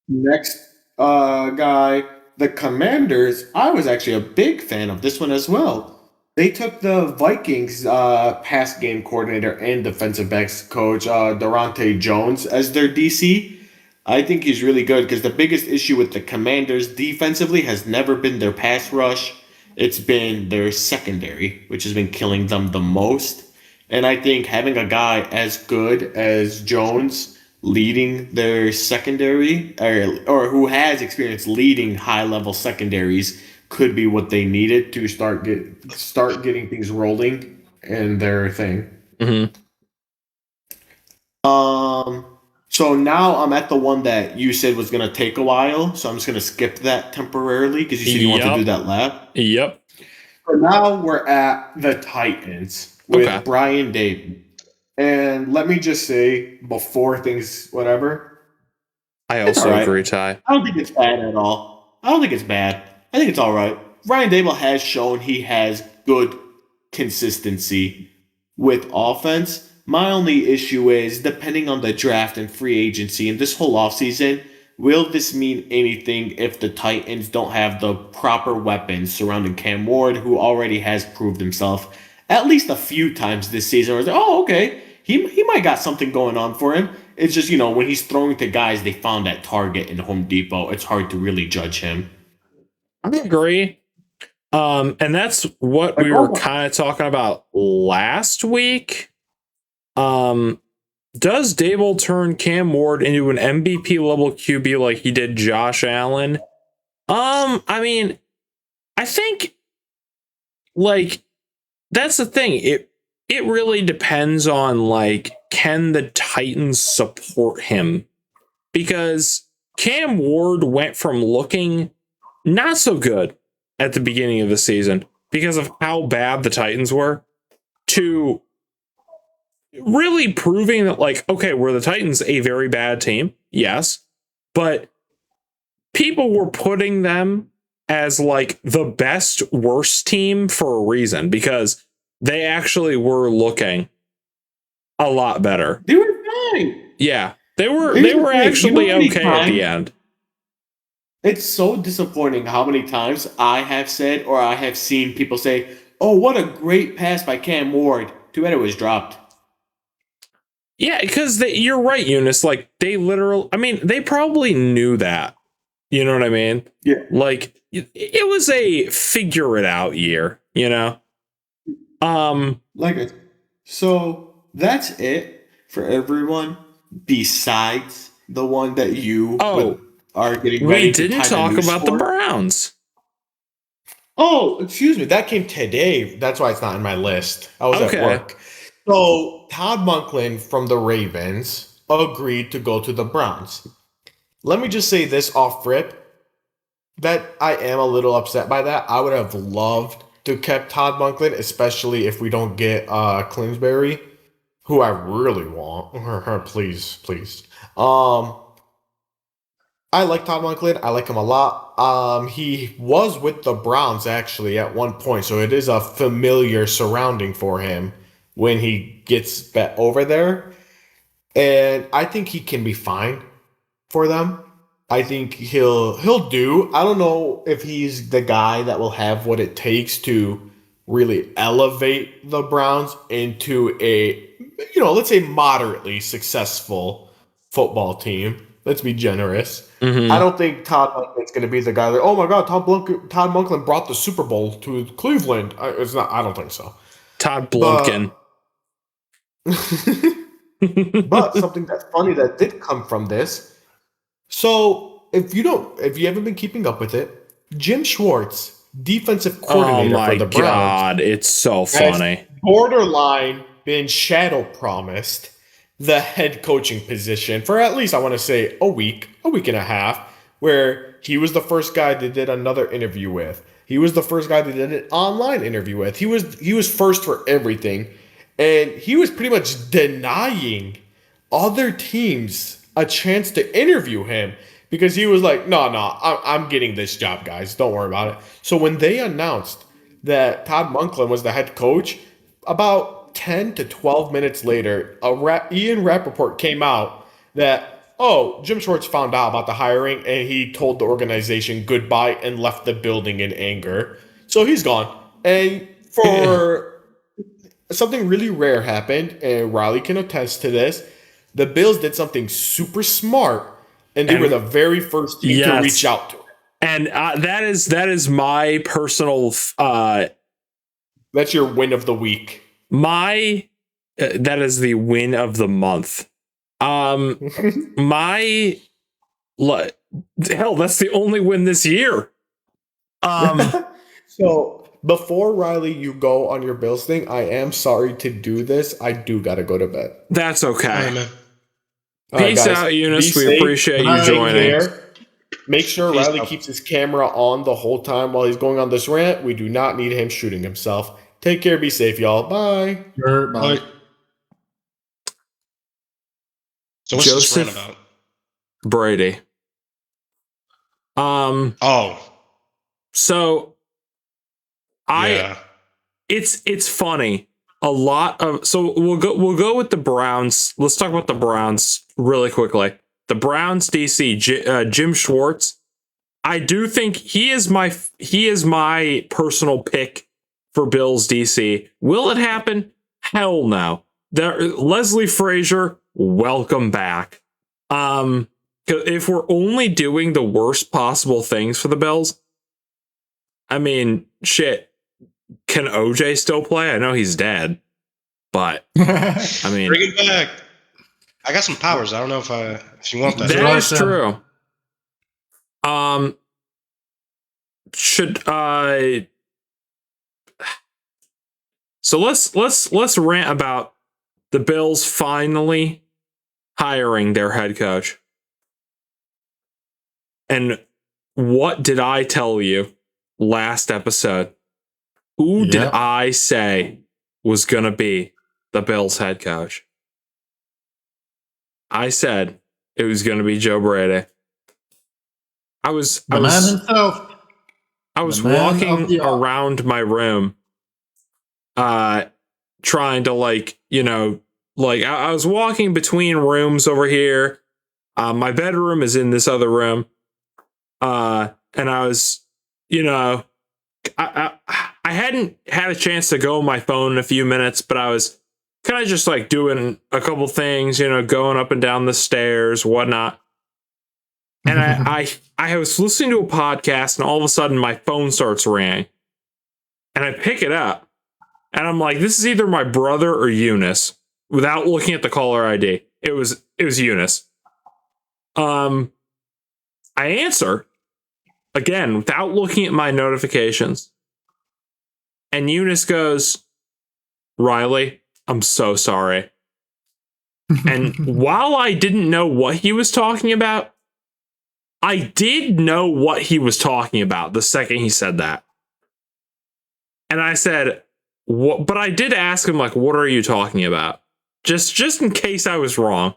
Next guy, the Commanders. I was actually a big fan of this one as well. They took the Vikings pass game coordinator and defensive backs coach, Durante Jones, as their DC. I think he's really good because the biggest issue with the Commanders defensively has never been their pass rush. It's been their secondary, which has been killing them the most. And I think having a guy as good as Jones leading their secondary, or who has experience leading high-level secondaries, could be what they needed to start getting things rolling in their thing. Mm-hmm. So now I'm at the one that you said was going to take a while, so I'm just going to skip that temporarily because you said you want to do that lap. Yep. So now we're at the Titans with Brian Dable. And let me just say, before things, whatever. I also agree, Ty. I don't think it's bad at all. I don't think it's bad. I think it's all right. Brian Dable has shown he has good consistency with offense. My only issue is, depending on the draft and free agency and this whole offseason, will this mean anything if the Titans don't have the proper weapons surrounding Cam Ward, who already has proved himself at least a few times this season? Where it's like, oh, okay, he might got something going on for him. It's just, when he's throwing to guys they found at Target and Home Depot, it's hard to really judge him. I agree. And that's what we were kind of talking about last week. Does Dable turn Cam Ward into an MVP level QB like he did Josh Allen? I mean, I think that's the thing. It really depends on can the Titans support him? Because Cam Ward went from looking not so good at the beginning of the season because of how bad the Titans were to really proving that were the Titans a very bad team? Yes. But people were putting them as the best worst team for a reason, because they actually were looking a lot better. They were fine. Yeah. They were actually okay at the end. It's so disappointing how many times I have said, or I have seen people say, oh, what a great pass by Cam Ward. Too bad it was dropped. Yeah, because you're right, Eunice. They probably knew that. You know what I mean? Yeah. It was a figure it out year, So that's it for everyone besides the one that you are getting ready to didn't talk about the Browns. Oh, excuse me. That came today. That's why it's not in my list. I was at work. So Todd Monken from the Ravens agreed to go to the Browns. Let me just say this off rip, that I am a little upset by that. I would have loved to kept Todd Monken, especially if we don't get Clinsbury, who I really want. Please. I like Todd Monken. I like him a lot. He was with the Browns actually at one point, so it is a familiar surrounding for him when he gets back over there. And I think he can be fine for them. I think he'll do. I don't know if he's the guy that will have what it takes to really elevate the Browns into a, let's say moderately successful football team. Let's be generous. Mm-hmm. I don't think Todd Monken's going to be the guy that, oh my God, Todd Monken brought the Super Bowl to Cleveland. It's not. I don't think so. Todd Blumpkin. But something that's funny that did come from this. So if you haven't been keeping up with it, Jim Schwartz, defensive coordinator for the Browns. Oh my God, it's so funny. Borderline been shadow promised the head coaching position for at least, I want to say, a week and a half, where he was the first guy they did another interview with. He was the first guy they did an online interview with. He was first for everything, and he was pretty much denying other teams a chance to interview him because he was like, no, I'm getting this job, guys. Don't worry about it. So when they announced that Todd Monklin was the head coach, about 10 to 12 minutes later, Ian Rappaport came out that, oh, Jim Schwartz found out about the hiring and he told the organization goodbye and left the building in anger. So he's gone. And for something really rare happened, and Riley can attest to this, the Bills did something super smart, and they were the very first team to reach out to him. And that is my personal. That's your win of the week. That is the win of the month. Hell, that's the only win this year. So before Riley, you go on your Bills thing, I am sorry to do this. I do gotta go to bed. That's okay. All right, man. Peace out, Eunice. We appreciate you joining. Make sure Riley keeps his camera on the whole time while he's going on this rant. We do not need him shooting himself. Take care. Be safe, y'all. Bye. Bye. So what's this rant about? Brady. So it's funny. A lot of we'll go with the Browns. Let's talk about the Browns really quickly. The Browns DC Jim Schwartz. I do think he is my personal pick for Bills DC. Will it happen? Hell no. Leslie Frazier, welcome back. If we're only doing the worst possible things for the Bills, I mean, shit. Can OJ still play? I know he's dead, but I mean, bring him back. I got some powers. I don't know if you want that. That is true. So let's rant about the Bills finally hiring their head coach. And what did I tell you last episode? Who did I say was going to be the Bills head coach? I said it was going to be Joe Brady. I was walking around my room, trying to I was walking between rooms over here. My bedroom is in this other room. And I was, I hadn't had a chance to go on my phone in a few minutes, but I was kind of just like doing a couple things, going up and down the stairs, whatnot. And I was listening to a podcast, and all of a sudden my phone starts ringing, and I pick it up, and I'm like, this is either my brother or Eunice. Without looking at the caller ID, it was Eunice. I answer again without looking at my notifications. And Eunice goes, Riley, I'm so sorry. And while I didn't know what he was talking about, I did know what he was talking about the second he said that. And I said, what? But I did ask him, what are you talking about? Just in case I was wrong.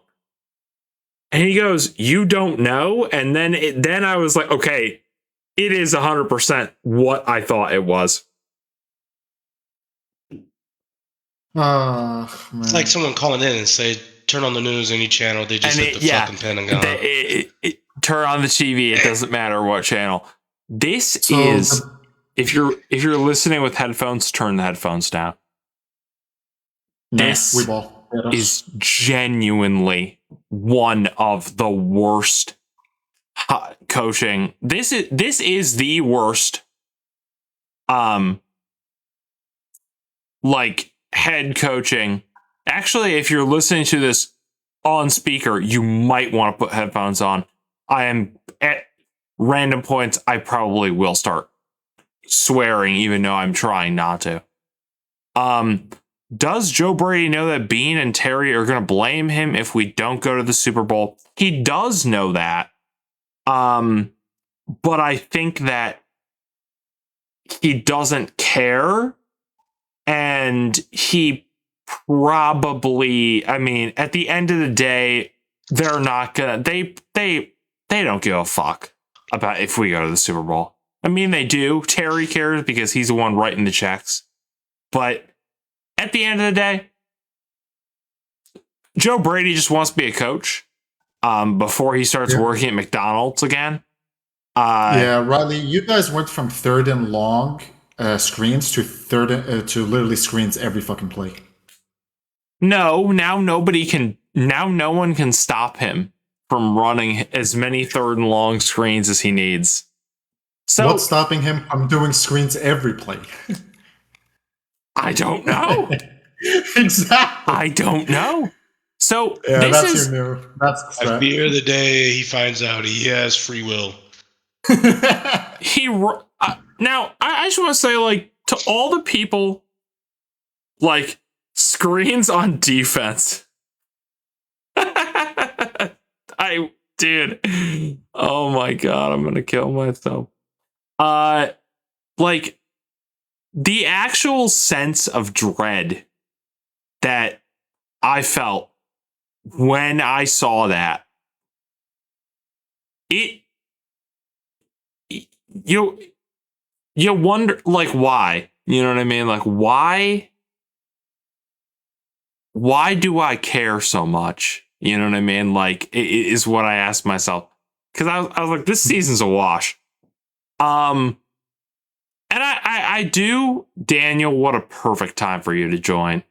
And he goes, you don't know? And then I was like, okay, it is 100% what I thought it was. It's like someone calling in and say, turn on the news, any channel. They just hit the fucking Pentagon. Turn on the TV. It doesn't matter what channel. This is, if you're listening with headphones, turn the headphones down. This is genuinely one of the worst coaching. This is the worst head coaching. Actually, if you're listening to this on speaker, you might want to put headphones on. I am at random points. I probably will start swearing, even though I'm trying not to. Does Joe Brady know that Bean and Terry are going to blame him if we don't go to the Super Bowl? He does know that. but I think that he doesn't care, and he probably, I mean, at the end of the day, they're not gonna, they don't give a fuck about if we go to the Super Bowl. I mean, they do. Terry cares because he's the one writing the checks. But at the end of the day, Joe Brady just wants to be a coach before he starts working at McDonald's again. Yeah, Riley, you guys went from third and long screens to to literally screens every fucking play. No, now nobody can. Now no one can stop him from running as many third and long screens as he needs. So what's stopping him from doing screens every play? I don't know. Exactly. I don't know. So yeah, this that's is your new. That's I fear the day he finds out he has free will. now. I just want to say, like, to all the people, like, screens on defense. Dude. Oh my god, I'm gonna kill myself. Like, the actual sense of dread that I felt when I saw that, you wonder, like, why? You know what I mean? Like, why do I care so much? You know what I mean? Like, it is what I asked myself. Because I was like, this season's a wash. And I do, Daniel, what a perfect time for you to join.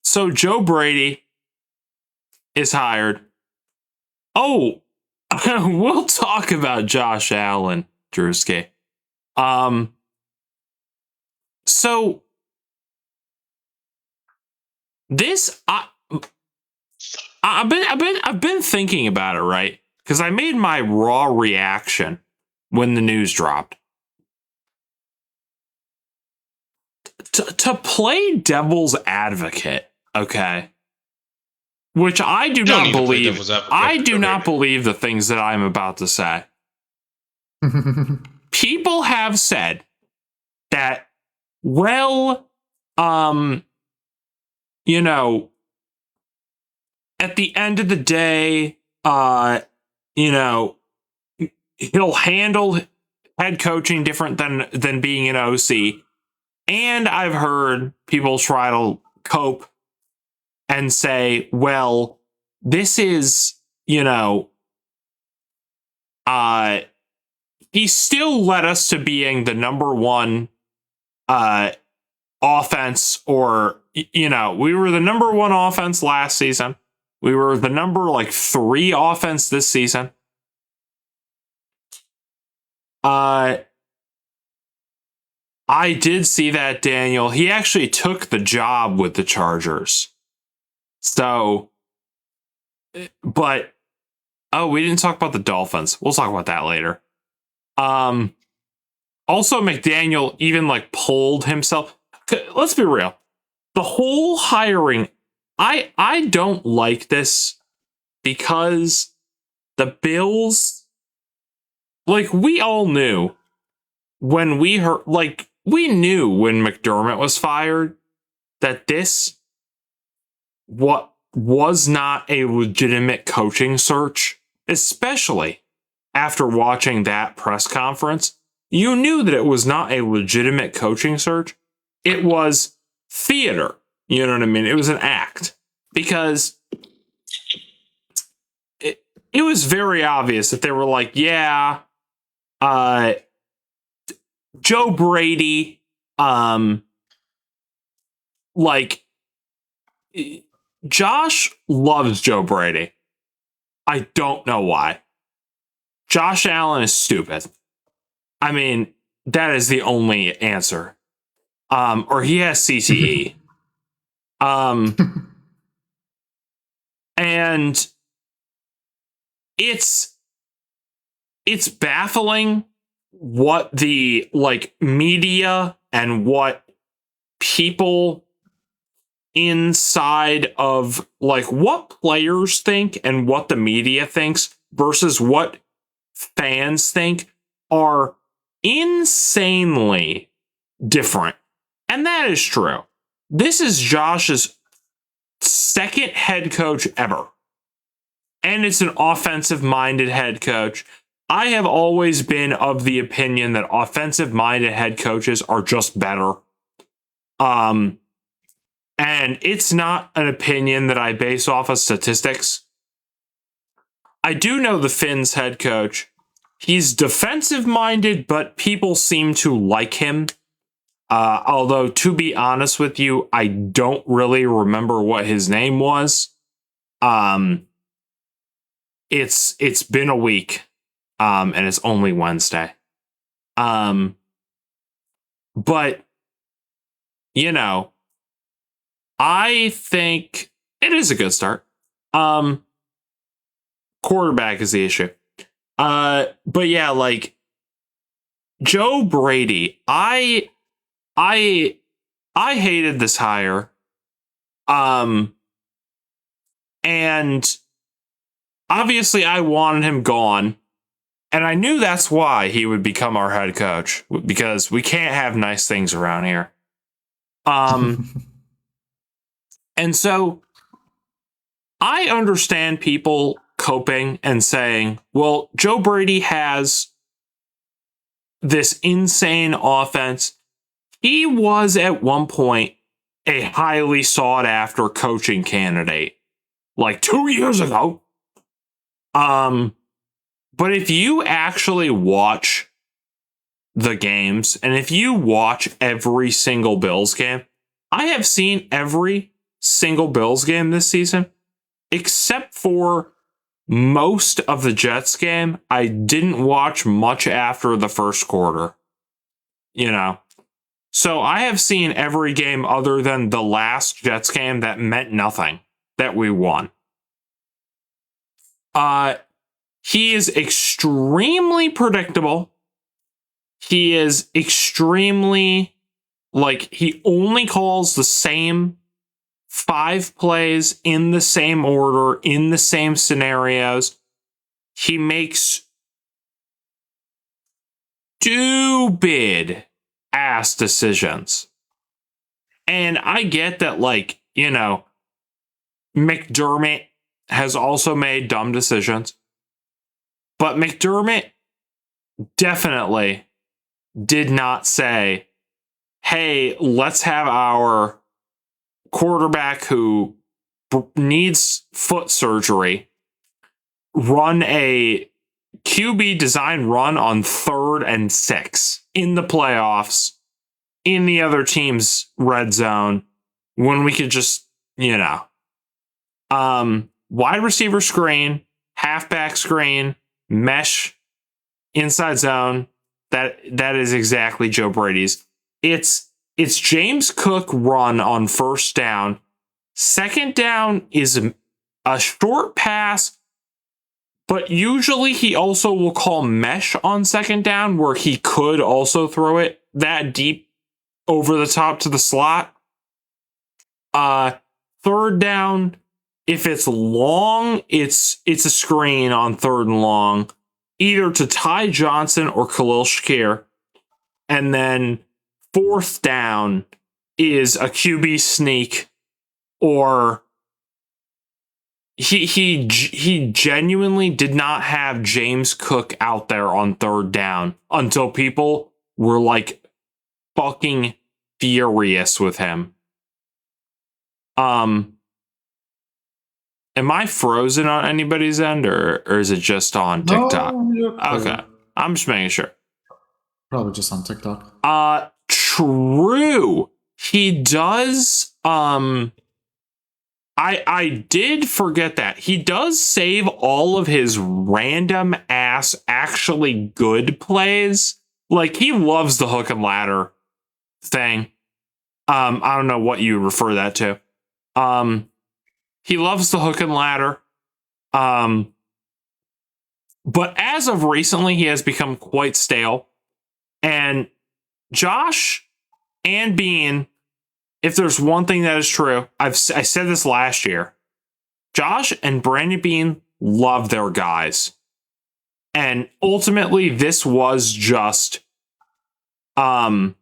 So Joe Brady is hired. Oh, we'll talk about Josh Allen, Drewski. So this I've been thinking about it, right? Because I made my raw reaction when the news dropped. To play devil's advocate, okay? Which I do not believe. I do not believe the things that I'm about to say. People have said that, well, you know, at the end of the day, you know, he'll handle head coaching different than being an OC. And I've heard people try to cope and say, well, this is, you know, he still led us to being the number one offense, or, you know, we were the number one offense last season. We were the number 3 offense this season. I did see that, Daniel. He actually took the job with the Chargers. So, but, oh, we didn't talk about the Dolphins. We'll talk about that later. Also, McDaniel even pulled himself. Let's be real. The whole hiring, I don't like this because the Bills, we all knew when we heard, we knew when McDermott was fired that this was not a legitimate coaching search, especially after watching that press conference. You knew that it was not a legitimate coaching search. It was theater. You know what I mean? It was an act, because it was very obvious that they were like, yeah, Joe Brady, Josh loves Joe Brady. I don't know why. Josh Allen is stupid. I mean, that is the only answer. Or he has CTE. And it's baffling what the media and what people inside of like what players think and what the media thinks versus what fans think are insanely different. And that is true. This is Josh's second head coach ever. And it's an offensive-minded head coach. I have always been of the opinion that offensive-minded head coaches are just better. And it's not an opinion that I base off of statistics. I do know the Finns head coach. He's defensive-minded, but people seem to like him. Although, to be honest with you, I don't really remember what his name was. It's been a week, and it's only Wednesday. But, you know, I think it is a good start. Quarterback is the issue. But yeah, like Joe Brady, I hated this hire. And obviously I wanted him gone. And I knew that's why he would become our head coach, because we can't have nice things around here. And so I understand people coping and saying, well, Joe Brady has this insane offense. He was at one point a highly sought after coaching candidate like 2 years ago. But if you actually watch the games and if you watch every single Bills game, I have seen every single Bills game this season, except for most of the Jets game. I didn't watch much after the first quarter, you know. So I have seen every game other than the last Jets game that meant nothing, that we won. He is extremely predictable. He is extremely, like, he only calls the same 5 plays in the same order, in the same scenarios. He makes stupid ass decisions. And I get that, like, you know, McDermott has also made dumb decisions. But McDermott definitely did not say, hey, let's have our quarterback who needs foot surgery run a QB design run on 3rd and 6 in the playoffs in the other team's red zone when we could just, you know, wide receiver screen, halfback screen, mesh, inside zone. That is exactly Joe Brady's. It's James Cook run on first down. Second down is a short pass, but usually he also will call mesh on second down, where he could also throw it that deep over the top to the slot. Third down, if it's long, it's a screen on 3rd and long, either to Ty Johnson or Khalil Shakir. And then 4th down is a QB sneak, or he genuinely did not have James Cook out there on 3rd down until people were like fucking furious with him. Am I frozen on anybody's end, or is it just on TikTok? No, okay. I'm just making sure. Probably just on TikTok. True. He does. I did forget that. He does save all of his random ass actually good plays. Like, he loves the hook and ladder thing. I don't know what you refer that to. He loves the hook and ladder. But as of recently, he has become quite stale. And Josh and Bean, if there's one thing that is true, I said this last year. Josh and Brandon Bean love their guys. And ultimately, this was just, ultimately,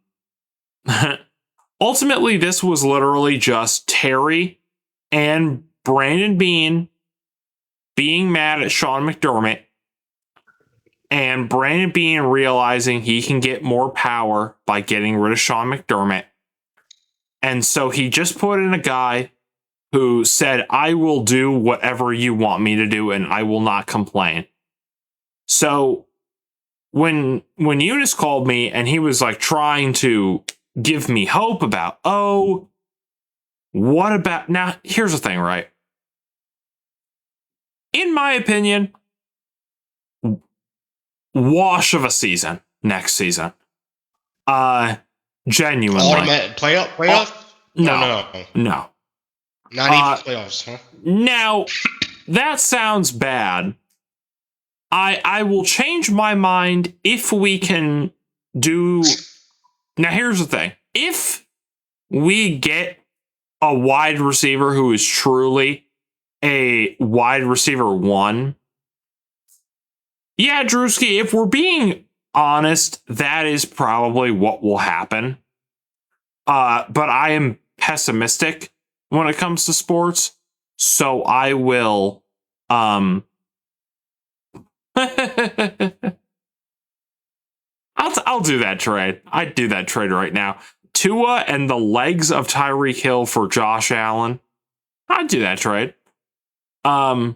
this was literally just Terry and Brandon Bean being mad at Sean McDermott and Brandon Bean realizing he can get more power by getting rid of Sean McDermott. And so he just put in a guy who said, I will do whatever you want me to do and I will not complain. So when Eunice called me and he was like trying to give me hope about, oh, what about now? Here's the thing, right? In my opinion, wash of a season next season. Genuinely. Automatic playoff? No. Not even playoffs, huh? Now, that sounds bad. I will change my mind if we can do. Now, here's the thing. If we get a wide receiver who is truly a wide receiver 1, yeah, Drewski, if we're being honest, that is probably what will happen. But I am pessimistic when it comes to sports, so I will I'll do that trade. I'd do that trade right now. Tua and the legs of Tyreek Hill for Josh Allen. I'd do that trade. But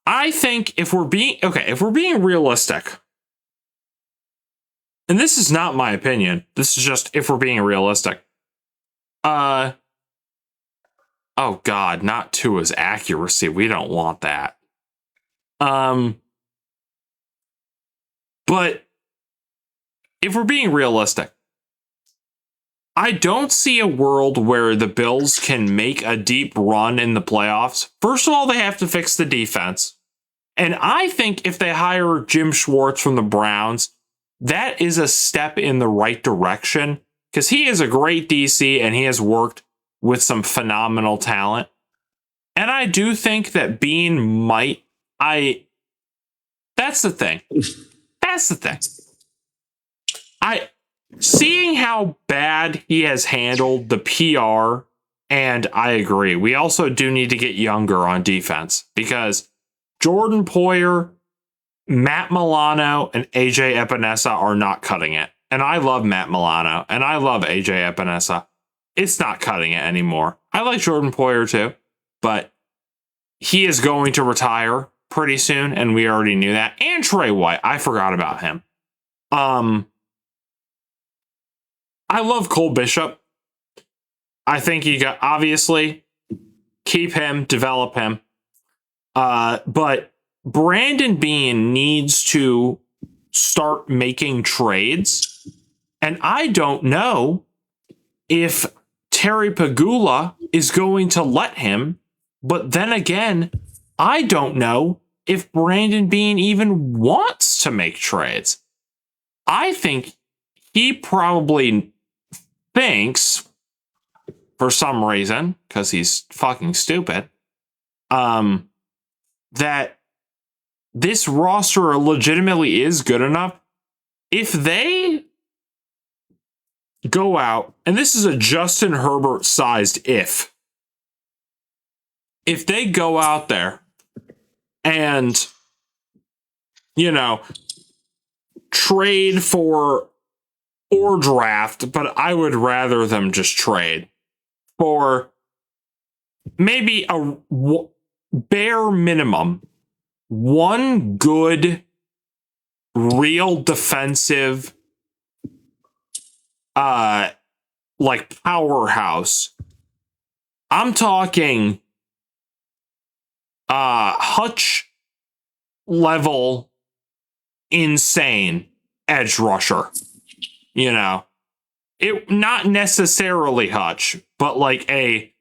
I think if we're being realistic, and this is not my opinion, this is just if we're being realistic. Oh God, not Tua's accuracy. We don't want that. But if we're being realistic, I don't see a world where the Bills can make a deep run in the playoffs. First of all, they have to fix the defense. And I think if they hire Jim Schwartz from the Browns, that is a step in the right direction because he is a great DC and he has worked with some phenomenal talent. And I do think that Bean might, that's the thing. Seeing how bad he has handled the PR, and I agree. We also do need to get younger on defense because Jordan Poyer, Matt Milano, and AJ Epinesa are not cutting it. And I love Matt Milano, and I love AJ Epinesa. It's not cutting it anymore. I like Jordan Poyer too, but he is going to retire pretty soon, and we already knew that. And Trey White, I forgot about him. I love Cole Bishop. I think you got, obviously, keep him, develop him. But Brandon Bean needs to start making trades. And I don't know if Terry Pagula is going to let him. But then again, I don't know if Brandon Bean even wants to make trades. I think he probably thinks, for some reason, because he's fucking stupid, that this roster legitimately is good enough. If they go out, and this is a Justin Herbert sized if they go out there and, trade for or draft, but I would rather them just trade for maybe a bare minimum one good real defensive like powerhouse. I'm talking Hutch level insane edge rusher. It not necessarily Hutch, but like a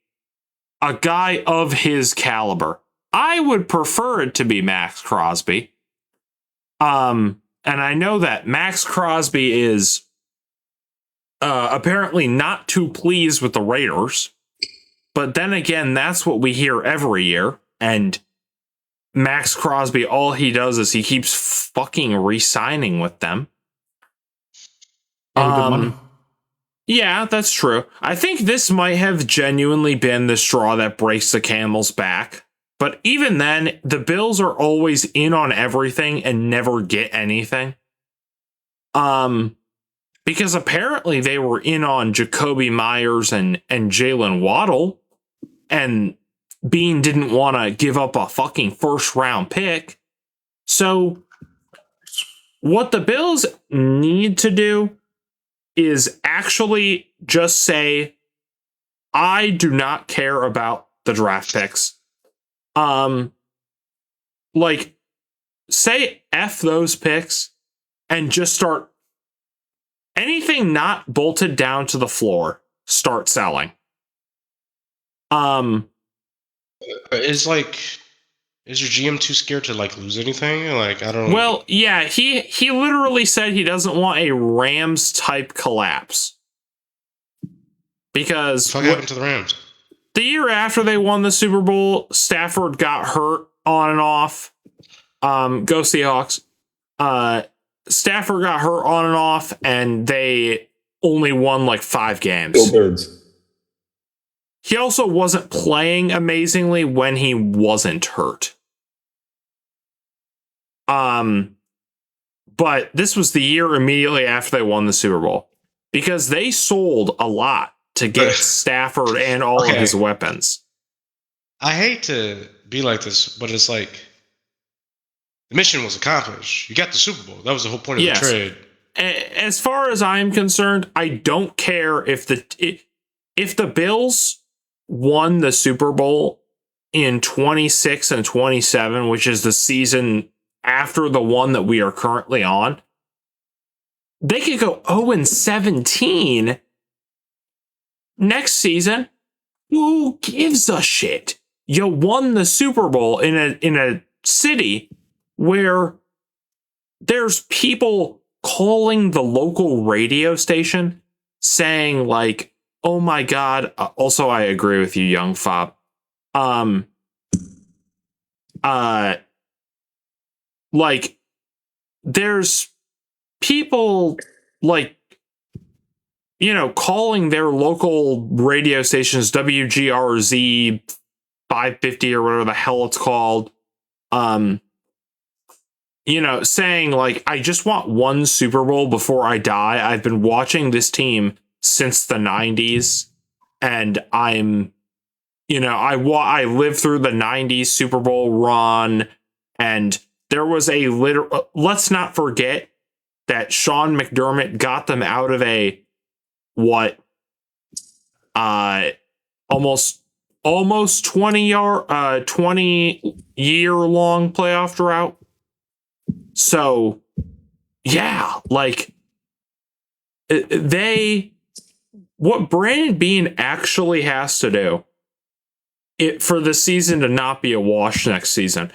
guy of his caliber. I would prefer it to be Max Crosby. And I know that Max Crosby is apparently not too pleased with the Raiders. But then again, that's what we hear every year. And Max Crosby, all he does is he keeps fucking re-signing with them. All the good money. Yeah, that's true. I think this might have genuinely been the straw that breaks the camel's back. But even then, the Bills are always in on everything and never get anything. Because apparently they were in on Jacoby Myers and Jalen Waddle, and Bean didn't want to give up a fucking first round pick. So what the Bills need to do is actually just say, I do not care about the draft picks. Like, say F those picks and just start anything not bolted down to the floor, start selling. Is your GM too scared to like lose anything? Like, I don't. Well, yeah, he literally said he doesn't want a Rams type collapse. Because what happened to the Rams? The year after they won the Super Bowl, Stafford got hurt on and off. Go Seahawks. Stafford got hurt on and off, and they only won like 5 games. Go Birds. He also wasn't playing amazingly when he wasn't hurt. But this was the year immediately after they won the Super Bowl, because they sold a lot to get Stafford and all of his weapons. I hate to be like this, but it's like the mission was accomplished. You got the Super Bowl. That was the whole point of the trade. As far as I'm concerned, I don't care if the Bills won the Super Bowl in 26 and 27, which is the season after the one that we are currently on. They could go 0-17 next season. Who gives a shit? You won the Super Bowl in a city where there's people calling the local radio station saying like, oh my God. Also, I agree with you, young fob. Like, there's people like, calling their local radio stations, WGRZ 550 or whatever the hell it's called, saying like, I just want one Super Bowl before I die. I've been watching this team since the 90s, and I'm, I lived through the 90s Super Bowl run, and there was let's not forget that Sean McDermott got them out of a almost 20 year long playoff drought. So yeah, like what Brandon Beane actually has to do for the season to not be a wash next season,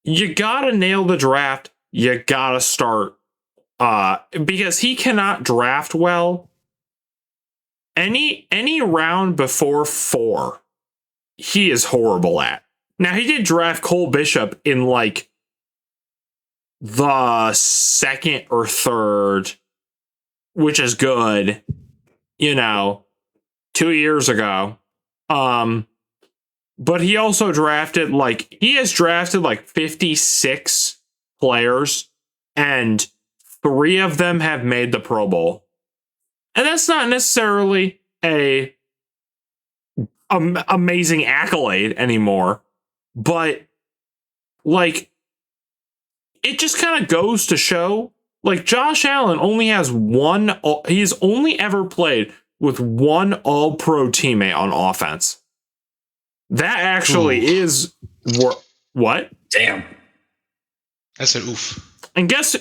you gotta nail the draft. You gotta start because he cannot draft well. Any round before 4, he is horrible at. Now, he did draft Cole Bishop in like the 2nd or 3rd, which is good, 2 years ago. But he also drafted he has drafted 56 players, and 3 of them have made the Pro Bowl. And that's not necessarily a amazing accolade anymore, but it just kind of goes to show, Josh Allen only has he's only ever played with one All-Pro teammate on offense. That actually is what? Damn. I said oof. And guess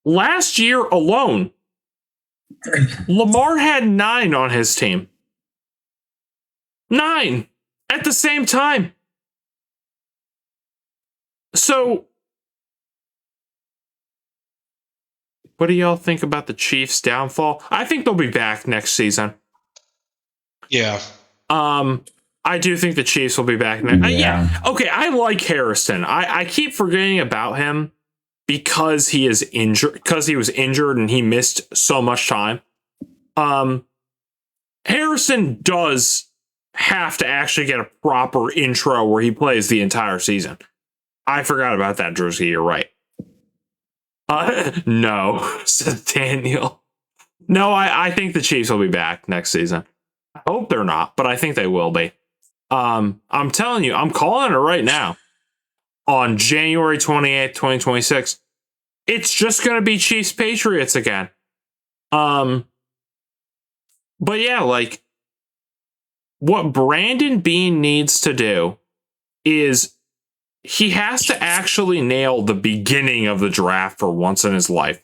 last year alone, Lamar had 9 on his team. 9 at the same time. So What do y'all think about the Chiefs' downfall? I think they'll be back next season. Yeah. I do think the Chiefs will be back next. Yeah. Okay, I like Harrison. I keep forgetting about him because he is injured. Because he was injured and he missed so much time. Harrison does have to actually get a proper intro where he plays the entire season. I forgot about that, Drewski. You're right. No, said Daniel. No, I think the Chiefs will be back next season. I hope they're not, but I think they will be. I'm telling you, I'm calling it right now. On January 28th, 2026, it's just going to be Chiefs Patriots again. But yeah, like what Brandon Beane needs to do is he has to actually nail the beginning of the draft for once in his life.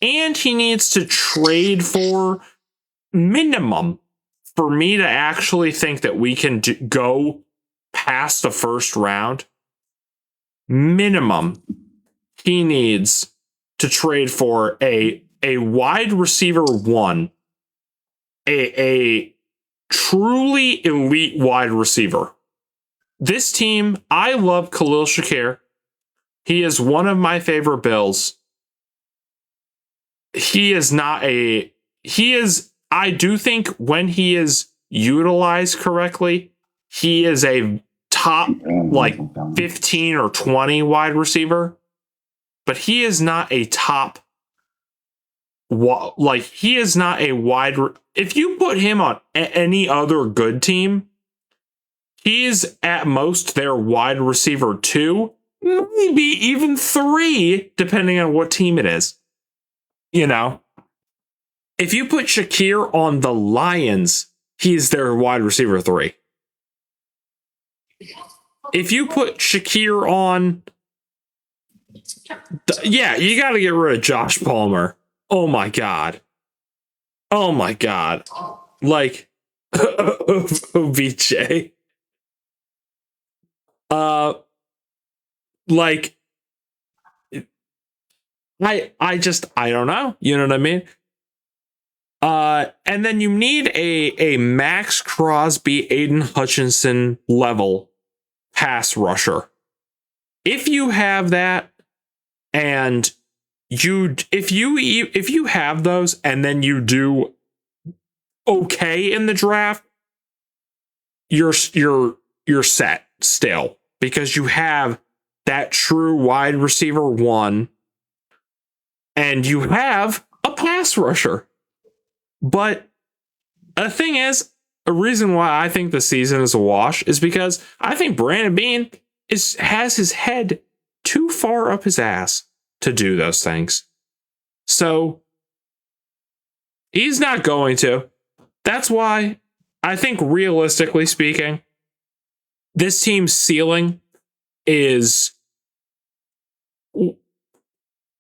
And he needs to trade for minimum for me to actually think that we can go past the first round. Minimum, he needs to trade for a wide receiver one, a truly elite wide receiver. This team, I love Khalil Shakir. He is one of my favorite Bills. I do think when he is utilized correctly, he is a top like 15 or 20 wide receiver, but he is not a top he is not a wide. If you put him on any other good team, he's at most their wide receiver 2, maybe even 3, depending on what team it is. You know, if you put Shakir on the Lions, he's their wide receiver 3. If you put Shakir on, yeah, you got to get rid of Josh Palmer. Oh my God. Oh my God. Like, OBJ. Like, I don't know. You know what I mean? And then you need a Max Crosby, Aiden Hutchinson level pass rusher. If you have that, and if you have those, and then you do okay in the draft, you're set still, because you have that true wide receiver 1, and you have a pass rusher. But the thing is, a reason why I think the season is a wash is because I think Brandon Beane has his head too far up his ass to do those things. So he's not going to. That's why I think, realistically speaking, this team's ceiling is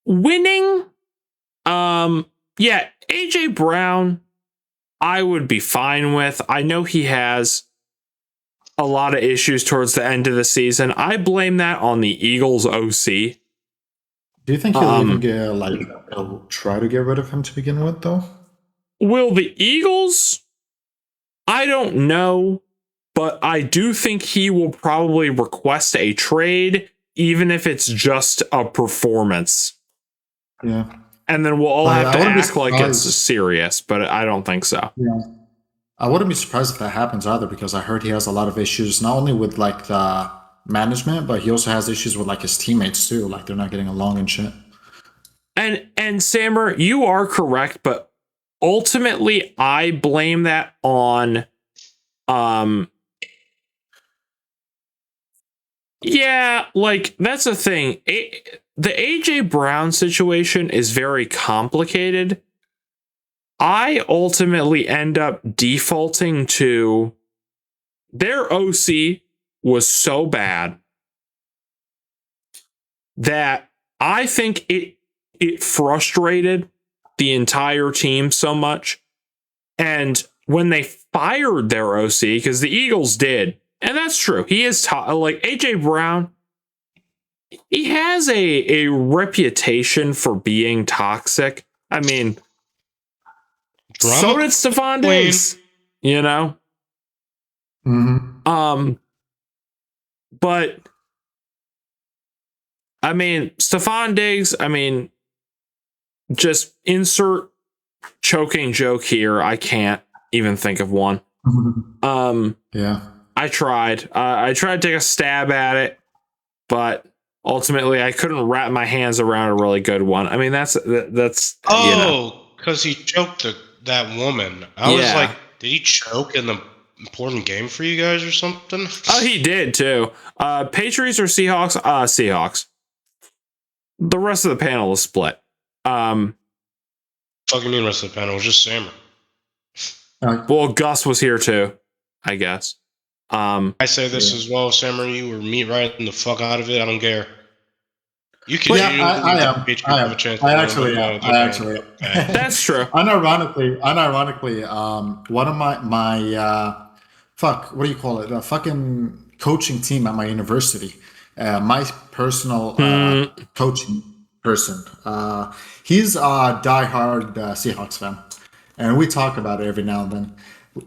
winning. Yeah, AJ Brown, I would be fine with. I know he has a lot of issues towards the end of the season. I blame that on the Eagles OC. Do you think he'll even they'll try to get rid of him to begin with, though? Will the Eagles? I don't know, but I do think he will probably request a trade, even if it's just a performance. Yeah. And then we'll all have to act like it's serious, but I don't think so. Yeah. I wouldn't be surprised if that happens either, because I heard he has a lot of issues, not only with like the management, but he also has issues with like his teammates too. Like they're not getting along and shit. And Sammer, you are correct, but ultimately I blame that on yeah, like that's the thing. The AJ Brown situation is very complicated. I ultimately end up defaulting to their OC was so bad that I think it frustrated the entire team so much. And when they fired their OC, because the Eagles did, and that's true, he is like AJ Brown, he has a reputation for being toxic, I mean, Drama so did Stephon queen. Diggs, you know? But I mean, Stephon Diggs, I mean, just insert choking joke here. I can't even think of one. Yeah. I tried. I tried to take a stab at it, but ultimately I couldn't wrap my hands around a really good one. I mean, that's Oh, because he choked that woman. I was Yeah. like, did he choke in the important game for you guys or something? Oh, he did too. Patriots or Seahawks? Seahawks. The rest of the panel is split. Fucking mean rest of the panel. It was just Sammer. Well, Gus was here too, I guess. I say this as well, Sammer. You were meat riding the fuck out of it. I don't care. You can. Yeah, I am. Have a chance. I actually am. That's true. Unironically, one of my fuck, what do you call it? The fucking coaching team at my university. My personal coaching person. He's a diehard Seahawks fan, and we talk about it every now and then.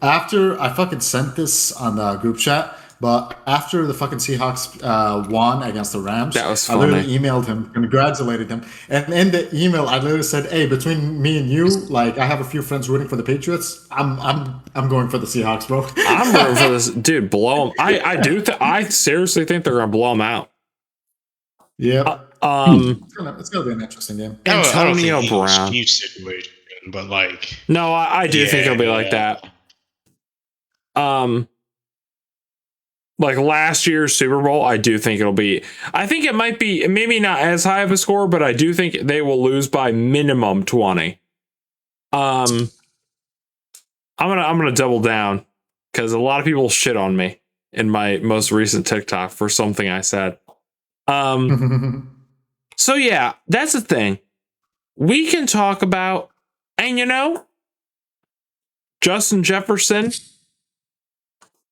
After I fucking sent this on the group chat, but after the fucking Seahawks won against the Rams, that was I literally emailed him, congratulated him, and in the email I literally said, "Hey, between me and you, like I have a few friends rooting for the Patriots. I'm going for the Seahawks, bro. I'm rooting for this dude. Blow them. I seriously think they're gonna blow them out. Yeah. It's gonna be an interesting game. Antonio Brown. Situation, but like, no, I do think it'll be like that. Like last year's Super Bowl, I do think it'll be. I think it might be maybe not as high of a score, but I do think they will lose by minimum 20. I'm gonna double down because a lot of people shit on me in my most recent TikTok for something I said. So yeah, that's the thing. We can talk about, and Justin Jefferson.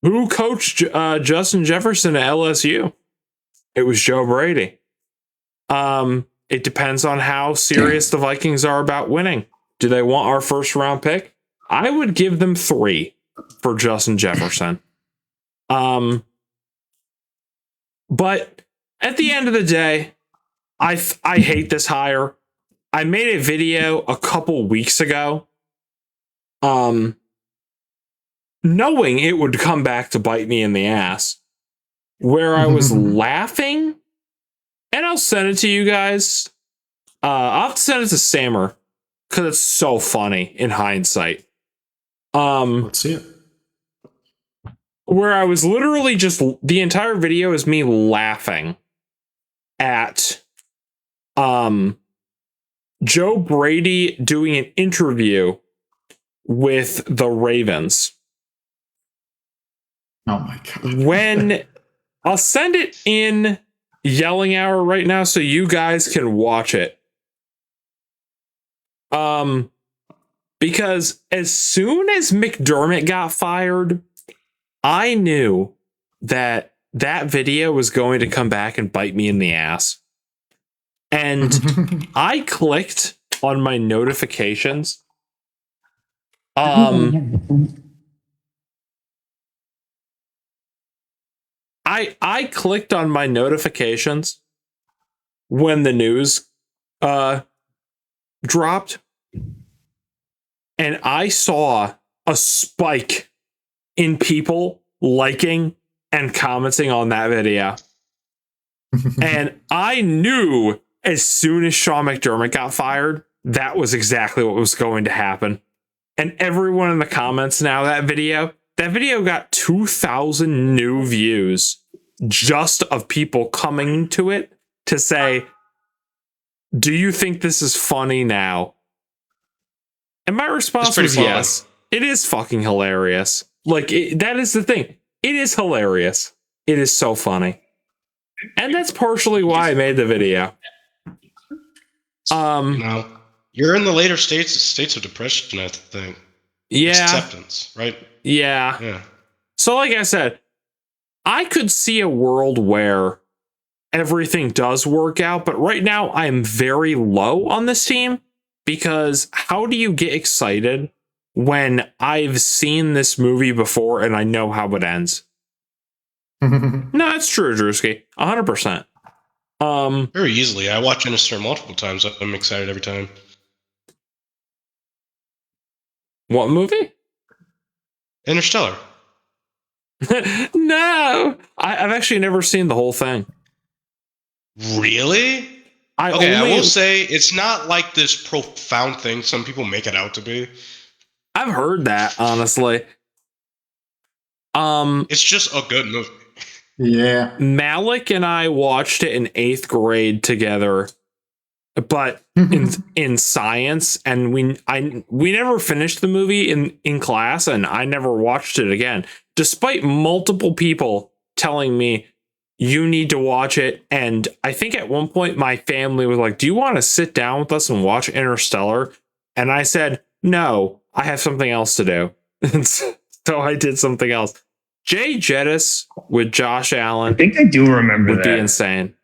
Who coached Justin Jefferson at LSU? It was Joe Brady. It depends on how serious the Vikings are about winning. Do they want our first round pick? I would give them 3 for Justin Jefferson. But at the end of the day, I hate this hire. I made a video a couple weeks ago. Knowing it would come back to bite me in the ass, where I was laughing, and I'll send it to you guys. I'll have to send it to Sammer because it's so funny in hindsight. Let's see it. Where I was literally just the entire video is me laughing at Joe Brady doing an interview with the Ravens. Oh my god. When I'll send it in yelling hour right now so you guys can watch it. Because as soon as McDermott got fired, I knew that video was going to come back and bite me in the ass. And I clicked on my notifications. I clicked on my notifications when the news dropped, and I saw a spike in people liking and commenting on that video. And I knew as soon as Sean McDermott got fired, that was exactly what was going to happen. And everyone in the comments now, that video got 2,000 new views just of people coming to it to say, do you think this is funny now? And my response was funny. yes. It is fucking hilarious. Like, that is the thing. It is hilarious. It is so funny. And that's partially why I made the video. You're in the later states of depression, I think. Yeah. Acceptance, right? Yeah. So like I said, I could see a world where everything does work out, but right now I'm very low on this team. because how do you get excited when I've seen this movie before and I know how it ends? No, that's true, Drewski. 100%. Very easily. I watch Interstellar multiple times. I'm excited every time. What movie? Interstellar. No, I've actually never seen the whole thing. Really? I will say it's not like this profound thing some people make it out to be. I've heard that, honestly. It's just a good movie. Yeah. Malik and I watched it in 8th grade together, but in science, and we never finished the movie in class, and I never watched it again, despite multiple people telling me you need to watch it. And I think at one point my family was like, do you want to sit down with us and watch Interstellar? And I said, no, I have something else to do. And so I did something else. Jay Jettis with Josh Allen. I think I do remember would that. be insane.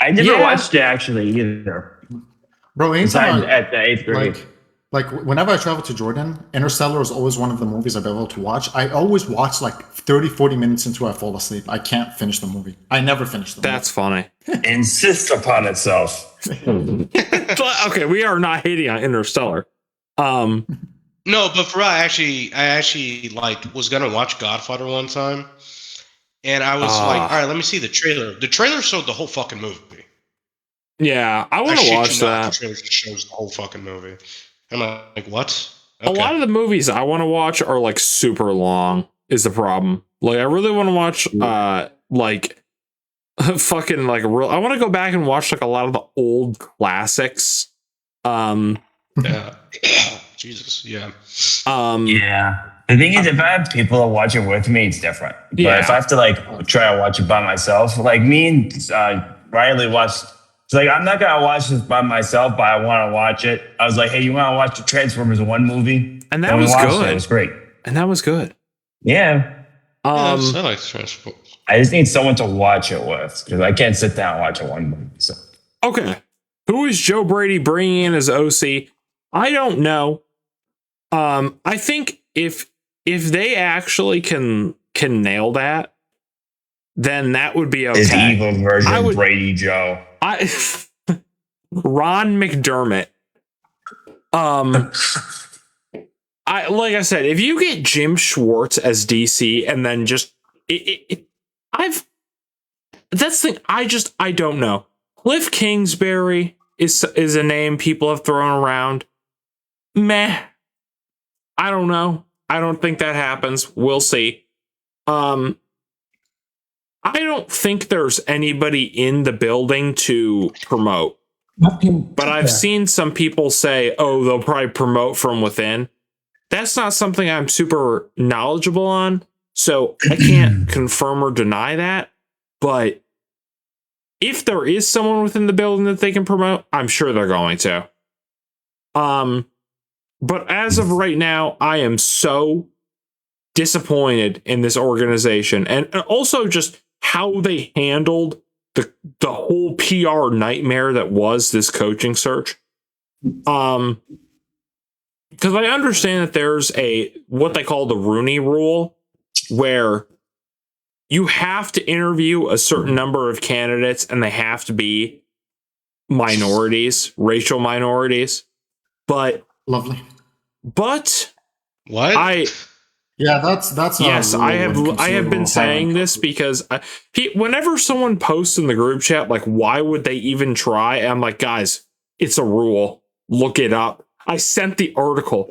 I never watched it actually either. Bro, anytime at the 8th grade. Like whenever I travel to Jordan, Interstellar is always one of the movies I've been able to watch. I always watch like 30, 40 minutes into I fall asleep. I can't finish the movie. I never finish the movie. That's funny. Insists upon itself. Okay, we are not hating on Interstellar. No, but for real, I actually like was gonna watch Godfather one time, and I was like, all right, let me see the trailer. The trailer showed the whole fucking movie. Yeah, I want to watch that. The trailer just shows the whole fucking movie. I'm like, what? Okay. A lot of the movies I want to watch are like super long. Is the problem? Like, I really want to watch like fucking like real. I want to go back and watch like a lot of the old classics. Yeah. Jesus, yeah. Yeah. The thing is, if I have people to watch it with me, it's different. But if I have to like try to watch it by myself, like me and Riley watched. It's like, I'm not gonna watch this by myself, but I want to watch it. I was like, hey, you want to watch the Transformers 1 movie? And that was good. It was great. And that was good. Yeah. I like Transformers. I just need someone to watch it with because I can't sit down and watch it one movie. So. Okay. Who is Joe Brady bringing in as OC? I don't know. I think if they actually can nail that, then that would be okay. His evil version of Brady Joe. Ron McDermott. Like I said, if you get Jim Schwartz as DC and then just that's the thing. I don't know. Cliff Kingsbury is a name people have thrown around. Meh. I don't know. I don't think that happens. We'll see. I don't think there's anybody in the building to promote. But I've seen some people say, oh, they'll probably promote from within. That's not something I'm super knowledgeable on, so I can't confirm or deny that. But if there is someone within the building that they can promote, I'm sure they're going to. But as of right now, I am so disappointed in this organization, and also just how they handled the whole PR nightmare that was this coaching search. Because I understand that there's what they call the Rooney Rule, where you have to interview a certain number of candidates and they have to be minorities, racial minorities. But lovely. But what? Yeah, that's yes. I have been saying this because whenever someone posts in the group chat, like, why would they even try? I'm like, guys, it's a rule. Look it up. I sent the article.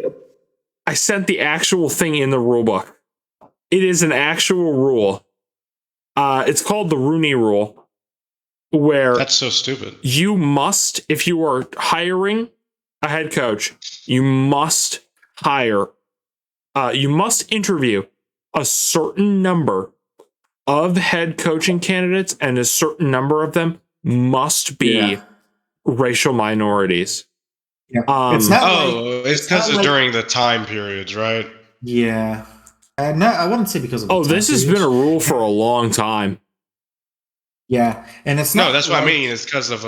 I sent the actual thing in the rule book. It is an actual rule. It's called the Rooney Rule, where that's so stupid. You must, if you are hiring a head coach, you must interview a certain number of head coaching candidates, and a certain number of them must be racial minorities. Yeah. It's not it's because it's during the time periods, right? Yeah. No, I wouldn't say because of the time this has been a rule for a long time. Yeah. And it's not. No, that's what I mean. It's because of,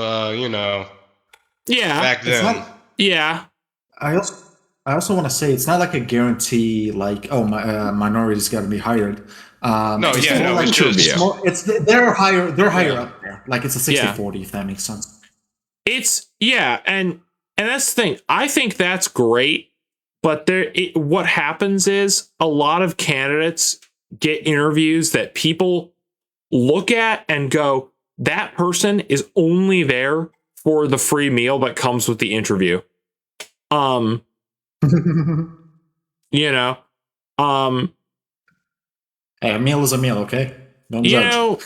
Yeah. back It's then. not. Yeah. I also want to say it's not like a guarantee. Like, oh, my minorities got to be hired. No, it's yeah, more no, like it's just Yeah. they're higher. They're higher Yeah. up there. Like it's a 60-40, if that makes sense. It's and that's the thing. I think that's great, but what happens is a lot of candidates get interviews that people look at and go, that person is only there for the free meal that comes with the interview. You know, Hey, a meal is a meal, okay? Don't you judge. know,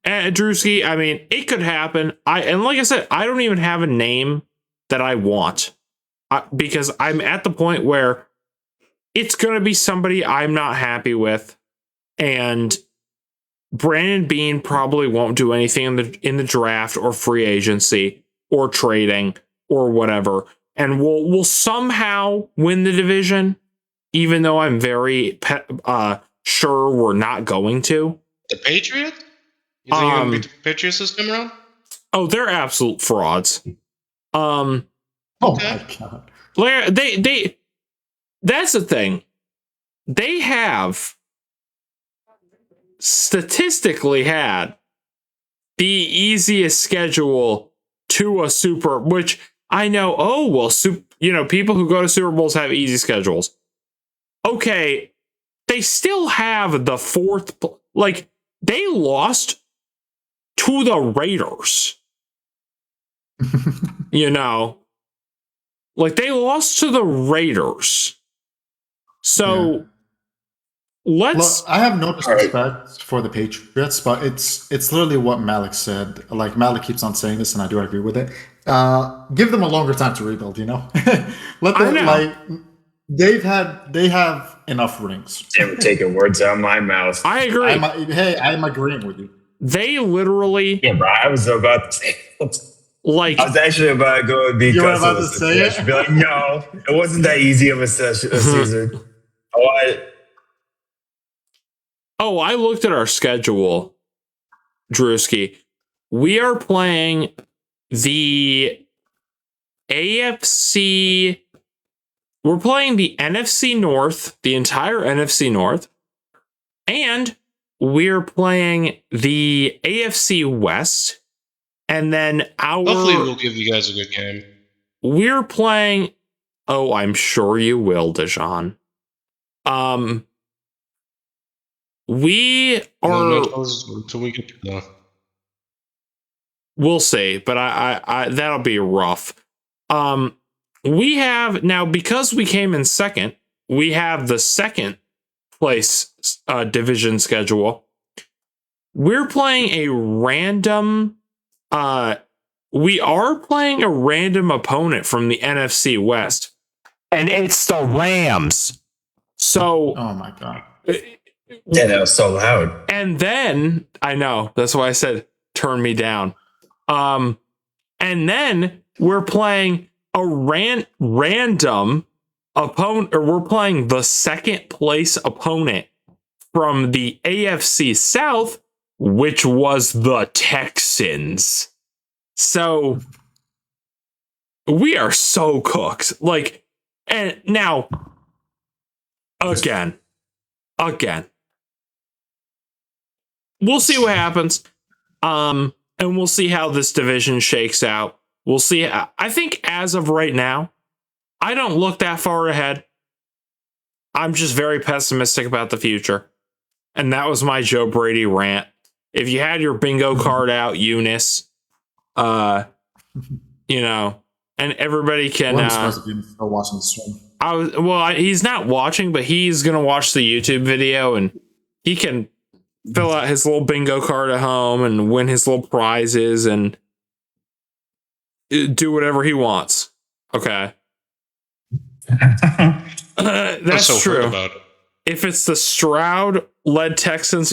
Drewski, I mean, it could happen. And like I said, I don't even have a name that I want because I'm at the point where it's going to be somebody I'm not happy with, and Brandon Bean probably won't do anything in the draft or free agency or trading or whatever, and we'll somehow win the division, even though I'm very sure we're not going to. The Patriots? You think you're gonna beat the Patriots this time around? Oh, they're absolute frauds. Oh my god. They that's the thing. They have statistically had the easiest schedule to a super, which I know, people who go to Super Bowls have easy schedules. Okay, they still have the fourth, like, they lost to the Raiders. Like, they lost to the Raiders. So let's. Look, I have no disrespect for the Patriots, but it's literally what Malik said. Like Malik keeps on saying this, and I do agree with it. Give them a longer time to rebuild. Let them like they have enough rings. They were taking words out of my mouth. I agree. I'm agreeing with you. They literally. Yeah, bro. I was about to say. Like, I was actually about to go and be you were about to say it. Be like, no, it wasn't that easy of a season. I looked at our schedule, Drewski. We are playing the AFC. We're playing the NFC North, the entire NFC North, and we're playing the AFC West. And then hopefully we'll give you guys a good game. We're playing. Oh, I'm sure you will, Dejan. We are. Until we get to We'll see, but I that'll be rough. We have now, because we came in second, we have the second place division schedule. We're playing a random. We are playing a random opponent from the NFC West, and it's the Rams. So, oh my god, yeah, that was so loud. And then I know that's why I said turn me down. And then we're playing a random opponent, or we're playing the second place opponent from the AFC South, which was the Texans. So we are so cooked. Like, and now again, we'll see what happens. And we'll see how this division shakes out. We'll see. I think as of right now, I don't look that far ahead. I'm just very pessimistic about the future. And that was my Joe Brady rant. If you had your bingo card out, Eunice, and everybody can. Still watching the stream. He's not watching, but he's gonna watch the YouTube video, and he can fill out his little bingo card at home and win his little prizes and do whatever he wants. Okay. That's so true. about it. If it's the Stroud-led Texans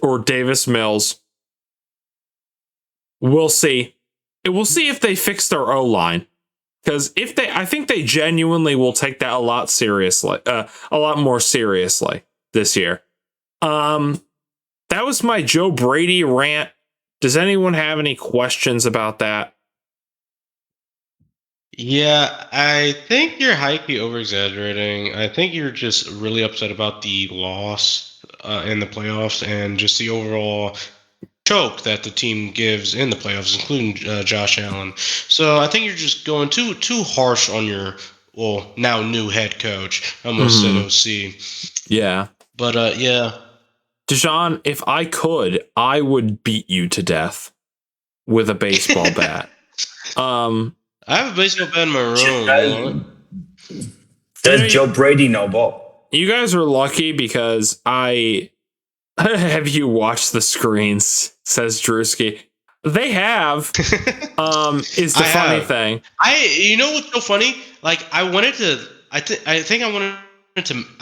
or Davis Mills, we'll see. We'll see if they fix their O-line. Because I think they genuinely will take that a lot more seriously this year. That was my Joe Brady rant. Does anyone have any questions about that? Yeah, I think you're highly over exaggerating. I think you're just really upset about the loss in the playoffs and just the overall choke that the team gives in the playoffs, including Josh Allen. So I think you're just going too harsh on your now new head coach. I almost said OC, Yeah. but yeah. Deshaun, if I could, I would beat you to death with a baseball bat. I have a baseball bat in my room. Does Joe Brady know ball? You guys are lucky because I have you watched the screens, says Drewski. They have. Is the funny thing. You know what's so funny? Like I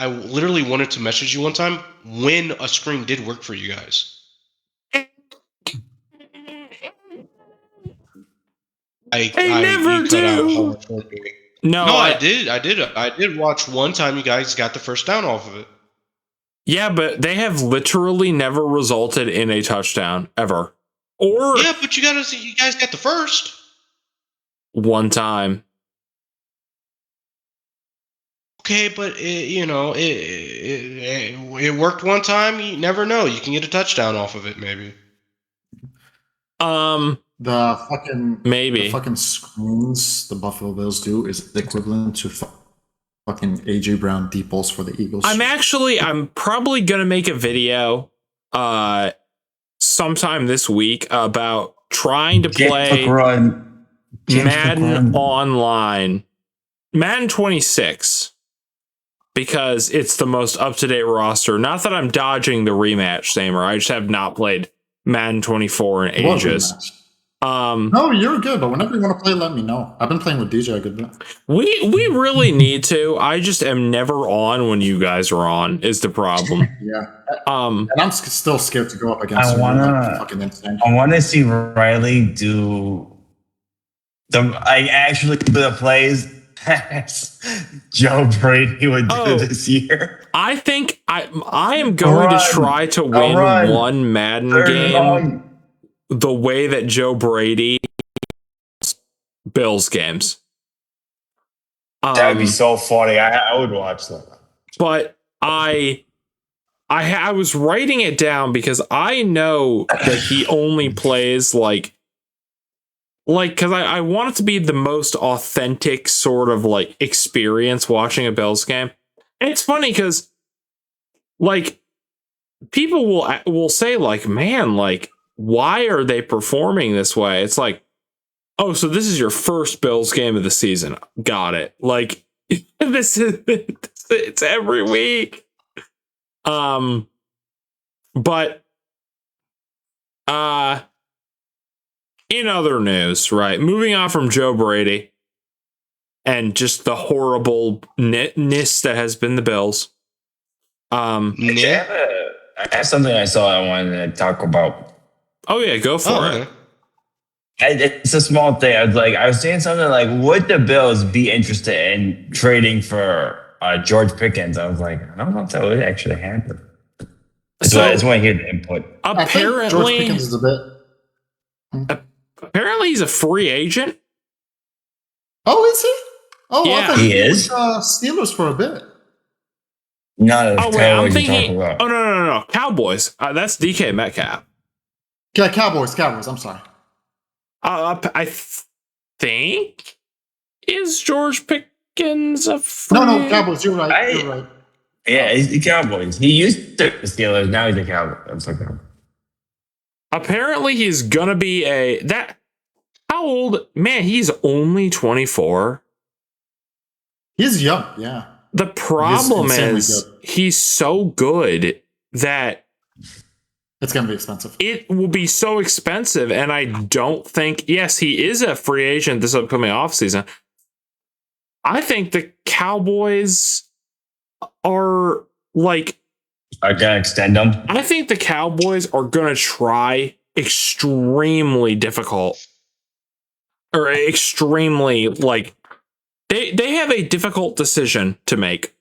literally wanted to message you one time when a screen did work for you guys. I never do. No, I did watch one time you guys got the first down off of it. Yeah, but they have literally never resulted in a touchdown ever. Or yeah, but you guys got the first one time. Okay, but it worked one time. You never know. You can get a touchdown off of it, maybe. The fucking screens the Buffalo Bills do is the equivalent to fucking AJ Brown deep balls for the Eagles. I'm probably gonna make a video sometime this week about trying to play Madden online, Madden 26, because it's the most up-to-date roster. Not that I'm dodging the rematch, Samer. I just have not played Madden 24 in ages. No, you're good, but whenever you want to play, let me know. I've been playing with DJ a good bit. We really need to. I just am never on when you guys are on, is the problem. Yeah. And I'm still scared to go up against I wanna see Riley do the plays Joe Brady would do this year. I think I am going to try to win one Madden game the way that Joe Brady Bills games. That would be so funny. I would watch that. But I was writing it down because I know that he only plays like because I want it to be the most authentic sort of like experience watching a Bills game. And it's funny because like people will say like, man, like why are they performing this way? It's like, oh, so this is your first Bills game of the season. Got it. Like this is it's every week. But in other news, right? Moving on from Joe Brady and just the horribleness that has been the Bills. I have something I saw I wanted to talk about. Oh yeah, go for it. It's a small thing. I was saying something like, would the Bills be interested in trading for George Pickens? I was like, I don't know if that would actually happen. So I just want to hear the input. Apparently, George Pickens is a bit. Apparently, he's a free agent. Oh, is he? Oh, yeah, I thought he is. Steelers for a bit. No, oh wait, I'm thinking. Oh no, Cowboys. That's DK Metcalf. Yeah, Cowboys. I'm sorry. I think is George Pickens a free? No, Cowboys. You're right. You're right. Yeah, he's the Cowboys. He used to the Steelers. Now he's the Cowboys. Apparently, he's gonna be how old? Man, he's only 24. He's young. Yeah. The problem is he's so good that it's going to be expensive. It will be so expensive, and I don't think... Yes, he is a free agent this upcoming offseason. I think the Cowboys are going to extend them? I think the Cowboys are going to try extremely difficult. Or extremely, They have a difficult decision to make.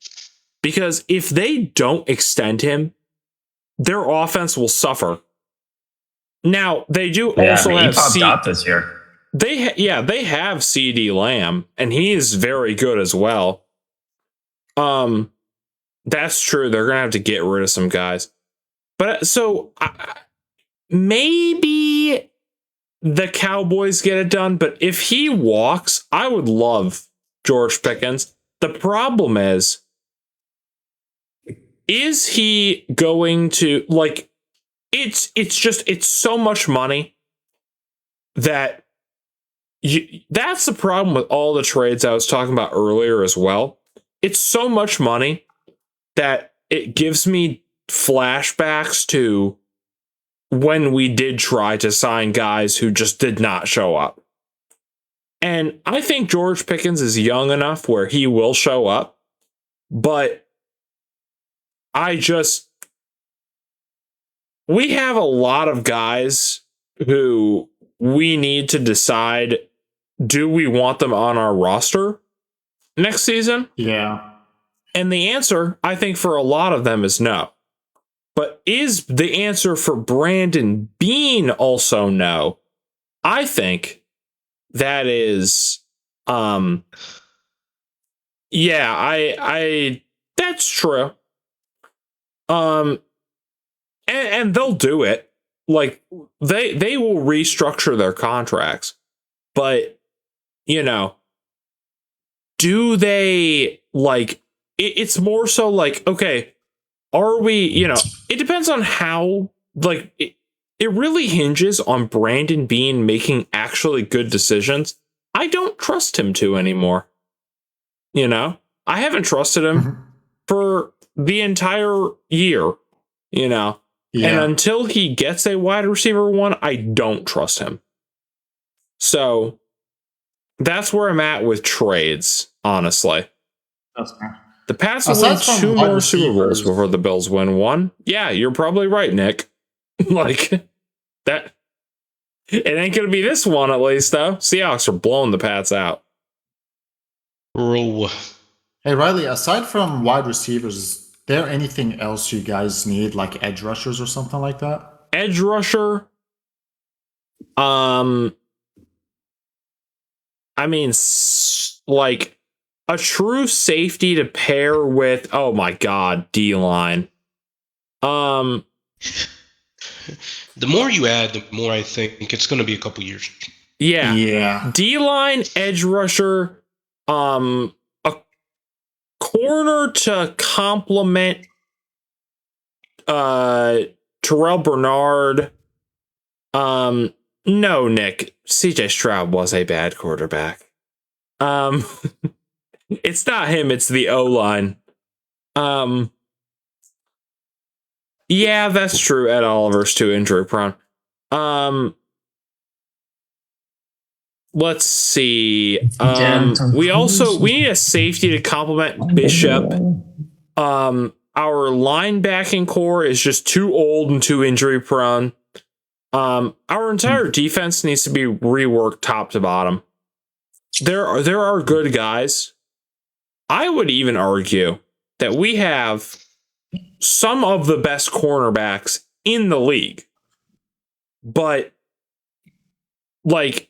Because if they don't extend him, their offense will suffer. Now, they do also have he popped up this year. they have CD Lamb, and he is very good as well. That's true. They're gonna have to get rid of some guys, but so maybe the Cowboys get it done. But if he walks, I would love George Pickens. The problem is he going to like? It's so much money that. That's the problem with all the trades I was talking about earlier as well. It's so much money that it gives me flashbacks to when we did try to sign guys who just did not show up. And I think George Pickens is young enough where he will show up, but we have a lot of guys who we need to decide, do we want them on our roster next season? Yeah. And the answer, I think, for a lot of them is no. But is the answer for Brandon Beane also no? I think that is, that's true. And they'll do it. Like they will restructure their contracts, but do they like? It's more so like, okay, are we? It depends on how. Like it really hinges on Brandon Beane making actually good decisions. I don't trust him to anymore. I haven't trusted him for the entire year. Yeah. And until he gets a wide receiver one, I don't trust him. So that's where I'm at with trades, honestly. That's fair. The Pats will win 2 more Super Bowls before the Bills win 1. Yeah, you're probably right, Nick. Like, that. It ain't going to be this one, at least, though. Seahawks are blowing the Pats out. Bro. Hey, Riley, aside from wide receivers, is there anything else you guys need, like edge rushers or something like that? Edge rusher? I mean, like a true safety to pair with, oh my God, D-line. The more you add, the more I think it's going to be a couple years. Yeah. D-line, edge rusher, a corner to complement Terrell Bernard. No, Nick. CJ Stroud was a bad quarterback. It's not him, it's the O-line. Yeah, that's true. Ed Oliver's too injury prone. Let's see. We need a safety to complement Bishop. Our linebacking core is just too old and too injury prone. Our entire defense needs to be reworked top to bottom. There are good guys. I would even argue that we have some of the best cornerbacks in the league. But like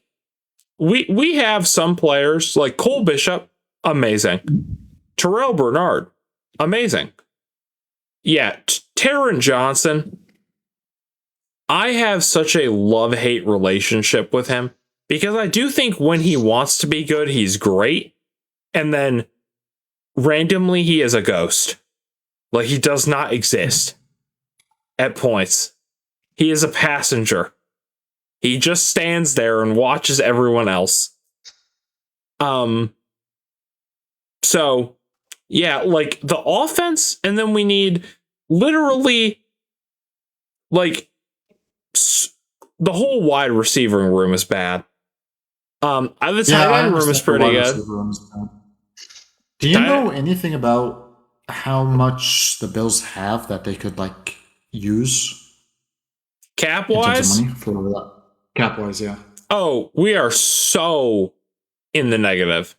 we have some players like Cole Bishop, amazing. Terrell Bernard, amazing. Yeah, Taron Johnson, I have such a love-hate relationship with him because I do think when he wants to be good, he's great. And then randomly, he is a ghost. Like, he does not exist at points. He is a passenger. He just stands there and watches everyone else. So, yeah, like, the offense, and then we need literally, like, the whole wide receiving room is bad. The tight end room is pretty good. Do you know anything about how much the Bills have that they could like use cap wise? Cap wise, yeah. Oh, we are so in the negative.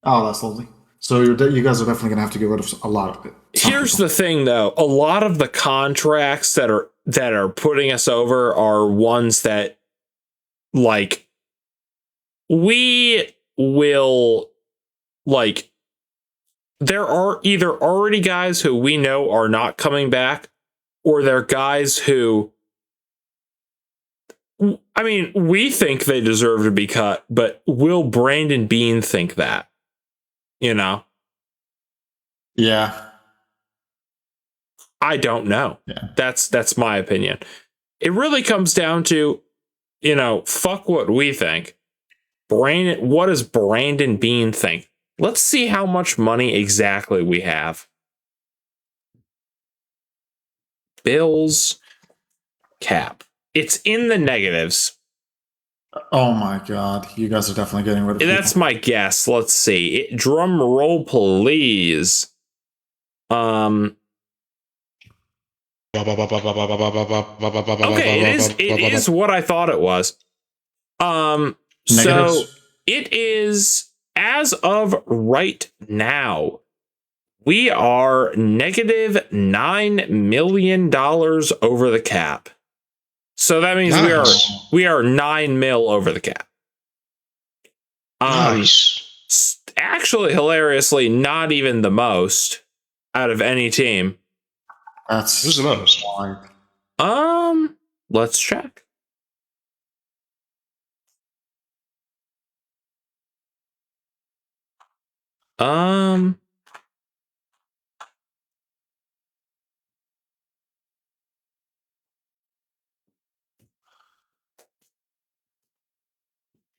Oh, that's lovely. So you guys are definitely gonna have to get rid of a lot of it. Here's the thing, though: a lot of the contracts that are putting us over are ones that, like, we will, like, there are either already guys who we know are not coming back, or they're guys who, I mean, we think they deserve to be cut, but will Brandon Beane think that? You know? Yeah. I don't know. Yeah. That's my opinion. It really comes down to, you know, fuck what we think. What does Brandon Beane think? Let's see how much money exactly we have. Bills cap. It's in the negatives. Oh my god, you guys are definitely getting rid of That's people. my guess. Let's see. Drum roll, please. Okay, it is what I thought it was. So it is, as of right now, we are negative $9 million over the cap. So that means we are 9 mil over the cap. Nice. Actually, hilariously, not even the most out of any team. Who's the most? Let's check.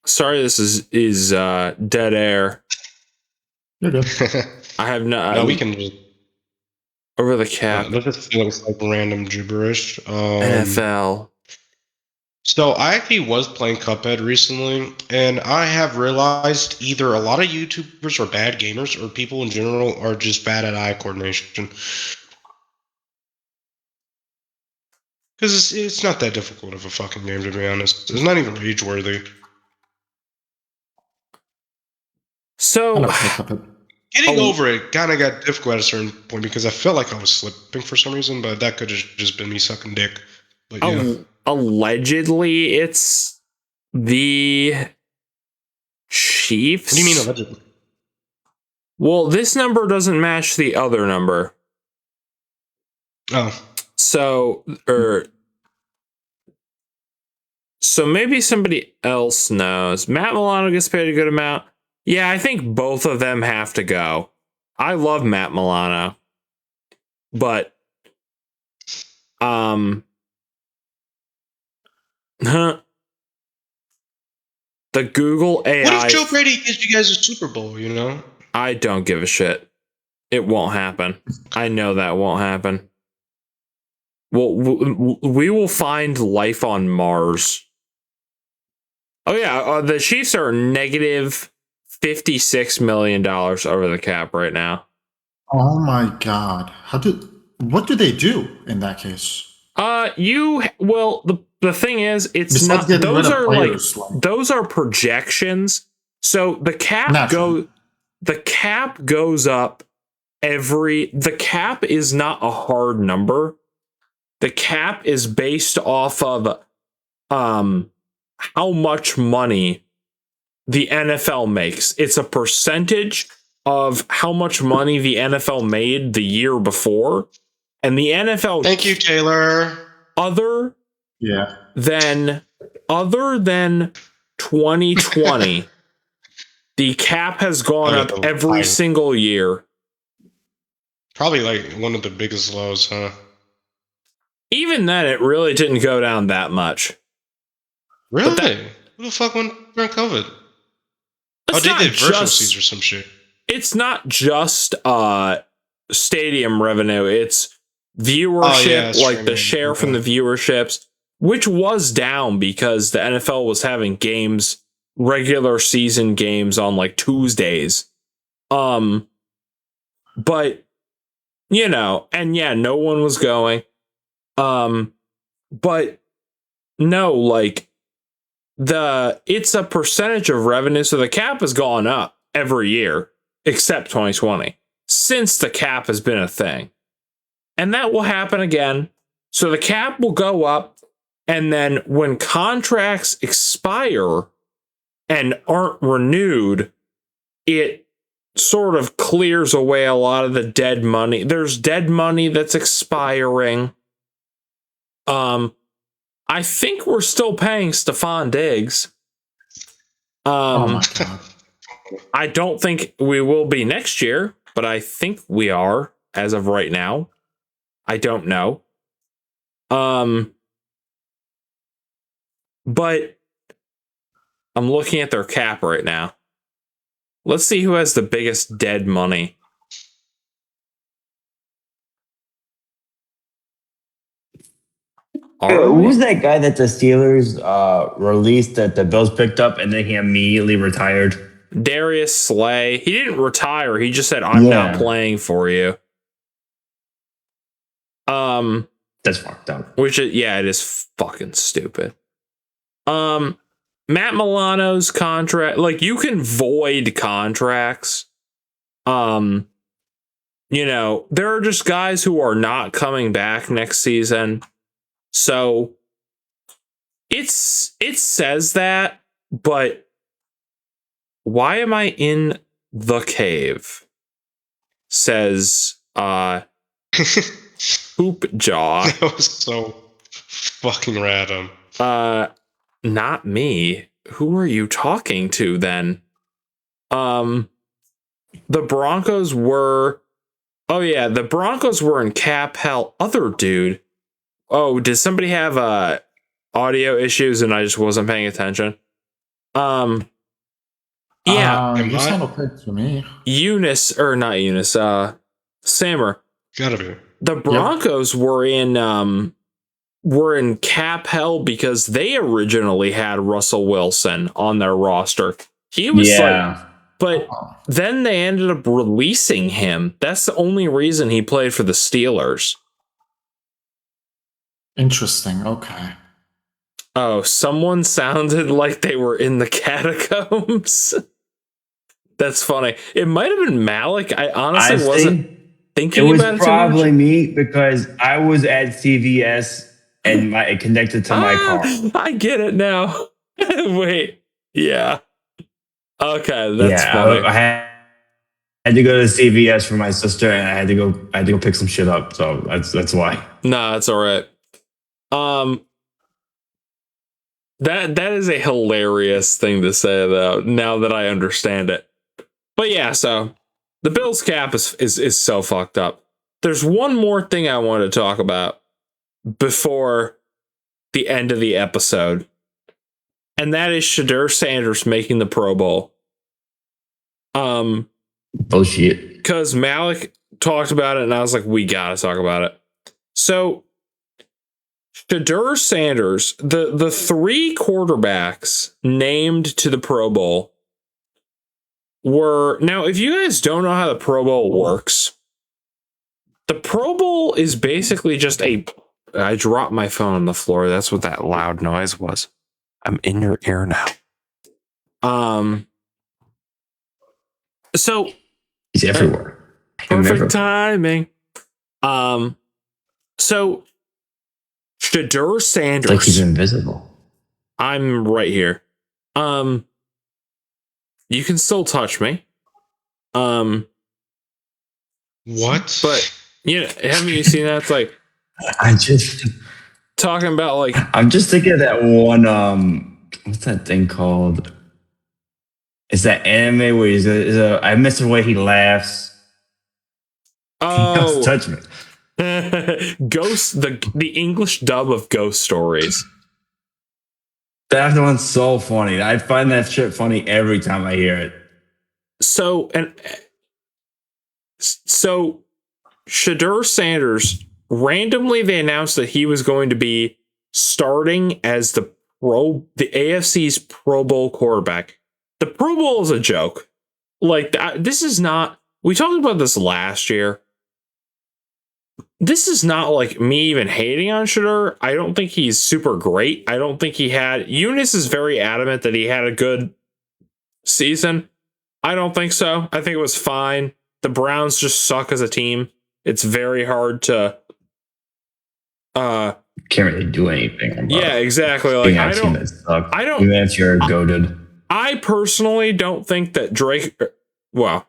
Sorry, this is dead air. You're good. I have no. No, we can just over the cap. Let's just looks like random gibberish. NFL. So I actually was playing Cuphead recently, and I have realized either a lot of YouTubers are bad gamers, or people in general are just bad at eye coordination. Because it's not that difficult of a fucking game, to be honest. It's not even rage worthy. So getting over it kind of got difficult at a certain point because I felt like I was slipping for some reason, but that could have just been me sucking dick. But yeah. Allegedly, it's the Chiefs. What do you mean allegedly? Well, this number doesn't match the other number. Oh. So maybe somebody else knows. Matt Milano gets paid a good amount. Yeah, I think both of them have to go. I love Matt Milano. But the Google AI. What if Joe Brady gives you guys a Super Bowl, you know? I don't give a shit. It won't happen. I know that won't happen. Well, we will find life on Mars. Oh yeah, the Chiefs are negative $56 million over the cap right now. Oh my god! What do they do in that case? The thing is, it's besides not. Those are players, those are projections. So the cap goes up the cap is not a hard number. The cap is based off of how much money the NFL makes. It's a percentage of how much money the NFL made the year before. And the NFL. Thank you, Taylor. Other than 2020, the cap has gone up every single year. Probably like one of the biggest lows, huh? Even then, it really didn't go down that much. Really? Who the fuck went during COVID? Oh, they did virtual seats or some shit. It's not just stadium revenue. It's viewership, the share from the viewerships, which was down because the NFL was having games, regular season games on like Tuesdays. But you know, and yeah, no one was going. But no, like it's a percentage of revenue, so the cap has gone up every year except 2020 since the cap has been a thing. And that will happen again. So the cap will go up, and then when contracts expire, and aren't renewed, it sort of clears away a lot of the dead money. There's dead money that's expiring. I think we're still paying Stephon Diggs. Oh my god. I don't think we will be next year, but I think we are as of right now. I don't know. But I'm looking at their cap right now. Let's see who has the biggest dead money. Who's that guy that the Steelers released that the Bills picked up and then he immediately retired? Darius Slay. He didn't retire. He just said, I'm not playing for you. That's fucked up. Which is, yeah, it is fucking stupid. Matt Milano's contract, like, you can void contracts. You know, there are just guys who are not coming back next season. So it says that, but why am I in the cave? Says Poop Jaw. That was so fucking random. Not me. Who are you talking to then? The Broncos were. Oh yeah, the Broncos were in cap hell. Other dude. Oh, did somebody have audio issues and I just wasn't paying attention? Yeah. You sound okay to me. Eunice, or not Eunice, Sammer. Gotta be. The Broncos were in cap hell because they originally had Russell Wilson on their roster. He was but then they ended up releasing him. That's the only reason he played for the Steelers. Interesting. Okay. Oh, someone sounded like they were in the catacombs. That's funny. It might have been Malik. I honestly wasn't thinking about it. It was probably me because I was at CVS and it connected to my car. I get it now. Wait. Yeah. Okay, that's funny. I had to go to CVS for my sister, and I had to go pick some shit up. So that's why. No, that's all right. That is a hilarious thing to say though, now that I understand it. But yeah, so the Bills cap is so fucked up. There's one more thing I want to talk about before the end of the episode. And that is Shedeur Sanders making the Pro Bowl. Bullshit. Because Malik talked about it and I was like, we gotta talk about it. So Shedeur Sanders, the three quarterbacks named to the Pro Bowl were, now if you guys don't know how the Pro Bowl works, the Pro Bowl is basically just I dropped my phone on the floor. That's what that loud noise was. I'm in your ear now. So he's everywhere. Perfect timing. So Shedeur Sanders. It's like he's invisible. I'm right here. You can still touch me. What? But haven't you seen that? It's like I just talking about like I'm just thinking of that one. What's that thing called? It's that anime where I miss the way he laughs. Oh, touch me. Ghost, the English dub of Ghost Stories. That one's so funny. I find that shit funny every time I hear it. So Shedeur Sanders, randomly they announced that he was going to be starting as the AFC's Pro Bowl quarterback. The Pro Bowl is a joke. Like, this is not, we talked about this last year. This is not like me even hating on Shedeur. I don't think he's super great. I don't think Eunice is very adamant that he had a good season. I don't think so. I think it was fine. The Browns just suck as a team. It's very hard to can't really do anything. Yeah, exactly. Like I don't even if you're goated. I personally don't think that Drake. Well,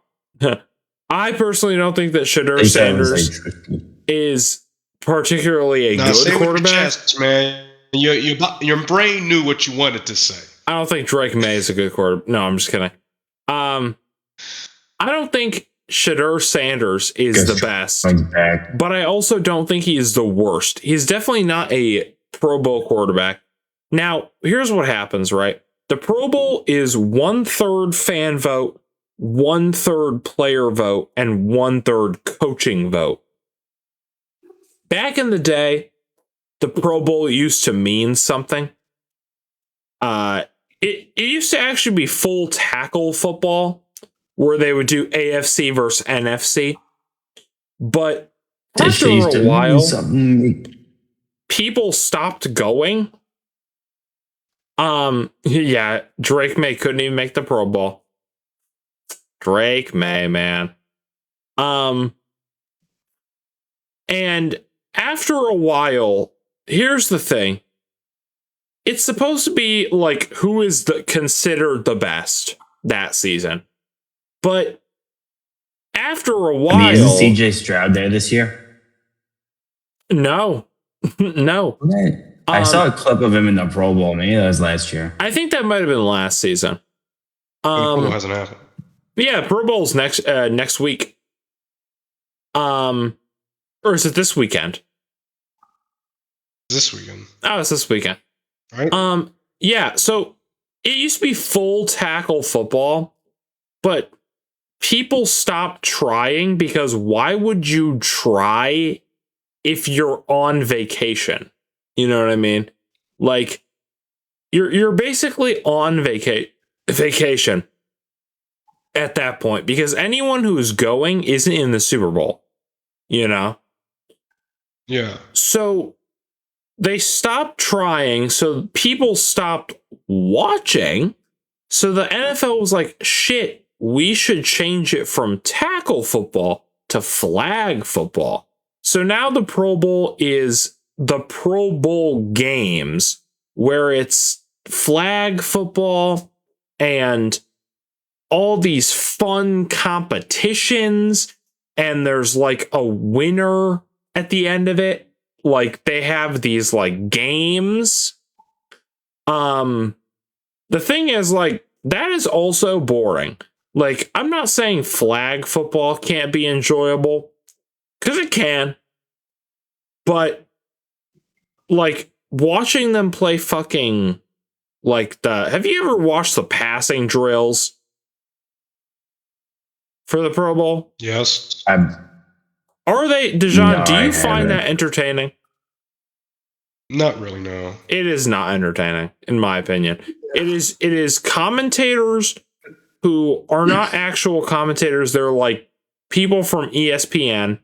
I personally don't think that Shadur Sanders is particularly a good say quarterback. With your chest, man. Your brain knew what you wanted to say. I don't think Drake May is a good quarterback. No, I'm just kidding. I don't think Shadur Sanders is the best, but I also don't think he is the worst. He's definitely not a Pro Bowl quarterback. Now, here's what happens, right? The Pro Bowl is 1/3 fan vote, 1/3 player vote, and 1/3 coaching vote. Back in the day, the Pro Bowl used to mean something. It used to actually be full tackle football, where they would do AFC versus NFC. But after a while, people stopped going. Yeah, Drake May couldn't even make the Pro Bowl. Drake May, man. And after a while, here's the thing. It's supposed to be like who is considered the best that season. But after a while, isn't CJ Stroud there this year? No. No. I saw a clip of him in the Pro Bowl. Maybe that was last year. I think that might have been last season. Pro Bowl hasn't happened. Yeah, Pro Bowl's next week. Or is it this weekend? This weekend. Oh, it's this weekend. Right. Yeah, so it used to be full tackle football, but people stopped trying because why would you try if you're on vacation? You know what I mean? Like you're basically on vacation at that point because anyone who's going isn't in the Super Bowl, you know? Yeah. So they stopped trying, so people stopped watching. So the NFL was like, shit, we should change it from tackle football to flag football. So now the Pro Bowl is the Pro Bowl games, where it's flag football and all these fun competitions, and there's like a winner at the end of it. Like they have these like games. The thing is, like, that is also boring. Like, I'm not saying flag football can't be enjoyable, because it can. But like watching them play fucking like have you ever watched the passing drills for the Pro Bowl? Yes. Are they, Dejan, No, do you I find haven't. that entertaining? Not really, no. It is not entertaining, in my opinion. It is commentators who are not actual commentators. They're like people from ESPN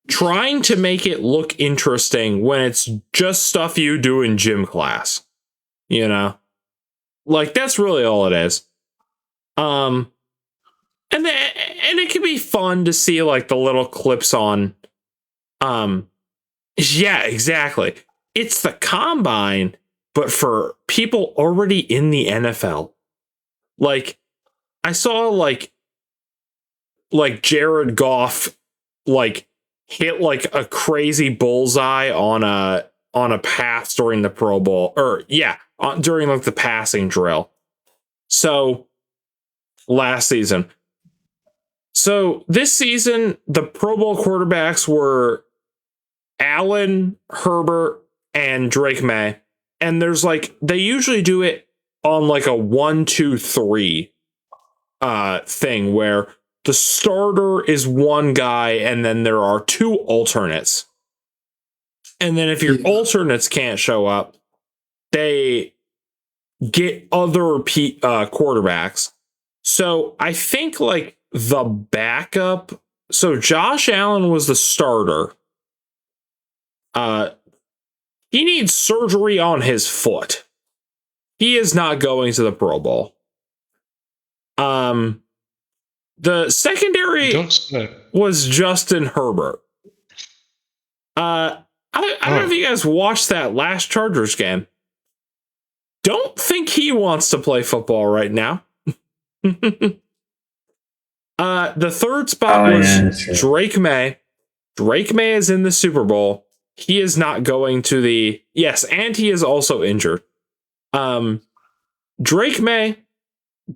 trying to make it look interesting when it's just stuff you do in gym class. You know? Like, that's really all it is. And it can be fun to see like the little clips on yeah, exactly. It's the combine, but for people already in the NFL. Like I saw like Jared Goff like hit like a crazy bullseye on a pass during the Pro Bowl, or during like the passing drill. So last season. So this season, the Pro Bowl quarterbacks were Allen, Herbert, and Drake May. And there's like, they usually do it on like a 1-2-3 thing where the starter is one guy and then there are two alternates. And then if your alternates can't show up, they get other quarterbacks. So I think like the backup, so Josh Allen was the starter. He needs surgery on his foot. He is not going to the Pro Bowl. The secondary was Justin Herbert. I don't know if you guys watched that last Chargers game. don't think he wants to play football right now. The third spot was Drake May. Drake May is in the Super Bowl. He is not going to the... Yes, and he is also injured. Drake May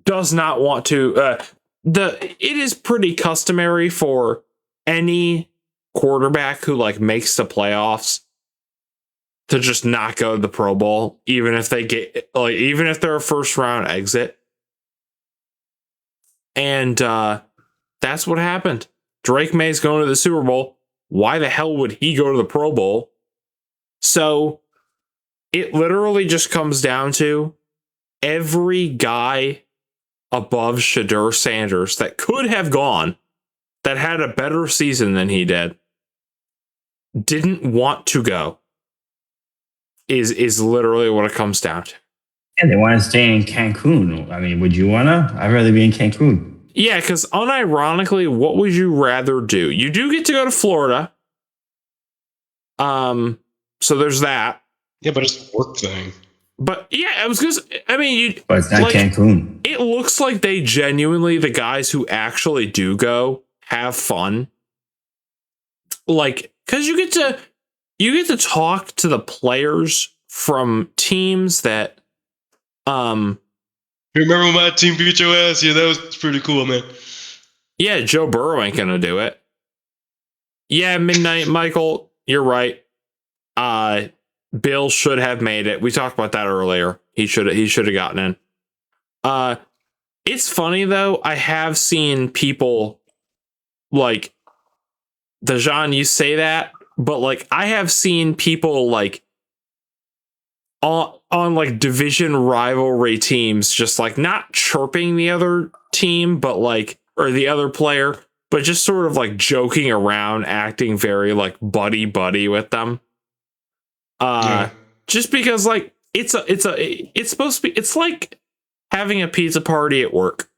does not want to... It is pretty customary for any quarterback who like makes the playoffs to just not go to the Pro Bowl, even if they're a first round exit. And that's what happened. Drake May's going to the Super Bowl. Why the hell would he go to the Pro Bowl? So it literally just comes down to every guy above Shedeur Sanders that could have gone, that had a better season than he didn't want to go. Is literally what it comes down to. And they want to stay in Cancun. I mean, would you want to? I'd rather be in Cancun. Yeah, because unironically, what would you rather do? You do get to go to Florida. So there's that. Yeah, but it's a work thing. But yeah, I was gonna say, I mean, but it's not Cancun. It looks like they genuinely, the guys who actually do go, have fun. Like, because you get to talk to the players from teams that remember when my team beat your ass? Yeah, that was pretty cool, man. Yeah, Joe Burrow ain't gonna do it. Yeah, Midnight Michael, you're right. Bill should have made it. We talked about that earlier. He should have gotten in. It's funny though. I have seen people like Dejan, you say that, but like I have seen people like on like division rivalry teams just like not chirping the other team, but like, or the other player, but just sort of like joking around, acting very like buddy with them. Just because like it's supposed to be, it's like having a pizza party at work,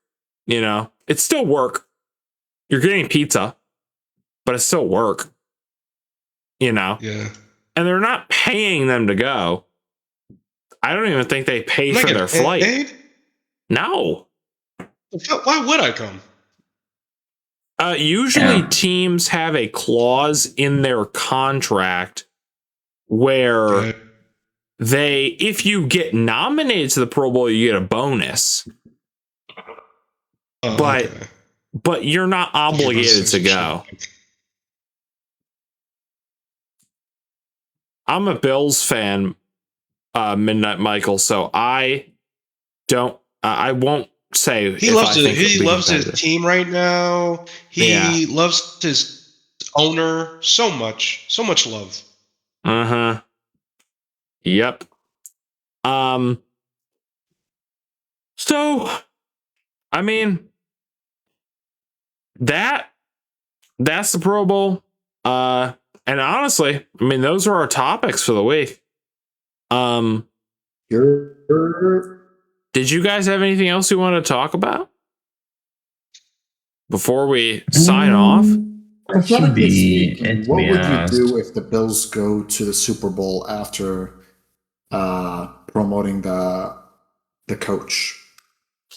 you know, it's still work. You're getting pizza, but it's still work, you know? Yeah. And they're not paying them to go. I don't even think they pay for their flight. Paid? No. Why would I come? Usually teams have a clause in their contract where if you get nominated to the Pro Bowl, you get a bonus. But you're not obligated to go. I'm a Bills fan, Midnight Michael, so I won't say he loves his team right now. He loves his owner so much love. Yep. So I mean that's the Pro Bowl. And honestly, I mean, those are our topics for the week. Did you guys have anything else you want to talk about before we sign off? What would you do if the Bills go to the Super Bowl after promoting the coach?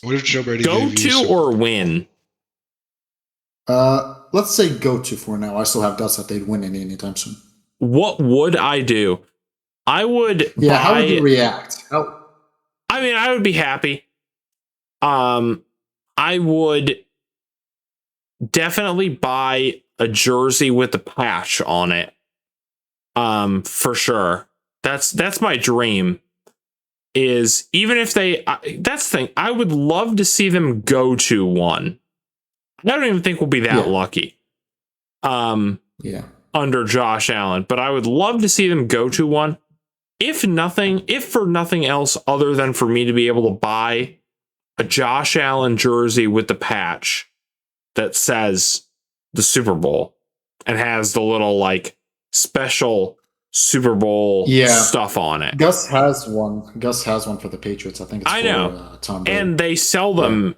What if Joe Brady go to or win? Let's say go to for now. I still have doubts that they'd win anytime soon. What would I do? I would. Yeah, how would you react? I mean, I would be happy. I would definitely buy a jersey with the patch on it. For sure. That's my dream. Is even if that's the thing. I would love to see them go to one. I don't even think we'll be that lucky. Under Josh Allen, but I would love to see them go to one. If for nothing else other than for me to be able to buy a Josh Allen jersey with the patch that says the Super Bowl and has the little like special Super Bowl stuff on it. Gus has one for the Patriots. I think it's for Tom Brady. And they sell them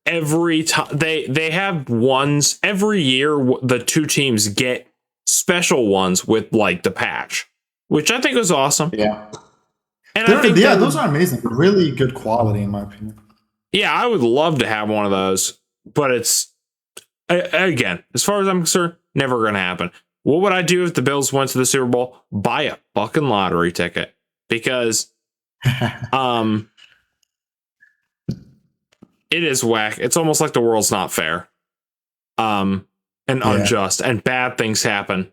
every time. They have ones every year. The two teams get special ones with like the patch, which I think was awesome. Yeah. And I think those are amazing. Really good quality, in my opinion. Yeah, I would love to have one of those, but it's, again, as far as I'm concerned, never going to happen. What would I do if the Bills went to the Super Bowl? Buy a fucking lottery ticket, because it is whack. It's almost like the world's not fair, and unjust, and bad things happen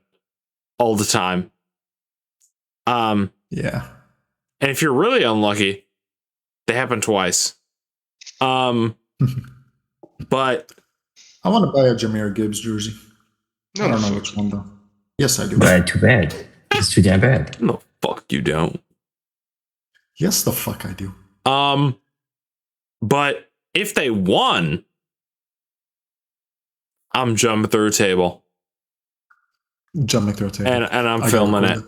all the time. Yeah. And if you're really unlucky, they happen twice. But I want to buy a Jahmyr Gibbs jersey. No, I don't know which one though. Yes, I do. But too bad. It's too damn bad. no, fuck you don't. Yes, the fuck I do. But if they won, I'm jumping through a table. Jumping through a table. And I'm filming it.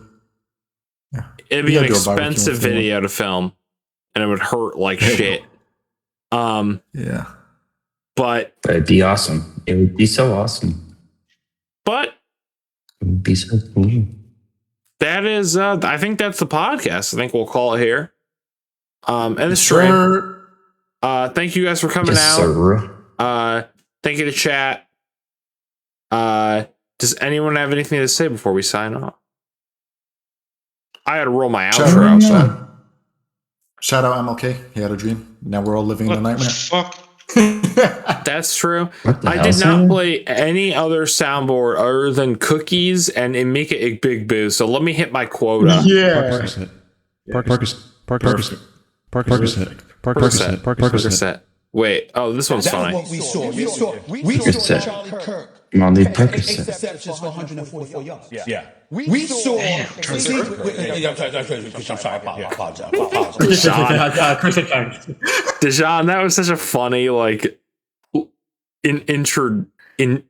Yeah. It'd be an expensive video to film, and it would hurt like shit. Yeah. But it'd be awesome. It would be so awesome. But it would be so cool. That is, I think that's the podcast. I think we'll call it here. And the stream. Thank you guys for coming out. Thank you to chat. Does anyone have anything to say before we sign off? I had to roll my outro. Shout out MLK. He had a dream. Now we're all living the nightmare. Fuck. That's true. I did not play any other soundboard other than Cookies and Emeka Igbigbu. So let me hit my quota. Yeah. Percocet. Wait. Oh, this one's funny. We saw Charlie Kirk. Molly take Percocet. 8 receptions for 144 yards. Yeah. We saw. Dejan, that was such a funny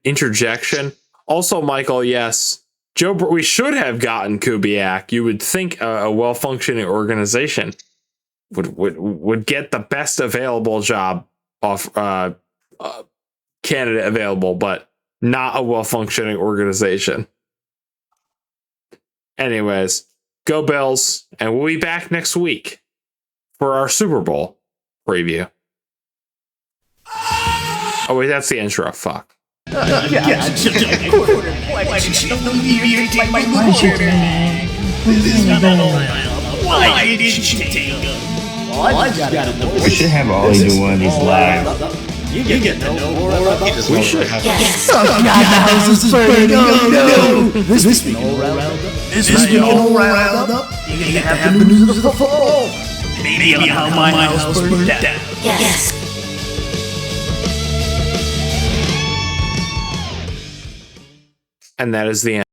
interjection. Also, Michael, yes, Joe. We should have gotten Kubiak. You would think a well-functioning organization would get the best available job off candidate available, but not a well-functioning organization. Anyways, go Bills, and we'll be back next week for our Super Bowl preview. Oh wait, that's the intro. Fuck. Why didn't you take him? We should have Ollie do one of these live. You get no more about this. We should. Yes. Oh God, this is burning. No. This week all riled up. This week all riled up. You have the news of the fall. Maybe how my house burned down. Yes. And that is the end.